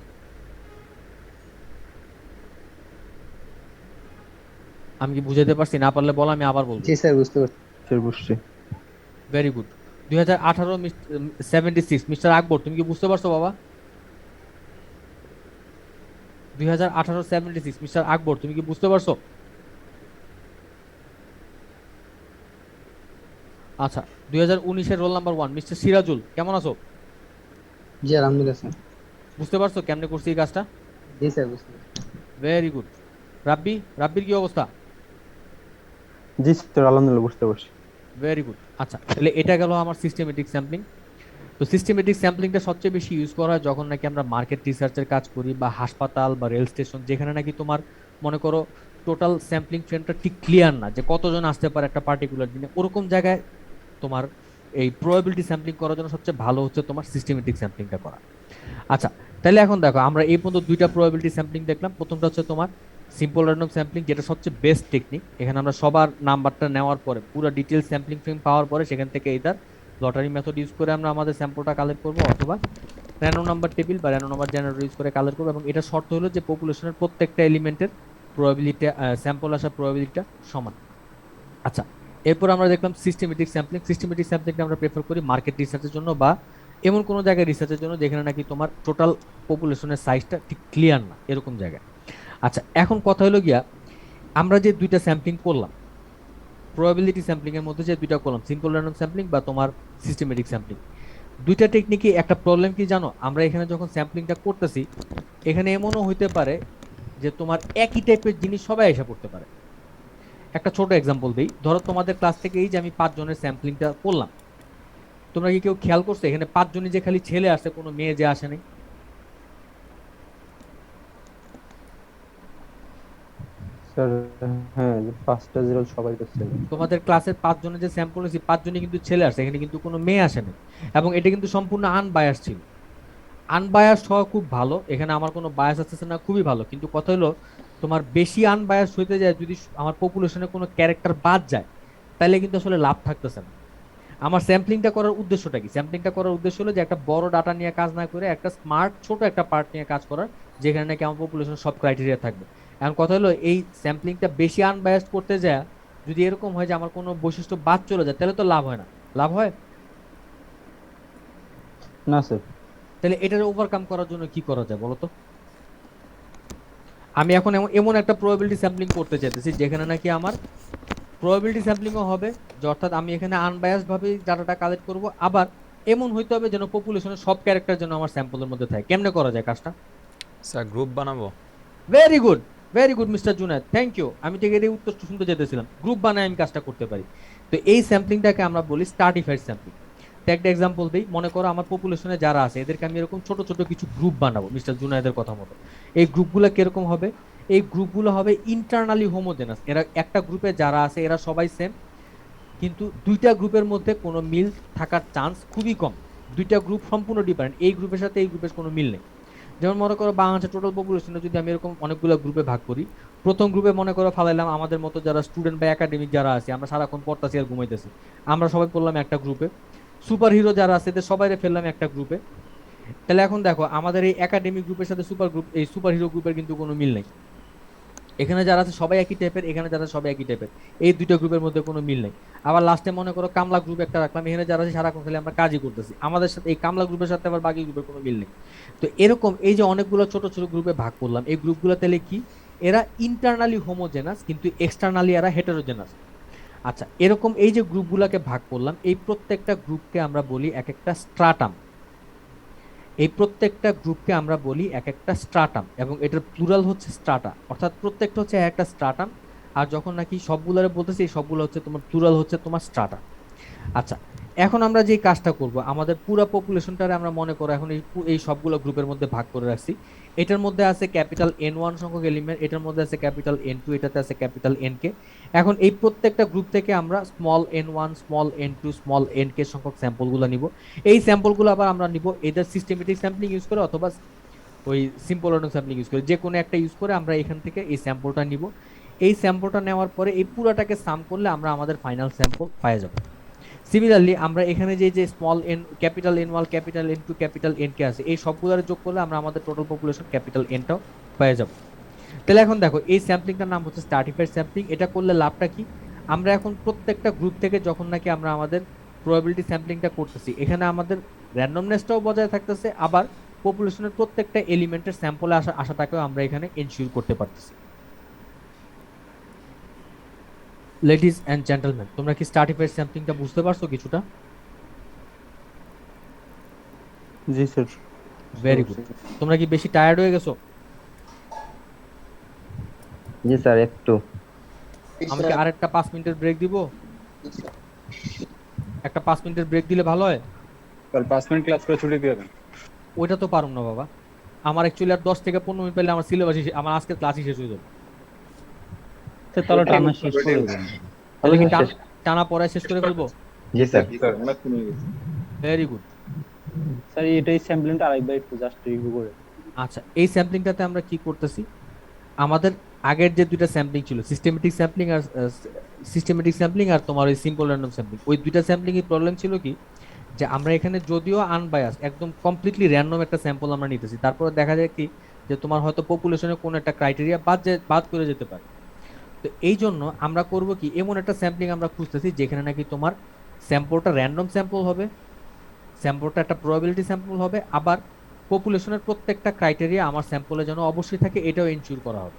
Speaker 1: আমি কি বুঝাতে পারছি? না পারলে বল, আমি আবার বলবো।
Speaker 14: জি স্যার, বুঝতে পারছি।
Speaker 12: স্যার বুঝছি।
Speaker 1: Very good. 2018 মিস্টার আকবর, তুমি কি বুঝতে পারছো বাবা? 2018 মিস্টার আকবর, তুমি কি বুঝতে পারছো? আচ্ছা, 2019-এর রোল নাম্বার 1 মিস্টার সিরাজুল, কেমন আছো?
Speaker 14: জি আলহামদুলিল্লাহ স্যার।
Speaker 1: বুঝতে পারছো কেমনে করছি এই কাজটা?
Speaker 14: জি স্যার, বুঝতে পারছি।
Speaker 1: Very good. রাব্বির কি অবস্থা?
Speaker 12: জি স্যার, আলহামদুলিল্লাহ বুঝতে পারছি।
Speaker 1: Very good. আচ্ছা, তাহলে এটা গেল আমার সিস্টেমেটিক স্যাম্পলিং। তো সিস্টেমেটিক স্যাম্পলিংটা সবচেয়ে বেশি ইউজ করা হয় যখন নাকি আমরা মার্কেট রিসার্চের কাজ করি, বা হাসপাতাল বা রেল স্টেশন, যেখানে নাকি তোমার মনে করো টোটাল স্যাম্পলিং ফ্রেমটা ঠিক ক্লিয়ার না, যে কতজন আসতে পারে একটা পার্টিকুলার দিনে, ওরকম জায়গায় তোমার এই প্রবাবিলিটি স্যাম্পলিং করার জন্য সবচেয়ে ভালো হচ্ছে তোমার সিস্টেমেটিক স্যাম্পলিংটা করা। আচ্ছা, তাহলে এখন দেখো আমরা এই পর্যন্ত দুইটা প্রবাবিলিটি স্যাম্পলিং দেখলাম। প্রথমটা হচ্ছে তোমার সিম্পল র্যান্ডম স্যাম্পলিং, যেটা সবচেয়ে বেস্ট টেকনিক। এখানে আমরা সবার নাম্বারটা নেওয়ার পরে পুরো ডিটেল স্যাম্পলিং ফ্রেম পাওয়ার পরে সেখান থেকে এটার লটারি মেথড ইউজ করে আমরা আমাদের স্যাম্পলটা কালেক্ট করবো, অথবা র্যান্ডম নাম্বার টেবিল বা র্যান্ডম নাম্বার জেনারেটর ইউজ করে কালেক্ট করবো। এবং এটা শর্ত হলো যে পপুলেশনের প্রত্যেকটা এলিমেন্টের প্রবাবিলিটি, স্যাম্পল আসার প্রবাবিলিটিটা সমান। আচ্ছা, এরপর আমরা দেখলাম সিস্টেমেটিক স্যাম্পলিং। সিস্টেমেটিক স্যাম্পলিংটা আমরা প্রেফার করি মার্কেট রিসার্চের জন্য, বা এমন কোনো জায়গায় রিসার্চের জন্য যেখানে নাকি তোমার টোটাল পপুলেশনের সাইজটা ঠিক ক্লিয়ার না, এরকম জায়গায়। আচ্ছা, এখন কথা হলো গিয়া আমরা যে দুইটা স্যাম্পলিং করলাম, প্রবাবিলিটি স্যাম্পলিং এর মধ্যে যে দুইটা করলাম, সিম্পল র্যান্ডম স্যাম্পলিং বা তোমার সিস্টেমেটিক স্যাম্পলিং, দুইটা টেকনিকে একটা প্রবলেম কি জানো? আমরা এখানে যখন স্যাম্পলিংটা করতেছি, এখানে এমনও হইতে পারে যে তোমার একই টাইপের জিনিস সবাই এসে পড়তে পারে। একটা ছোট এক্সাম্পল দিই, ধরো তোমাদের ক্লাস থেকে এই যে আমি 5 জনের স্যাম্পলিংটা করলাম, তোমরা কি কেউ খেয়াল করছো এখানে 5 জনই যে খালি ছেলে আসে, কোনো মেয়ে যে আসে নাই?
Speaker 12: স্যার হ্যাঁ, যে 5টা জিরো সবাই তো ছেলে।
Speaker 1: তোমাদের ক্লাসের 5 জনের যে স্যাম্পল হয়েছে 5 জনই কিন্তু ছেলে আসে, এখানে কিন্তু কোনো মেয়ে আসে নাই। এবং এটা কিন্তু সম্পূর্ণ আনবায়াস ছিল। আনবায়াস হওয়া খুব ভালো, এখানে আমার কোনো বায়াস আসতেছে না, খুবই ভালো। কিন্তু কথা হলো তোমার বেশি আনবায়াস হইতে যায় যদি আমার পপুলেশনে কোনো ক্যারেক্টার বাদ যায়, তাহলে কিন্তু আসলে লাভ থাকতেছে না। আমার স্যাম্পলিংটা করার উদ্দেশ্যটা কি? স্যাম্পলিংটা করার উদ্দেশ্য হলো যে একটা বড় ডাটা নিয়ে কাজ না করে একটা স্মার্ট ছোট একটা পার্ট নিয়ে কাজ করার, যেখানে নাকি আমার পপুলেশনের সব ক্রাইটেরিয়া থাকবে। এখন কথা হলো এই স্যাম্পলিংটা বেশি আনবায়াসড করতে যায় যদি এরকম হয় যে আমার কোনো বৈশিষ্ট্য বাদ চলে যায়, তাহলে তো লাভ হয় না। লাভ হয়
Speaker 12: না স্যার।
Speaker 1: তাহলে এটার ওভারকাম করার জন্য কি করা যায় বলো তো? আমি এখন এমন একটা প্রবাবিলিটি স্যাম্পলিং করতে চাইতেছি যেখানে নাকি আমার প্রবাবিলিটি স্যাম্পলিংও হবে, যে অর্থাৎ আমি এখানে আনবায়াসড ভাবে ডাটাটা কালেক্ট করব, আবার এমন হইতে হবে যেন পপুলেশনের সব ক্যারেক্টার যেন আমার স্যাম্পলের মধ্যে থাকে। কেমনে করা যায় কাজটা?
Speaker 5: স্যার গ্রুপ বানাবো।
Speaker 1: Very good, very good mister Junaid, thank you. আমি ঠিক এই উত্তর শুনতে যেতেছিলাম। গ্রুপ বানায় আমি কাজটা করতে পারি। তো এই স্যাম্পলিংটাকে আমরা বলি স্ট্রাটিফাইড স্যাম্পলিং। তো একটা এক্সাম্পল দিই, মনে করো আমার পপুলেশনে যারা আছে এদেরকে আমি এরকম ছোট ছোট কিছু গ্রুপ বানাবো মিস্টার জুনায়েদের কথা মতো। এই গ্রুপগুলো কিরকম হবে? এই গ্রুপগুলো হবে ইন্টারনালি হোমোজেনাস। এরা একটা গ্রুপে যারা আছে এরা সবাই সেম, কিন্তু দুইটা গ্রুপের মধ্যে কোনো মিল থাকার চান্স খুবই কম। দুইটা গ্রুপ সম্পূর্ণ ডিফারেন্ট, এই গ্রুপের সাথে এই গ্রুপের কোনো মিল নেই। যেমন মনে করো বাংলাদেশের টোটাল পপুলেশনে যদি আমি এরকম অনেকগুলো গ্রুপে ভাগ করি, প্রথম গ্রুপে মনে করো ফালাইলাম আমাদের মতো যারা স্টুডেন্ট বা একাডেমিক যারা আছে, আমরা সারাক্ষণ পড়তাছি আর ঘুমাইতেছি, আমরা সবাই পড়লাম একটা গ্রুপে। সুপার হিরো যারা আছে এদের সবাই ফেললাম একটা গ্রুপে। তাহলে এখন দেখো আমাদের এই একাডেমিক গ্রুপের সাথে এই সুপার হিরো গ্রুপের কিন্তু কোনো মিল নেই। এখানে যারা আছে সবাই একই টাইপের, এখানে যারা সবাই একই টাইপের, এই দুইটা গ্রুপের মধ্যে কোনো মিল নেই। আবার লাস্টে মনে করো কামলা গ্রুপ একটা রাখলাম, এখানে যারা আছে সারাক্ষণ খালি আমরা কাজই করতেছি, আমাদের সাথে এই কামলা গ্রুপের সাথে আবার বাকি গ্রুপের কোনো মিল নেই। তো এরকম এই যে অনেকগুলো ছোট ছোট গ্রুপে ভাগ করলাম, এই গ্রুপগুলো তাহলে কি? এরা ইন্টারনালি হোমোজেনাস কিন্তু এক্সটার্নালি এরা হেটেরোজেনাস। আচ্ছা, এরকম এই যে গ্রুপগুলোকে ভাগ করলাম, এই প্রত্যেকটা গ্রুপকে আমরা বলি এক একটা স্ট্রাটাম। এই প্রত্যেকটা গ্রুপকে আমরা বলি এক একটা স্ট্রাটাম, এবং এটার প্লুরাল হচ্ছে স্ট্রাটা, অর্থাৎ প্রত্যেকটা হচ্ছে একটা স্ট্রাটাম। আর যখন নাকি সবগুলোরে বলতেছি এই সবগুলো হচ্ছে তোমার প্লুরাল হচ্ছে তোমার স্ট্রাটা। আচ্ছা, এখন আমরা যে কাজটা করব, আমাদের পুরো পপুলেশনটারে আমরা মনে করো এখন এই সবগুলো গ্রুপের মধ্যে ভাগ করে রাখছি। এটার মধ্যে আছে ক্যাপিটাল N1 সংখ্যক এলিমেন্ট, এটার মধ্যে আছে ক্যাপিটাল N2, এটাতে আছে ক্যাপিটাল NK। এখন এই প্রত্যেকটা গ্রুপ থেকে আমরা small n1 small n2 small nk সংখ্যক স্যাম্পলগুলো নিব। এই স্যাম্পলগুলো আবার আমরা নিব এদের সিস্টেমেটিক স্যাম্পলিং ইউজ করে অথবা ওই সিম্পল র্যান্ডম স্যাম্পলিং ইউজ করে, যে কোনো একটা ইউজ করে আমরা এখান থেকে এই স্যাম্পলটা নিব। এই স্যাম্পলটা নেওয়ার পরে এই পুরাটাকে সাম করলে আমরা আমাদের ফাইনাল স্যাম্পল পেয়ে যাব। সিমিলারলি আমরা এখানে যে small n capital N1 capital N2 capital NK আছে, এই সবগুলোর যোগ করলে আমরা আমাদের টোটাল পপুলেশন ক্যাপিটাল Nটাও পেয়ে যাব। তাহলে এখন দেখো এই স্যাম্পলিংটার নাম হচ্ছে স্ট্রাটিফাইড স্যাম্পলিং। এটা করলে লাভটা কি? আমরা এখন প্রত্যেকটা গ্রুপ থেকে যখন নাকি আমরা আমাদের প্রবাবিলিটি স্যাম্পলিংটা করতেছি, এখানে আমাদের র্যান্ডমনেসটাও বজায় থাকতেছে, আবার পপুলেশনের প্রত্যেকটা এলিমেন্টের স্যাম্পলে আসাটাকেও আমরা এখানে এনশিওর করতে পারতেছি। লেডিজ এন্ড জেন্টলম্যান, তোমরা কি স্ট্রাটিফাইড স্যাম্পলিংটা বুঝতে পারছো কিছুটা?
Speaker 12: জি স্যার।
Speaker 1: Very good. তোমরা কি বেশি টায়ার্ড হয়ে গেছো?
Speaker 14: জি স্যার একটু।
Speaker 1: আমাকে আরেকটা 5 মিনিটের ব্রেক দিব? একটা 5 মিনিটের ব্রেক দিলে ভালো হয়।
Speaker 2: কাল 5 মিনিট ক্লাস করে ছুটি দিয়ে দেন।
Speaker 1: ওইটা তো পারুম না বাবা, আমার অ্যাকচুয়ালি আর 10 থেকে 15 মিনিট পেলে আমার সিলেবাস আমার আজকের ক্লাসই শেষ হয়ে যাবে।
Speaker 12: তাহলে টানা শেষ করে দেন।
Speaker 1: তাহলে কি টানা পড়ায় শেষ করে ফেলবো?
Speaker 8: জি স্যার।
Speaker 1: ভেরি গুড
Speaker 12: স্যার এটাই স্যাম্পলিংটা আরেকবার একটু জাস্ট রিভিউ করে।
Speaker 1: আচ্ছা, এই স্যাম্পলিংটাতে আমরা কি করতেছি, আমাদের আগের যে দুইটা স্যাম্পলিং ছিল, সিস্টেমেটিক স্যাম্পলিং আর তোমার ওই সিম্পল র্যান্ডম স্যাম্পলিং, ওই দুইটা স্যাম্পলিং এর প্রবলেম ছিল কি যে আমরা এখানে যদিও আনবায়াস একদম কমপ্লিটলি র্যান্ডম একটা স্যাম্পল আমরা নিতেছি, তারপরে দেখা যায় কি যে তোমার হয়তো পপুলেশনের কোনো একটা ক্রাইটেরিয়া বাদ করে যেতে পারে। তো এই জন্য আমরা করব কি, এমন একটা স্যাম্পলিং আমরা খুঁজতেছি যেখানে নাকি তোমার স্যাম্পলটা র্যান্ডম স্যাম্পল হবে, স্যাম্পলটা একটা প্রবাবিলিটি স্যাম্পল হবে, আবার পপুলেশনের প্রত্যেকটা ক্রাইটেরিয়া আমার স্যাম্পলে যেন অবশ্যই থাকে, এটাও এনশিওর করা হবে।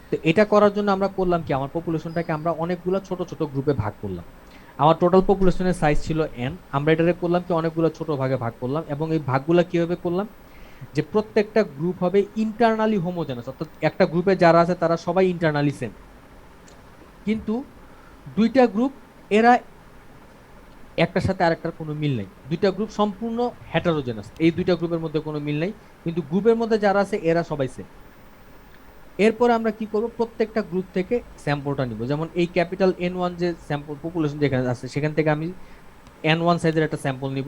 Speaker 1: তো এটা করার জন্য আমরা করলাম কি, আমার পপুলেশনটাকে আমরা অনেকগুলো ছোট ছোট গ্রুপে ভাগ করলাম। আমার টোটাল পপুলেশনের সাইজ ছিল n, আমরা এটাকে করলাম কি অনেকগুলো ছোট ভাগে ভাগ করলাম, এবং এই ভাগগুলো কিভাবে করলাম যে প্রত্যেকটা গ্রুপ হবে ইন্টারনালি হোমোজেনাস, অর্থাৎ একটা গ্রুপে যারা আছে তারা সবাই ইন্টারনালি সেম, কিন্তু দুইটা গ্রুপ এরা একটার সাথে আরেকটার কোনো মিল নেই, দুইটা গ্রুপ সম্পূর্ণ হেটারোজেনাস, এই দুইটা গ্রুপের মধ্যে কোনো মিল নেই, কিন্তু গ্রুপের মধ্যে যারা আছে এরা সবাই সেম। এরপর আমরা কি করব, প্রত্যেকটা গ্রুপ থেকে স্যাম্পলটা নিব, যেমন এই ক্যাপিটাল N1 যে স্যাম্পল পপুলেশন যেখানে আছে সেখান থেকে আমি N1 সাইজের একটা স্যাম্পল নিব,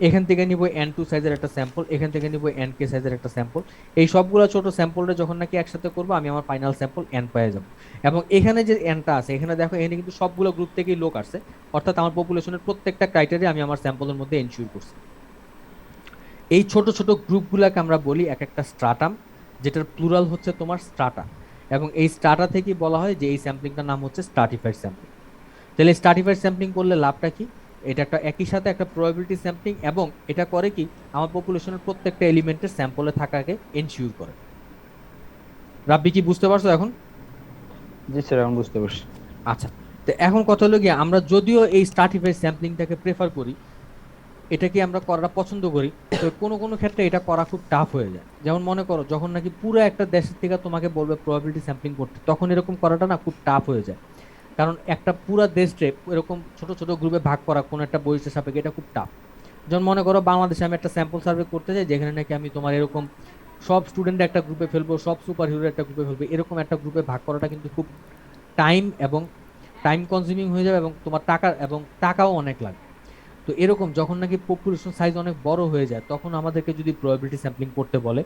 Speaker 1: এখান থেকে নিব N2 সাইজের একটা স্যাম্পল, এখান থেকে নিব NK সাইজের একটা স্যাম্পল। এই সবগুলো ছোট স্যাম্পলটা যখন নাকি একসাথে করব আমি আমার ফাইনাল স্যাম্পল N পেয়ে যাব। এবং এখানে যে Nটা আছে, এখানে দেখো এখানে কিন্তু সবগুলো গ্রুপ থেকেই লোক আসছে, অর্থাৎ আমার পপুলেশনের প্রত্যেকটা ক্রাইটেরিয়া আমি আমার স্যাম্পলের মধ্যে এনশিওর করছি। এই ছোট ছোট গ্রুপগুলোকে আমরা বলি এক একটা স্ট্রাটাম, যেটার প্লুরাল হচ্ছে তোমার স্ট্রাটা, এবং এই স্ট্রাটা থেকেই বলা হয় যে এই স্যাম্পলিংটার নাম হচ্ছে স্ট্রাটিফাইড স্যাম্পলিং। তাহলে স্ট্রাটিফাইড স্যাম্পলিং করলে লাভটা কি, এটা একটা একই সাথে একটা প্রবাবিলিটি স্যাম্পলিং, এবং এটা করে কি আমার পপুলেশনের প্রত্যেকটা এলিমেন্টের স্যাম্পলে থাকাকে এনশিওর করে। রাব্বি কি বুঝতে পারছো এখন?
Speaker 12: জি স্যার এখন বুঝতে পারছি।
Speaker 1: আচ্ছা, তো এখন কথা হলো গিয়ে আমরা যদিও এই স্ট্রাটিফাইড স্যাম্পলিংটাকে প্রেফার করি, এটাকে আমরা করাটা পছন্দ করি, তো কোনো কোনো ক্ষেত্রে এটা করা খুব টাফ হয়ে যায়। যেমন মনে করো যখন নাকি পুরো একটা দেশের থেকে তোমাকে বলবে প্রবাবিলিটি স্যাম্পলিং করতে, তখন এরকম করাটা না খুব টাফ হয়ে যায়, কারণ একটা পুরো দেশে এরকম ছোট ছোট গ্রুপে ভাগ করা কোনো একটা বৈশিষ্ট্য সাপেক্ষে এটা খুব টাফ। যেমন মনে করো বাংলাদেশে আমি একটা স্যাম্পল সার্ভে করতে চাই, যেখানে নাকি আমি তোমার এরকম সব স্টুডেন্ট একটা গ্রুপে ফেলবো, সব সুপার হিরো একটা গ্রুপে ফেলবো, এরকম একটা গ্রুপে ভাগ করাটা কিন্তু খুব টাইম কনজিউমিং হয়ে যাবে, এবং তোমার টাকাও অনেক লাগবে। তো এরকম যখন নাকি পপুলেশন সাইজ অনেক বড় হয়ে যায়, তখন আমাদেরকে যদি প্রবাবিলিটি স্যাম্পলিং করতে বলে,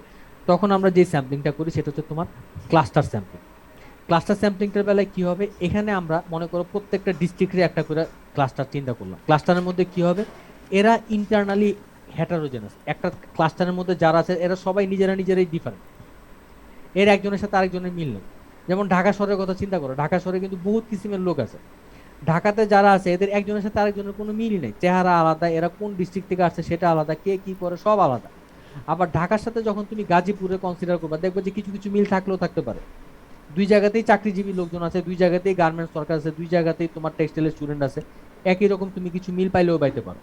Speaker 1: তখন আমরা যে স্যাম্পলিংটা করি সেটা হচ্ছে তোমার ক্লাস্টার স্যাম্পলিং। ক্লাস্টার স্যাম্পলিংটার বেলায় কি হবে, এখানে আমরা মনে করো প্রত্যেকটা ডিস্ট্রিক্টে একটা করে ক্লাস্টার চিন্তা করলাম। ক্লাস্টারের মধ্যে কি হবে, এরা ইন্টারনালি হেটারোজেনাস, একটা ক্লাস্টারের মধ্যে যারা আছে এরা সবাই নিজেরাই ডিফারেন্ট, এর একজনের সাথে আরেকজনের মিল নেই। যেমন ঢাকা শহরের কথা চিন্তা করো, ঢাকা শহরে কিন্তু বহুত কিসিমের লোক আছে, ঢাকাতে যারা আছে এদের একজনের সাথে আরেকজনের কোনো মিলই নেই, চেহারা আলাদা, এরা কোন ডিস্ট্রিক্ট থেকে আসছে সেটা আলাদা, কে কি করে সব আলাদা। আবার ঢাকার সাথে যখন তুমি গাজীপুরে কনসিডার করবে, দেখবে যে কিছু কিছু মিল থাকলেও থাকতে পারে, দুই জায়গাতেই চাকরিজীবী লোকজন আছে, দুই জায়গাতেই গার্মেন্টস ওয়ার্কার আছে, দুই জায়গাতেই তোমার টেক্সটাইলের স্টুডেন্ট আছে, একই রকম তুমি কিছু মিল পাইলেও পাইতে পারো।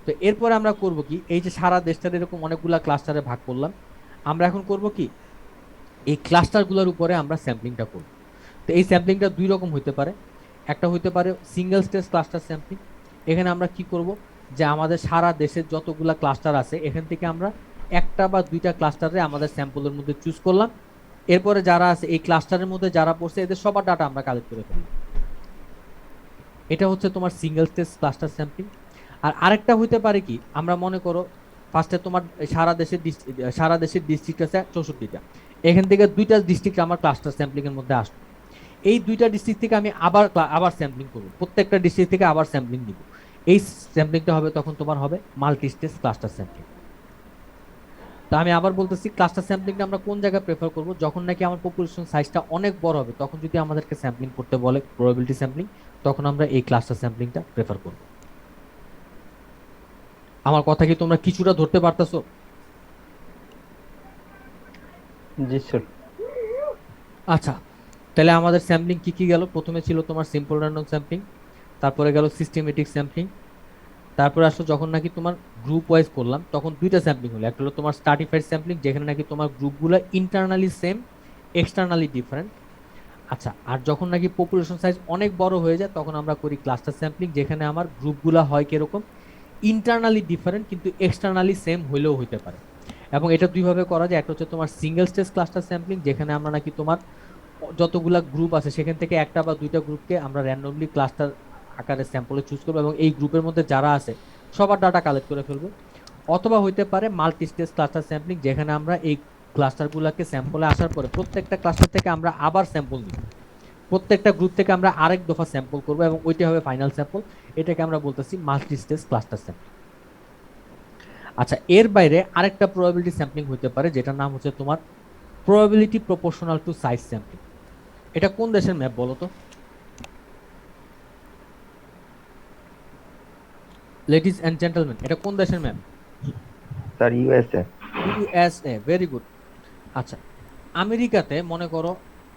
Speaker 1: তো এরপরে আমরা করব কি, এই যে সারা দেশটার এরকম অনেকগুলা ক্লাস্টারে ভাগ করলাম, আমরা এখন করব কি এই ক্লাস্টারগুলোর উপরে আমরা স্যাম্পলিংটা করব। তো এই স্যাম্পলিংটা দুই রকম হতে পারে, একটা হতে পারে সিঙ্গেল স্টেজ ক্লাস্টার স্যাম্পলিং। এখানে আমরা কি করব যে আমাদের সারা দেশের যতগুলা ক্লাস্টার আছে এখান থেকে আমরা একটা বা দুইটা ক্লাস্টারে আমাদের স্যাম্পলের মধ্যে চুজ করলাম, এরপরে যারা আছে এই ক্লাস্টারের মধ্যে যারা পড়ছে এদের সবার ডাটা আমরা কালেক্ট করে ফেললাম। এটা হচ্ছে তোমার সিঙ্গেল স্টেজ ক্লাস্টার স্যাম্পলিং। আর আরেকটা হইতে পারে কি, আমরা মনে করো ফার্স্টে তোমার সারা দেশের ডিস্ট্রিক্ট আছে 64টা, এখান থেকে দুইটা ডিস্ট্রিক্ট আমার ক্লাস্টার স্যাম্পলিং এর মধ্যে আসবে, এই দুইটা ডিস্ট্রিক্ট থেকে আমি আবার স্যাম্পলিং করব, প্রত্যেকটা ডিস্ট্রিক্ট থেকে আবার স্যাম্পলিং নিব, এই স্যাম্পলিংটা হবে তখন তোমার হবে মাল্টি স্টেজ ক্লাস্টার স্যাম্পলিং। তো আমি আবার বলতেছি, ক্লাস্টার স্যাম্পলিংটা আমরা কোন জায়গায় প্রেফার করব, যখন নাকি আমার পপুলেশন সাইজটা অনেক বড় হবে, তখন যদি আমাদেরকে স্যাম্পলিং করতে বলে প্রবাবিলিটি স্যাম্পলিং, তখন আমরা এই ক্লাস্টার স্যাম্পলিংটা প্রেফার করব। আমার কথা কি তোমরা কিছুটা ধরতে পারতেছো?
Speaker 12: জি স্যার।
Speaker 1: আচ্ছা, তাহলে আমাদের স্যাম্পলিং কি কি গেল, প্রথমে ছিল তোমার সিম্পল র্যান্ডম স্যাম্পলিং, তারপরে গেল সিস্টেমেটিক স্যাম্পলিং, তারপরে আসলে যখন নাকি তোমার গ্রুপ ওয়াইজ করলাম তখন দুইটা স্যাম্পলিং হলো, একটা হলো তোমার স্ট্রাটিফাইড স্যাম্পলিং যেখানে নাকি তোমার গ্রুপগুলো ইন্টারনালি সেম এক্সটার্নালি ডিফারেন্ট, আচ্ছা, আর যখন নাকি পপুলেশন সাইজ অনেক বড় হয়ে যায় তখন আমরা করি ক্লাস্টার স্যাম্পলিং, যেখানে আমার গ্রুপগুলা হয় কিরকম, ইন্টারনালি ডিফারেন্ট কিন্তু এক্সটার্নালি সেম হইলেও হইতে পারে। এবং এটা দুইভাবে করা যায়, একটা হচ্ছে তোমার সিঙ্গেল স্টেজ ক্লাস্টার স্যাম্পলিং, যেখানে আমরা নাকি তোমার যতগুলা গ্রুপ আছে সেখান থেকে একটা বা দুইটা গ্রুপকে আমরা র্যান্ডমলি ক্লাস্টার আকারে স্যাম্পলে চুজ করবো এবং এই গ্রুপের মধ্যে যারা আছে সবার ডাটা কালেক্ট করে ফেলবো। অথবা হইতে পারে মাল্টি স্টেজ ক্লাস্টার স্যাম্পলিং, যেখানে আমরা এই ক্লাস্টারগুলোকে স্যাম্পলে আসার পরে প্রত্যেকটা ক্লাস্টার থেকে আমরা আবার স্যাম্পল নিব, প্রত্যেকটা গ্রুপ থেকে আমরা আরেক দফা স্যাম্পল করবো এবং ওইটা হবে ফাইনাল স্যাম্পল। এটাকে আমরা বলতেছি মাল্টি স্টেজ ক্লাস্টার স্যাম্পল। আচ্ছা, এর বাইরে আরেকটা প্রবাবিলিটি স্যাম্পলিং হতে পারে যেটার নাম হচ্ছে তোমার probability proportional to size sampling. এটা কোন দেশের ম্যাপ বলো তো? লেডিজ এন্ড জেন্টলম্যান, এটা কোন দেশের map?
Speaker 8: Sir USA.
Speaker 1: USA, very good. আচ্ছা, আমেরিকাতে মনে করো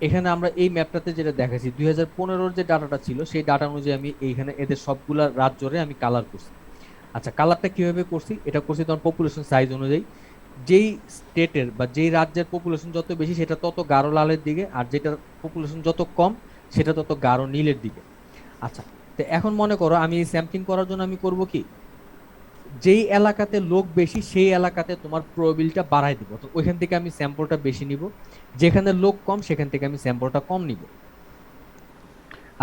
Speaker 1: এখানে আমরা এই ম্যাপটাতে যেটা দেখাচ্ছি 2015-র যে ডাটাটা ছিল সেই ডাটা অনুযায়ী আমি এইখানে এদের সবগুলা রাজ্যরে আমি কালার করছি। আচ্ছা, কালারটা কিভাবে করছি? এটা করছি তোমার পপুলেশন সাইজ অনুযায়ী। যেই স্টেটের বা যেই রাজ্যের পপুলেশন যত বেশি সেটা তত গাঢ় লালের দিকে, আর যেটার পপুলেশন যত কম সেটা তত গাঢ় নীলের দিকে। আচ্ছা, তো এখন মনে করো আমি এই স্যাম্পলিং করার জন্য আমি করব কি, যেই এলাকাতে লোক বেশি সেই এলাকাতে তোমার প্রবাবিলিটিটা বাড়াই দিব, তো ওইখান থেকে আমি স্যাম্পলটা বেশি নিব, যেখানে লোক কম সেখান থেকে আমি স্যাম্পলটা কম নিব।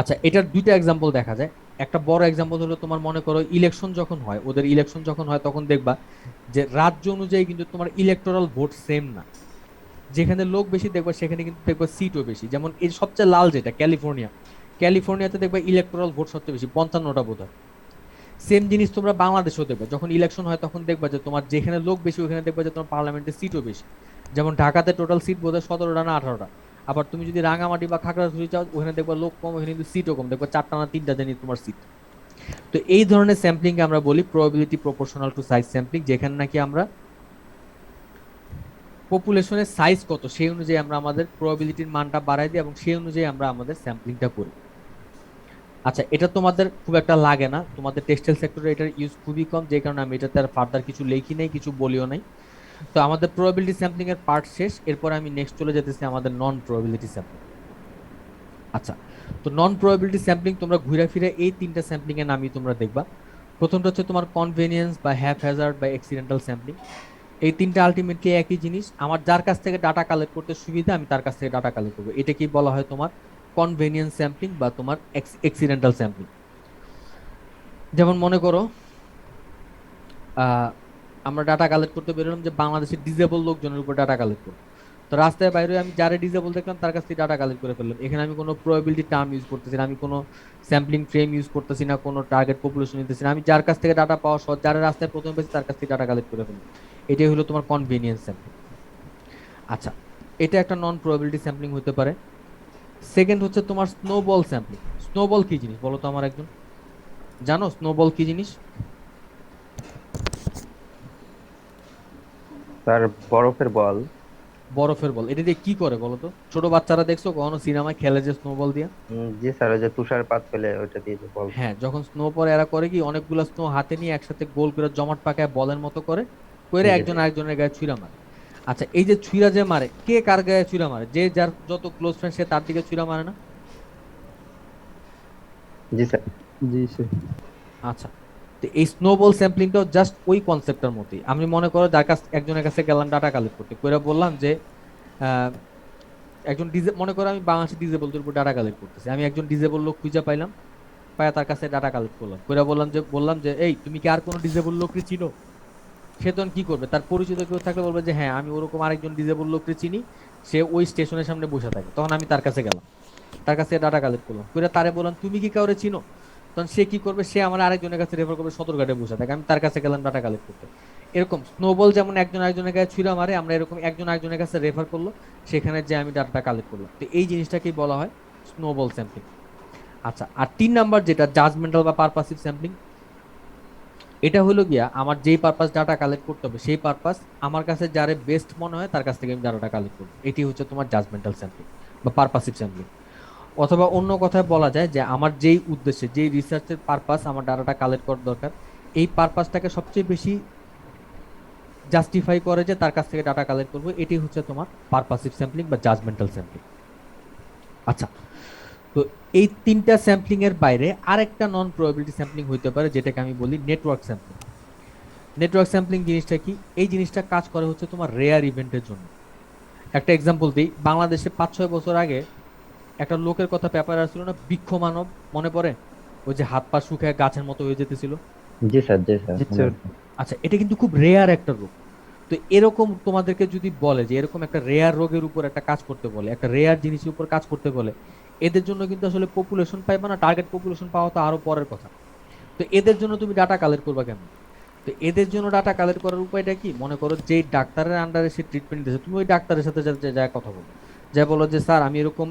Speaker 1: আচ্ছা, এটার দুইটা এক্সাম্পল দেখা যায়। একটা বড় এক্সাম্পল হলো তোমার মনে করো ইলেকশন যখন হয়, ওদের ইলেকশন যখন হয় তখন দেখবা যে রাজ্য অনুযায়ী কিন্তু তোমার ইলেকটোরাল ভোট সেম না, যেখানে লোক বেশি দেখবা সেখানে কিন্তু দেখবা সিটও বেশি। যেমন এই সবচেয়ে লাল যেটা ক্যালিফোর্নিয়া, ক্যালিফোর্নিয়াতে দেখবা ইলেকটোরাল ভোট সবচেয়ে বেশি, 55টা বোধ হয়। সেম জিনিস তোমরা বাংলাদেশেও দেখবে, যখন ইলেকশন হয় তখন দেখবা যে তোমার যেখানে লোক বেশি ওখানে দেখবা যে তোমার পার্লামেন্টের সিটও বেশি। যেমন ঢাকাতে টোটাল সিট বোধ হয় 17টা না 18টা, আবার তুমি যদি রাঙামাটি বা খাগড়াছড়ি যাও ওখানে দেখবা লোক কম, ওখানে কিন্তু সিটও কম, দেখবা 4টা না 3টা জানি তোমার সিট। তো এই ধরনের স্যাম্পলিং আমরা বলি probability proportional to size sampling, যেখানে নাকি আমরা পপুলেশনের সাইজ কত সেই অনুযায়ী আমরা আমাদের প্রবাবিলিটির মানটা বাড়াই দিই এবং সেই অনুযায়ী আমরা আমাদের স্যাম্পলিংটা করি। আচ্ছা, এটা তোমাদের খুব একটা লাগে না, তোমাদের টেক্সটাইল সেক্টরে এটার ইউজ খুবই কম, যে কারণে আমি এটাতে আর ফার্দার কিছু লেখি নাই, কিছু বলিও নাই। তো আমাদের প্রবাবিলিটি স্যাম্পলিং এর পার্ট শেষ, এরপর আমি নেক্সট চলে যেতেছি আমাদের নন প্রবাবিলিটি স্যাম্পলিং। আচ্ছা, তো নন প্রবাবিলিটি স্যাম্পলিং তোমরা ঘুরে ফিরে এই তিনটা স্যাম্পলিং এর নামই তোমরা দেখবা। প্রথমটা হচ্ছে তোমার কনভেনিয়েন্স বা হ্যাপহ্যাজার্ড বা অ্যাক্সিডেন্টাল স্যাম্পলিং। এই তিনটা আলটিমেটলি একই জিনিস, আমার যার কাছ থেকে ডাটা কালেক্ট করতে সুবিধা আমি তার কাছ থেকে ডাটা কালেক্ট করবো। এটা কি বলা হয় তোমার কনভেনিয়েন্স স্যাম্পলিং বা তোমার অ্যাক্সিডেন্টাল স্যাম্পলিং। যেমন মনে করো আমরা ডাটা কালেক্ট করতে বেরোলাম যে বাংলাদেশের ডিজেবল লোকজনের উপর ডাটা কালেক্ট করবো, তো রাস্তায় বাইরে আমি যারা ডিজেবল দেখলাম তার কাছ থেকে ডাটা কালেক্ট করে ফেললাম। এখানে আমি কোনো প্রবাবিলিটি টার্ম ইউজ করতেছি না, আমি কোনো স্যাম্পলিং ফ্রেম ইউজ করতেছি না, কোনো টার্গেট পপুলেশন নিতেছি না, আমি যার কাছ থেকে ডাটা পাওয়া সহজ, যারা রাস্তায় প্রথমে পেয়েছি তার কাছ থেকে ডাটা কালেক্ট করে ফেললাম। এটাই হলো তোমার কনভেনিয়েন্স স্যাম্পলিং। আচ্ছা, এটা একটা নন প্রবাবিলিটি স্যাম্পলিং হতে পারে। সেকেন্ড হচ্ছে তোমার স্নোবল স্যাম্পলিং। স্নোবল কি জিনিস বলো তো আমার একজন, জানো স্নোবল কি জিনিস?
Speaker 8: স্যার বরফের বল।
Speaker 1: বরফের বল, এটা দিয়ে কি করে বলো তো? ছোট বাচ্চারা দেখছো কখনো সিনেমায় খেলে যে স্নোবল দিয়ে?
Speaker 8: জি স্যার, ওই যে তুষারপাত ফেলে ওইটা দিয়ে যে বল।
Speaker 1: হ্যাঁ, যখন স্নো পরে এরা করে কি অনেকগুলো স্নো হাতে নিয়ে একসাথে গোল করে জমাট পাকায় বলের মতো করে করে একজন আরেকজনের গায়ে ছুঁড়া মারে। আচ্ছা, এই যে ছুঁড়া যে মারে, কে কার গায়ে ছুঁড়া মারে? যে যার যত ক্লোজ ফ্রেন্ড সে তার দিকে ছুঁড়া মারে না?
Speaker 8: জি স্যার।
Speaker 12: জি স্যার।
Speaker 1: আচ্ছা, তো এই স্নোবল স্যাম্পলিংটাও জাস্ট ওই কনসেপ্টের মতোই। আমি মনে করো যার কাছ একজনের কাছে গেলাম ডাটা কালেক্ট করতে, কইরা বললাম যে একজন মনে করো আমি বাংলাদেশের ডিজেবলদের উপর ডাটা কালেক্ট করতেছি, আমি একজন ডিজেবল লোক খুঁজে পাইলাম, পায়া তার কাছে ডাটা কালেক্ট করলাম, কইরা বললাম যে এই তুমি কি আর কোনো ডিজেবল লোককে চিনো? সে তখন কি করবে, তার পরিচিত কেউ থাকলে বলবে যে হ্যাঁ আমি ওরকম আরেকজন ডিজেবল লোককে চিনি, সে ওই স্টেশনের সামনে বসে থাকে। তখন আমি তার কাছে গেলাম, তার কাছে ডাটা কালেক্ট করলাম, কইরা তারে বললাম তুমি কি কাউরে চিনো? তখন সে কি করবে, সে আমার আরেকজনের কাছে রেফার করবে সদরঘাটে বসে থাকে, আমি তার কাছে গেলাম ডাটা কালেক্ট করতে। এরকম স্নোবল যেমন একজন আরেকজনের কাছে ছুঁড়া মারে, আমরা এরকম একজন আরেকজনের কাছে রেফার করলো, সেখানে যে আমি ডাটা কালেক্ট করলাম। তো এই জিনিসটাকেই বলা হয় স্নোবল স্যাম্পলিং। আচ্ছা, আর 3 নাম্বার যেটা জাজমেন্টাল বা পারপাসিভ স্যাম্পলিং, এটা হলো গিয়া আমার যেই পারপাস ডাটা কালেক্ট করতে হবে সেই পারপাস আমার কাছে যারে বেস্ট মনে হয় তার কাছ থেকে আমি ডাটাটা কালেক্ট করব। এটি হচ্ছে তোমার জাজমেন্টাল স্যাম্পলিং বা পারপাসিভ স্যাম্পলিং। অথবা অন্য কথায় বলা যায় যে আমার যেই উদ্দেশ্যে, যেই রিসার্চের পারপাস আমার ডাটাটা কালেক্ট করার দরকার, এই পারপাসটাকে সবচেয়ে বেশি জাস্টিফাই করে যে তার কাছ থেকে ডাটা কালেক্ট করবো, এটি হচ্ছে তোমার পারপাসিভ স্যাম্পলিং বা জাজমেন্টাল স্যাম্পলিং। আচ্ছা, তো এই তিনটা স্যাম্পলিং এর বাইরে আরেকটা নন প্রবাবিলিটি স্যাম্পলিং হইতে পারে, যেটাকে আমি বলি নেটওয়ার্ক স্যাম্পলিং। নেটওয়ার্ক স্যাম্পলিং জিনিসটা কি? এই জিনিসটা কাজ করে হচ্ছে তোমার রেয়ার ইভেন্টের জন্য। একটা এক্সাম্পল দিই, বাংলাদেশে 5-6 বছর আগে একটা লোকের কথা পেপারে আসছিল না, বৃক্ষ মানব, মনে পড়ে? ওই যে হাত পা শুকায় গাছের মতো হয়ে যেতেছিল।
Speaker 8: জি স্যার, জি স্যার।
Speaker 1: আচ্ছা, এটা কিন্তু খুব রেয়ার একটা রোগ। তো এরকম তোমাদেরকে যদি বলে যে এরকম একটা রেয়ার রোগের উপর একটা কাজ করতে বলে, একটা রেয়ার জিনিসের উপর কাজ করতে বলে, এদের জন্য কিন্তু আসলে পপুলেশন পাইবা না, টার্গেট পপুলেশন পাওয়া তো আরো পরের কথা। তো এদের জন্য তুমি ডাটা কালেক্ট করবা কেমন? তো এদের জন্য ডাটা কালেক্ট করার উপায়টা কি? মনে করো যে ডাক্তারের আন্ডারে সে ট্রিটমেন্ট দিয়েছে, তুমি ওই ডাক্তারের সাথে যা কথা বলো, যা বলো যে স্যার আমি এরকম,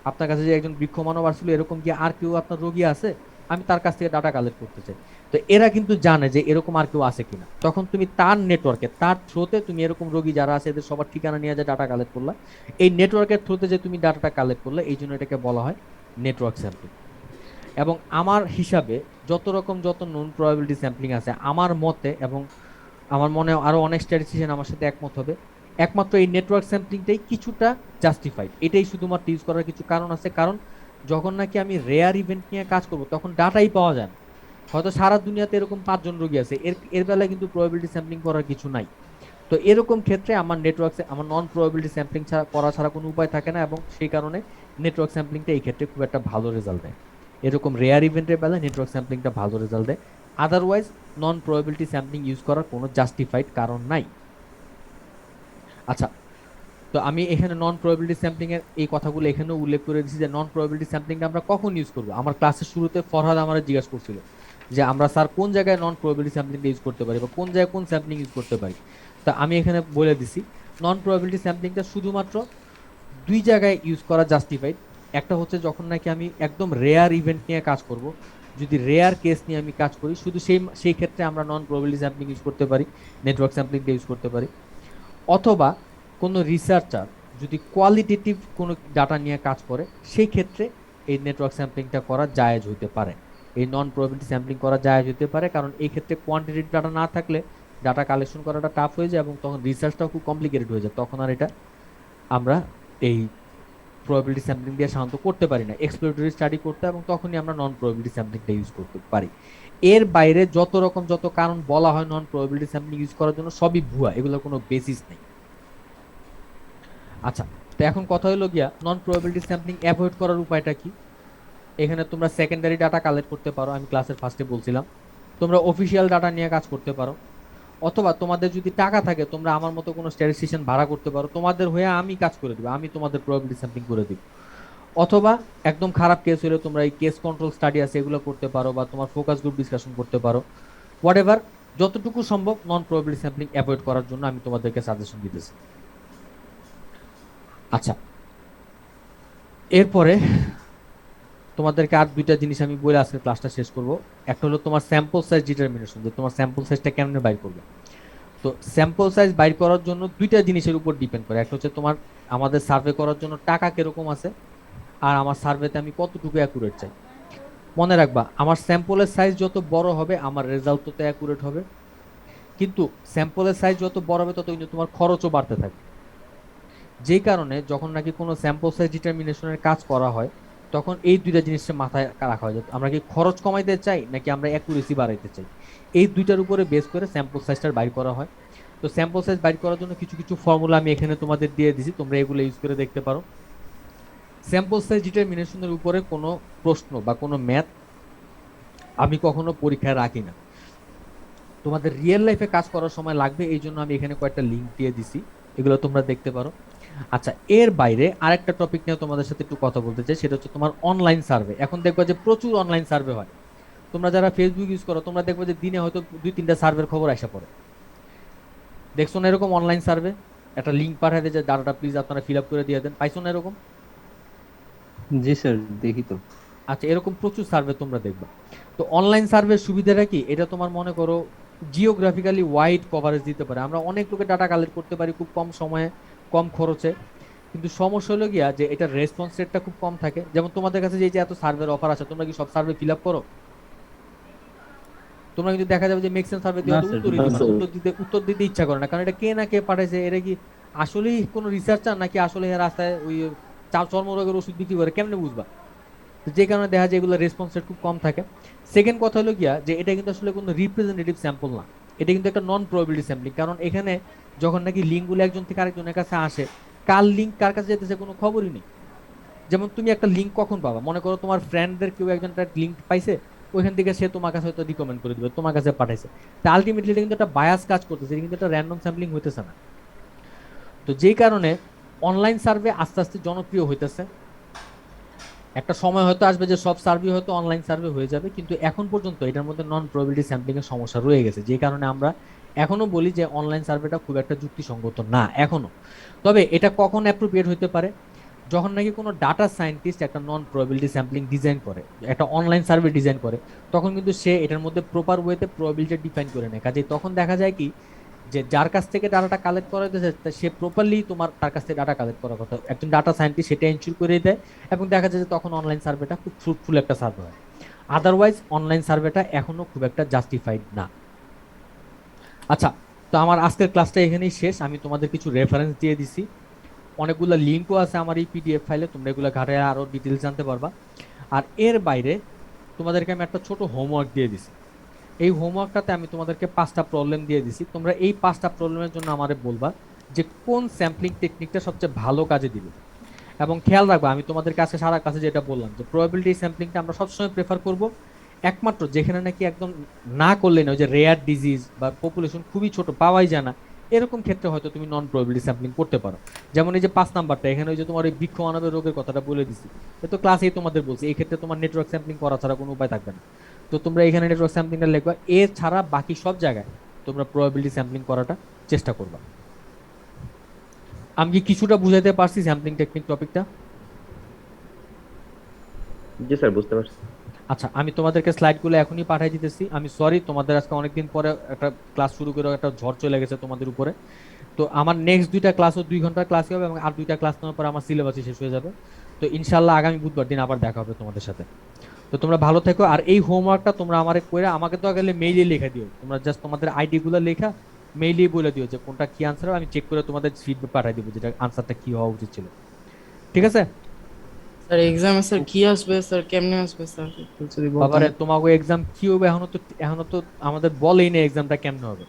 Speaker 1: আপনার কাছে যে একজন বৃক্ষ মানব আসছিল, এরকম কি আর কেউ আপনার রোগী আছে? আমি তার কাছ থেকে ডাটা কালেক্ট করতে চাই। তো এরা কিন্তু জানে যে এরকম আর কেউ আছে কিনা। তখন তুমি তার নেটওয়ার্কে, তার থ্রুতে তুমি এরকম রোগী যারা আছে এদের সবার ঠিকানা নিয়ে যে ডাটা কালেক্ট করলা, এই নেটওয়ার্কের থ্রুতে যে তুমি ডাটাটা কালেক্ট করলে, এই জন্য এটাকে বলা হয় নেটওয়ার্ক স্যাম্পলিং। এবং আমার হিসাবে যত নন প্রবাবিলিটি স্যাম্পলিং আছে আমার মতে, এবং আমার মনে আরো অনেক স্ট্যাটিস্টিশিয়ান আমার সাথে একমত হবে, একমাত্র এই নেটওয়ার্ক স্যাম্পলিংটাই কিছুটা জাস্টিফাইড। এটাই শুধুমাত্র ইউজ করার কিছু কারণ আছে, কারণ যখন নাকি আমি রেয়ার ইভেন্ট নিয়ে কাজ করব তখন ডাটাই পাওয়া যায় না। হয়তো সারা দুনিয়াতে এরকম 5 জন রোগী আছে, এর বেলায় কিন্তু প্রবাবিলিটি স্যাম্পলিং করার কিছু নাই। তো এরকম ক্ষেত্রে আমার আমার নন প্রবাবিলিটি স্যাম্পলিং ছাড়া কোনো উপায় থাকে না, এবং সেই কারণে নেটওয়ার্ক স্যাম্পলিংটা এই ক্ষেত্রে খুব একটা ভালো রেজাল্ট দেয়। এরকম রেয়ার ইভেন্টের বেলায় নেটওয়ার্ক স্যাম্পলিংটা ভালো রেজাল্ট দেয়। আদারওয়াইজ নন প্রবাবিলিটি স্যাম্পলিং ইউজ করার কোনো জাস্টিফাইড কারণ নাই। আচ্ছা, তো আমি এখানে নন প্রবাবিলিটি স্যাম্পলিং এর এই কথাগুলো এখানেও উল্লেখ করে দিয়েছি যে নন প্রবাবিলিটি স্যাম্পলিংটা আমরা কখন ইউজ করব। আমার ক্লাসের শুরুতে ফরহাদ আমাকে জিজ্ঞাসা করছিল যে আমরা স্যার কোন জায়গায় নন প্রবাবিলিটি স্যাম্পলিংটা ইউজ করতে পারি, বা কোন জায়গায় কোন স্যাম্পলিং ইউজ করতে পারি। তা আমি এখানে বলে দিছি নন প্রবাবিলিটি স্যাম্পলিংটা শুধুমাত্র 2 জায়গায় ইউজ করা জাস্টিফাইড। একটা হচ্ছে যখন নাকি আমি একদম রেয়ার ইভেন্ট নিয়ে কাজ করব, যদি রেয়ার কেস নিয়ে আমি কাজ করি, শুধু সেই ক্ষেত্রে আমরা নন প্রবাবিলিটি স্যাম্পলিং ইউজ করতে পারি, নেটওয়ার্ক স্যাম্পলিংটা ইউজ করতে পারি। অথবা কোনো রিসার্চার যদি কোয়ালিটেটিভ কোনো ডাটা নিয়ে কাজ করে, সেই ক্ষেত্রে এই নেটওয়ার্ক স্যাম্পলিংটা করা জায়েজ হতে পারে, এই নন প্রবাবিলিটি স্যাম্পলিং করা জায়েজ হতে পারে। কারণ এই ক্ষেত্রে কোয়ান্টিটিভ ডাটা না থাকলে ডাটা কালেকশন করাটা টাফ হয়ে যায়, এবং তখন রিসার্চটাও খুব কমপ্লিকেটেড হয়ে যায়। তখন আর এটা আমরা এই প্রবাবিলিটি স্যাম্পলিং দিয়ে সাধারণত করতে পারি না, এক্সপ্লোরেটরি স্টাডি করতে, এবং তখনই আমরা নন প্রবাবিলিটি স্যাম্পলিংটা ইউজ করতে পারি। এর বাইরে যত কারণ বলা হয় নন প্রবাবিলিটি স্যাম্পলিং ইউজ করার জন্য, সবই ভুয়া, এগুলোর কোনো বেসিস নেই। আচ্ছা, তো এখন কথা হলো গিয়া নন প্রবাবিলিটি স্যাম্পলিং অ্যাভয়েড করার উপায়টা কি? এখানে তোমরা সেকেন্ডারি ডাটা কালেক্ট করতে পারো, আমি ক্লাসের ফার্স্টে বলছিলাম। তোমরা অফিসিয়াল ডাটা নিয়ে কাজ করতে পারো, অথবা তোমাদের যদি টাকা থাকে তোমরা আমার মতো কোনো স্ট্যাটিস্টিশিয়ান ভাড়া করতে পারো, তোমাদের হয়ে আমি কাজ করে দিব, আমি তোমাদের প্রবাবিলিটি স্যাম্পলিং করে দিব। অথবা একদম খারাপ কেস হলে তোমরা এই কেস কন্ট্রোল স্টাডি আছে এগুলো করতে পারো, বা তোমার ফোকাস গ্রুপ ডিসকাশন করতে পারো। হোয়াটএভার, যতটুকু সম্ভব নন প্রবাবিলিটি স্যাম্পলিং অ্যাভয়েড করার জন্য আমি তোমাদেরকে সাজেশন দিতেছি। আচ্ছা, এরপরে তোমাদেরকে আর 2টা জিনিস আমি বলে আজকে ক্লাসটা শেষ করব। একটা হলো তোমার স্যাম্পল সাইজ ডিটারমিনেশন, যে তোমার স্যাম্পল সাইজটা কেমনে বাইর করবে। তো স্যাম্পল সাইজ বাইর করার জন্য 2টা জিনিসের উপর ডিপেন্ড করে। একটা হচ্ছে তোমার আমাদের সার্ভে করার জন্য টাকা কিরকম আছে, আর আমার সার্ভেতে আমি কতটুকু অ্যাকুরেট চাই। মনে রাখবা, আমার স্যাম্পলের সাইজ যত বড় হবে আমার রেজাল্ট তত অ্যাকুরেট হবে, কিন্তু স্যাম্পলের সাইজ যত বড় হবে তত কিন্তু তোমার খরচও বাড়তে থাকে। যেই কারণে যখন নাকি কোনো স্যাম্পল সাইজ ডিটারমিনেশনের কাজ করা হয়, তখন এই 2টা জিনিসটা মাথায় রাখা হয় যে আমরা কি খরচ কমাইতে চাই নাকি আমরা অ্যাকুরেসি বাড়াইতে চাই। এই 2টার উপরে বেস করে স্যাম্পল সাইজটা বাইর করা হয়। তো স্যাম্পল সাইজ বাইর করার জন্য কিছু কিছু ফর্মুলা আমি এখানে তোমাদের দিয়ে দিছি, তোমরা এগুলো ইউজ করে দেখতে পারো। স্যাম্পল সাইজ ডিটারমিনেশনের উপরে কোনো প্রশ্ন বা কোনো ম্যাথ আমি কখনো পরীক্ষায় রাখি না, তোমাদের রিয়েল লাইফে কাজ করার সময় লাগবে, এই জন্য আমি এখানে কয়েকটা লিঙ্ক দিয়ে দিছি, এগুলো তোমরা দেখতে পারো। আচ্ছা, এর বাইরে আরেকটা টপিক নিয়ে তোমাদের সাথে একটু কথা বলতে চাই, সেটা হচ্ছে তোমার অনলাইন সার্ভে। এখন দেখবা যে প্রচুর অনলাইন সার্ভে হয়। তোমরা যারা ফেসবুক ইউজ করো তোমরা দেখবা যে দিনে হয়তো 2-3টা সার্ভের খবর আসা পড়ে। দেখছো না এরকম অনলাইন সার্ভে? একটা লিঙ্ক পাঠায় দেয় যে ডাটাটা প্লিজ আপনারা ফিল আপ করে দিয়ে দেন, পাইছো না এরকম?
Speaker 12: জি স্যার, দেখি তো।
Speaker 1: আচ্ছা, এরকম প্রচুর সার্ভে তোমরা দেখবা। তো অনলাইন সার্ভের সুবিধাটা কি? এটা তোমার মনে করো জিওগ্রাফিক্যালি ওয়াইড কভারেজ দিতে পারে, আমরা অনেক লোকের ডাটা কালেক্ট করতে পারি খুব কম সময়ে কম খরচে। কিন্তু সমস্যা হলো গিয়া যে এটা রেসপন্স রেটটা খুব কম থাকে। যেমন তোমাদের কাছে যে এত সার্ভের অফার আছে, তোমরা কি সব সার্ভে ফিল আপ করো? তোমরা কিন্তু দেখা যাবে যে ম্যাক্সিমাম সার্ভে দিয়ে উত্তর দিতে ইচ্ছা করে না, কারণ এটা কে না কে পাঠাইছে, এটা কি আসলেই কোনো রিসার্চার নাকি আসলে রাস্তায় ওই চর্মরোগের ওষুধ বিক্রি করে, কেমনে বুঝবা? তো যে কারণে দেখা যায় এগুলো রেসপন্স রেট খুব কম থাকে। সেকেন্ড কথা হলো গিয়া যে এটা কিন্তু আসলে কোনো রিপ্রেজেন্টেটিভ স্যাম্পল না, এটা কিন্তু একটা নন প্রবাবিলিটি স্যাম্পলিং। কারণ এখানে যখন নাকি লিঙ্কগুলো একজন থেকে আরেকজনের কাছে আসে, কার লিঙ্ক কার কাছে যেতেছে কোনো খবরই নেই। যেমন তুমি একটা লিঙ্ক কখন পাবা, মনে করো তোমার ফ্রেন্ডদের কেউ একজন একটা লিঙ্ক পাইছে, ওইখান থেকে সে তোমার কাছে হয়তো রিকমেন্ড করে দিবে, তোমার কাছে পাঠাইছে। তা আলটিমেটলি এটা কিন্তু একটা বায়াস কাজ করতেছে, এটা কিন্তু একটা র্যান্ডম স্যাম্পলিং হইতেছে না। তো যেই কারণে অনলাইন সার্ভে আস্তে আস্তে জনপ্রিয় হইতেছে। একটা সময় হয়তো আসবে যে সব সার্ভে হয়তো অনলাইন সার্ভে হয়ে যাবে, কিন্তু এখন পর্যন্ত এটার মধ্যে নন প্রবাবিলিটি স্যাম্পলিং এর সমস্যা রয়ে গেছে, যে কারণে আমরা এখনো বলি যে অনলাইন সার্ভেটা খুব একটা যুক্তিসঙ্গত না এখনো। তবে এটা কখন অ্যাপ্রোপ্রিয়েট হতে পারে, যখন নাকি কোনো ডাটা সায়েন্টিস্ট একটা নন প্রবাবিলিটি স্যাম্পলিং ডিজাইন করে, একটা অনলাইন সার্ভে ডিজাইন করে, তখন কিন্তু সে এটার মধ্যে প্রপার ওয়েতে প্রবাবিলিটি ডিফাইন করে নেয়। কাজে তখন দেখা যায় কি যে যার কাছ থেকে ডাটাটা কালেক্ট করা হয়েছে সে প্রপারলি তার কাছ থেকে ডাটা কালেক্ট করার কথা, একজন ডাটা সায়েন্টিস্ট সেটা এনশিওর করে দেয়, এবং দেখা যায় যে তখন অনলাইন সার্ভেটা খুব ফ্রুটফুল একটা সার্ভে হয়। আদারওয়াইজ অনলাইন সার্ভেটা এখনো খুব একটা জাস্টিফাইড না। আচ্ছা, তো আমার আজকের ক্লাসটা এখানেই শেষ। আমি তোমাদের কিছু রেফারেন্স দিয়ে দিছি, অনেকগুলো লিঙ্কও আছে আমার এই পিডিএফ ফাইলে, তোমরা এগুলো ঘাটে আরো ডিটেলস জানতে পারবা। আর এর বাইরে তোমাদেরকে আমি একটা ছোট হোমওয়ার্ক দিয়ে দিছি। এই হোমওয়ার্কটাতে আমি তোমাদেরকে 5টা প্রবলেম দিয়ে দিছি। তোমরা এই 5টা প্রবলেমের জন্য আমারে বলবা যে কোন স্যাম্পলিং টেকনিকটা সবচেয়ে ভালো কাজে দিবে। এবং খেয়াল রাখবা, আমি তোমাদের কাছে সারা কাছে যেটা বললাম যে প্রবাবিলিটি স্যাম্পলিংটা আমরা সবসময় প্রেফার করব একমাত্র যেখানে নাকি একদম না করলে না, ওই যে রেয়ার ডিজিজ বা পপুলেশন খুবই ছোট পাওয়াই যায় না, এরকম ক্ষেত্রে হয়তো তুমি নন প্রবাবিলিটি স্যাম্পলিং করতে পারো। যেমন এই যে 5 নাম্বারটা, এখানে ওই যে তোমার এই বৃক্ষ মানবের রোগের কথাটা বলে দিছি, এ তো ক্লাসেই তোমাদের বলছি, এই ক্ষেত্রে তোমার নেটওয়ার্ক স্যাম্পলিং করা ছাড়া কোনো উপায় থাকবে না। তো তোমরা এখানে নেটওয়ার্ক স্যাম্পলিংটা লিখবা, এছাড়া বাকি সব জায়গায় তোমরা প্রবাবিলিটি স্যাম্পলিং করাটা চেষ্টা করবা। আমি কি কিছুটা বুঝাইতে পারছি স্যাম্পলিং টেকনিক টপিকটা?
Speaker 8: জি স্যার, বুঝতে পারছি।
Speaker 1: আচ্ছা, আমি তোমাদেরকে স্লাইডগুলো এখনই পাঠিয়ে দিতেছি। আমি সরি, তোমাদের আজকে অনেকদিন পরে একটা ক্লাস শুরু করে একটা ঝড় চলে গেছে তোমাদের উপরে। তো আমার নেক্সট 2টা ক্লাসও 2 ঘন্টার ক্লাসই হবে, এবং আর 2টা ক্লাস নেওয়ার পর আমার সিলেবাসই শেষ হয়ে যাবে। তো ইনশাল্লাহ আগামী বুধবার দিন আবার দেখা হবে তোমাদের সাথে। তো তোমরা ভালো থেকো। আর এই হোমওয়ার্কটা তোমরা আমারে কইরা আমাকে তো গেলে মেইলে লিখে দিও, তোমরা জাস্ট তোমাদের আইডি গুলো লেখা মেইলেই বলে দিও যে কোনটা কি আনসার, আমি চেক করে তোমাদের ফিডব্যাক পাঠিয়ে দিব যেটা আনসারটা কি হওয়া উচিত ছিল। ঠিক আছে
Speaker 6: স্যার? এক্সামে স্যার কি আসবে স্যার, কেমনে আসবে স্যার, একটু যদি বলতেন।
Speaker 1: বাবারে, তোমাকে এক্সাম কি হবে এখনো তো আমাদের বলেই না এক্সামটা কেমনে হবে।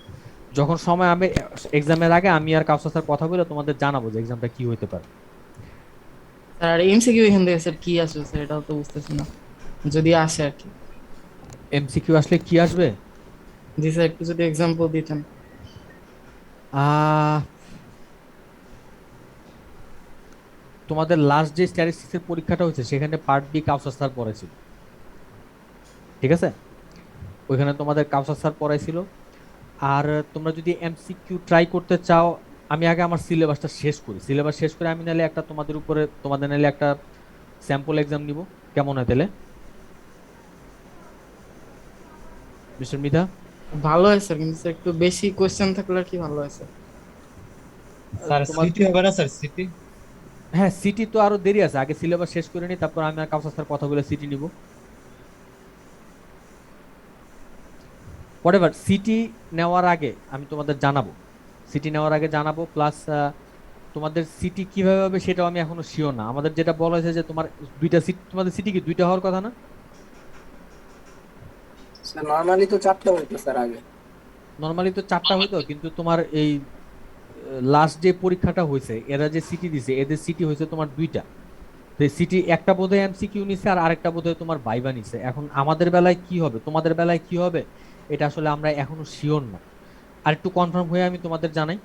Speaker 1: যখন সময় আমি এক্সামের আগে আমি আর কাউসার স্যার কথা বলে তোমাদের জানাবো যে এক্সামটা কি হইতে পারে।
Speaker 6: স্যার আর এমসিকিউ এখান থেকে স্যার কি আসবে স্যার, এটাও তো বুঝতেছি না, যদি আসে আর কি।
Speaker 1: এমসিকিউ আসলে কি আসবে?
Speaker 6: জি স্যার, একটু যদি एग्जांपल দিতেন।
Speaker 1: তোমাদের লাস্ট যে স্ট্যাটিস্টিক্সের পরীক্ষাটা হয়েছে সেখানে পার্ট বি কাউসার স্যার পড়াইছিল, ঠিক আছে? ওইখানে তোমাদের কাউসার স্যার পড়াইছিল। আর তোমরা যদি এমসিকিউ ট্রাই করতে চাও, আমি আগে আমার সিলেবাসটা শেষ করি, সিলেবাস শেষ করে আমি নাহলে একটা তোমাদের নাহলে একটা স্যাম্পল এক্সাম নিব, কেমন হয় তাহলে মিস্টার মিধা?
Speaker 6: ভালো হয় স্যার, কিন্তু স্যার একটু বেশি কোশ্চেন থাকলে আর কি ভালো হয় স্যার।
Speaker 11: স্যার সিটি হবে না স্যার? সিটি,
Speaker 1: হ্যাঁ সিটি তো আরো দেরি আছে, আগে সিলেবাস শেষ করে নি, তারপর আমি আর কাউসার স্যার কথা বলে সিটি নিব। হোয়াটএভার, সিটি নেওয়ার আগে আমি তোমাদের জানাবো, সিটি নেওয়ার আগে জানাবো। প্লাস তোমাদের সিটি কিভাবে হবে সেটাও আমি এখনো শিওর না। আমাদের যেটা বলা হয়েছে যে তোমার 2টা সিট, তোমাদের সিটি কি 2টা হওয়ার কথা না?
Speaker 14: স্যার নরমালি তো 4টা হইতো স্যার আগে।
Speaker 1: নরমালি তো 4টা হইতো, কিন্তু তোমার এই লাস্ট যে পরীক্ষাটা হয়েছে এরা যে সিটি দিছে, এদের সিটি হয়েছে তোমার 2টা। তো সিটি একটা বোধহয় এমসিকিউ নিছে আর আরেকটা বোধহয় তোমার ভাইবা নিছে। এখন আমাদের বেলায় কি হবে, তোমাদের বেলায় কি হবে, এটা আসলে আমরা এখনো শিওর না। আর একটু কনফার্ম হয়ে আমি তোমাদের জানাই,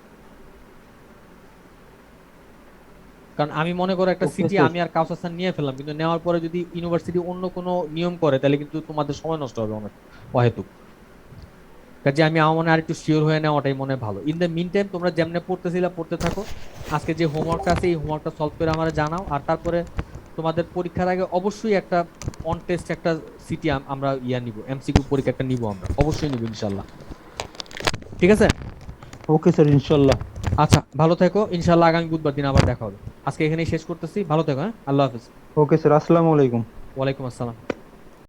Speaker 1: কারণ আমি মনে করো একটা সিটি আমি আর কাউসার স্যার নিয়ে ফেললাম, কিন্তু নেওয়ার পরে যদি ইউনিভার্সিটি অন্য কোনো নিয়ম করে তাহলে কিন্তু তোমাদের সময় নষ্ট হবে অনেক অহেতুক। কাজে আমি আমার মনে আর একটু শিওর হয়ে নেওয়াটাই মনে ভালো। ইন দ্য মিন টাইম তোমরা যেমনে পড়তেছিলা পড়তে থাকো, আজকে যে হোমওয়ার্কটা আছে এই হোমওয়ার্কটা সলভ করে আমারে জানাও। আর তারপরে তোমাদের পরীক্ষার আগে অবশ্যই একটা অন টেস্ট একটা সিটি আমরা নিব, এমসিকিউ পরীক্ষা একটা নিব, আমরা অবশ্যই নিব ইনশাল্লাহ। ঠিক আছে?
Speaker 12: ওকে স্যার, ইনশাল্লাহ।
Speaker 1: আচ্ছা, ভালো থেকো, ইনশাল্লাহ আগামী বুধবার দিন আবার দেখা হবে। আজকে এখানেই শেষ করতেছি, ভালো থেকো, হ্যাঁ, আল্লাহ হাফেজ।
Speaker 12: ওকে স্যার, আসসালামু আলাইকুম।
Speaker 1: ওয়ালাইকুম আসসালাম।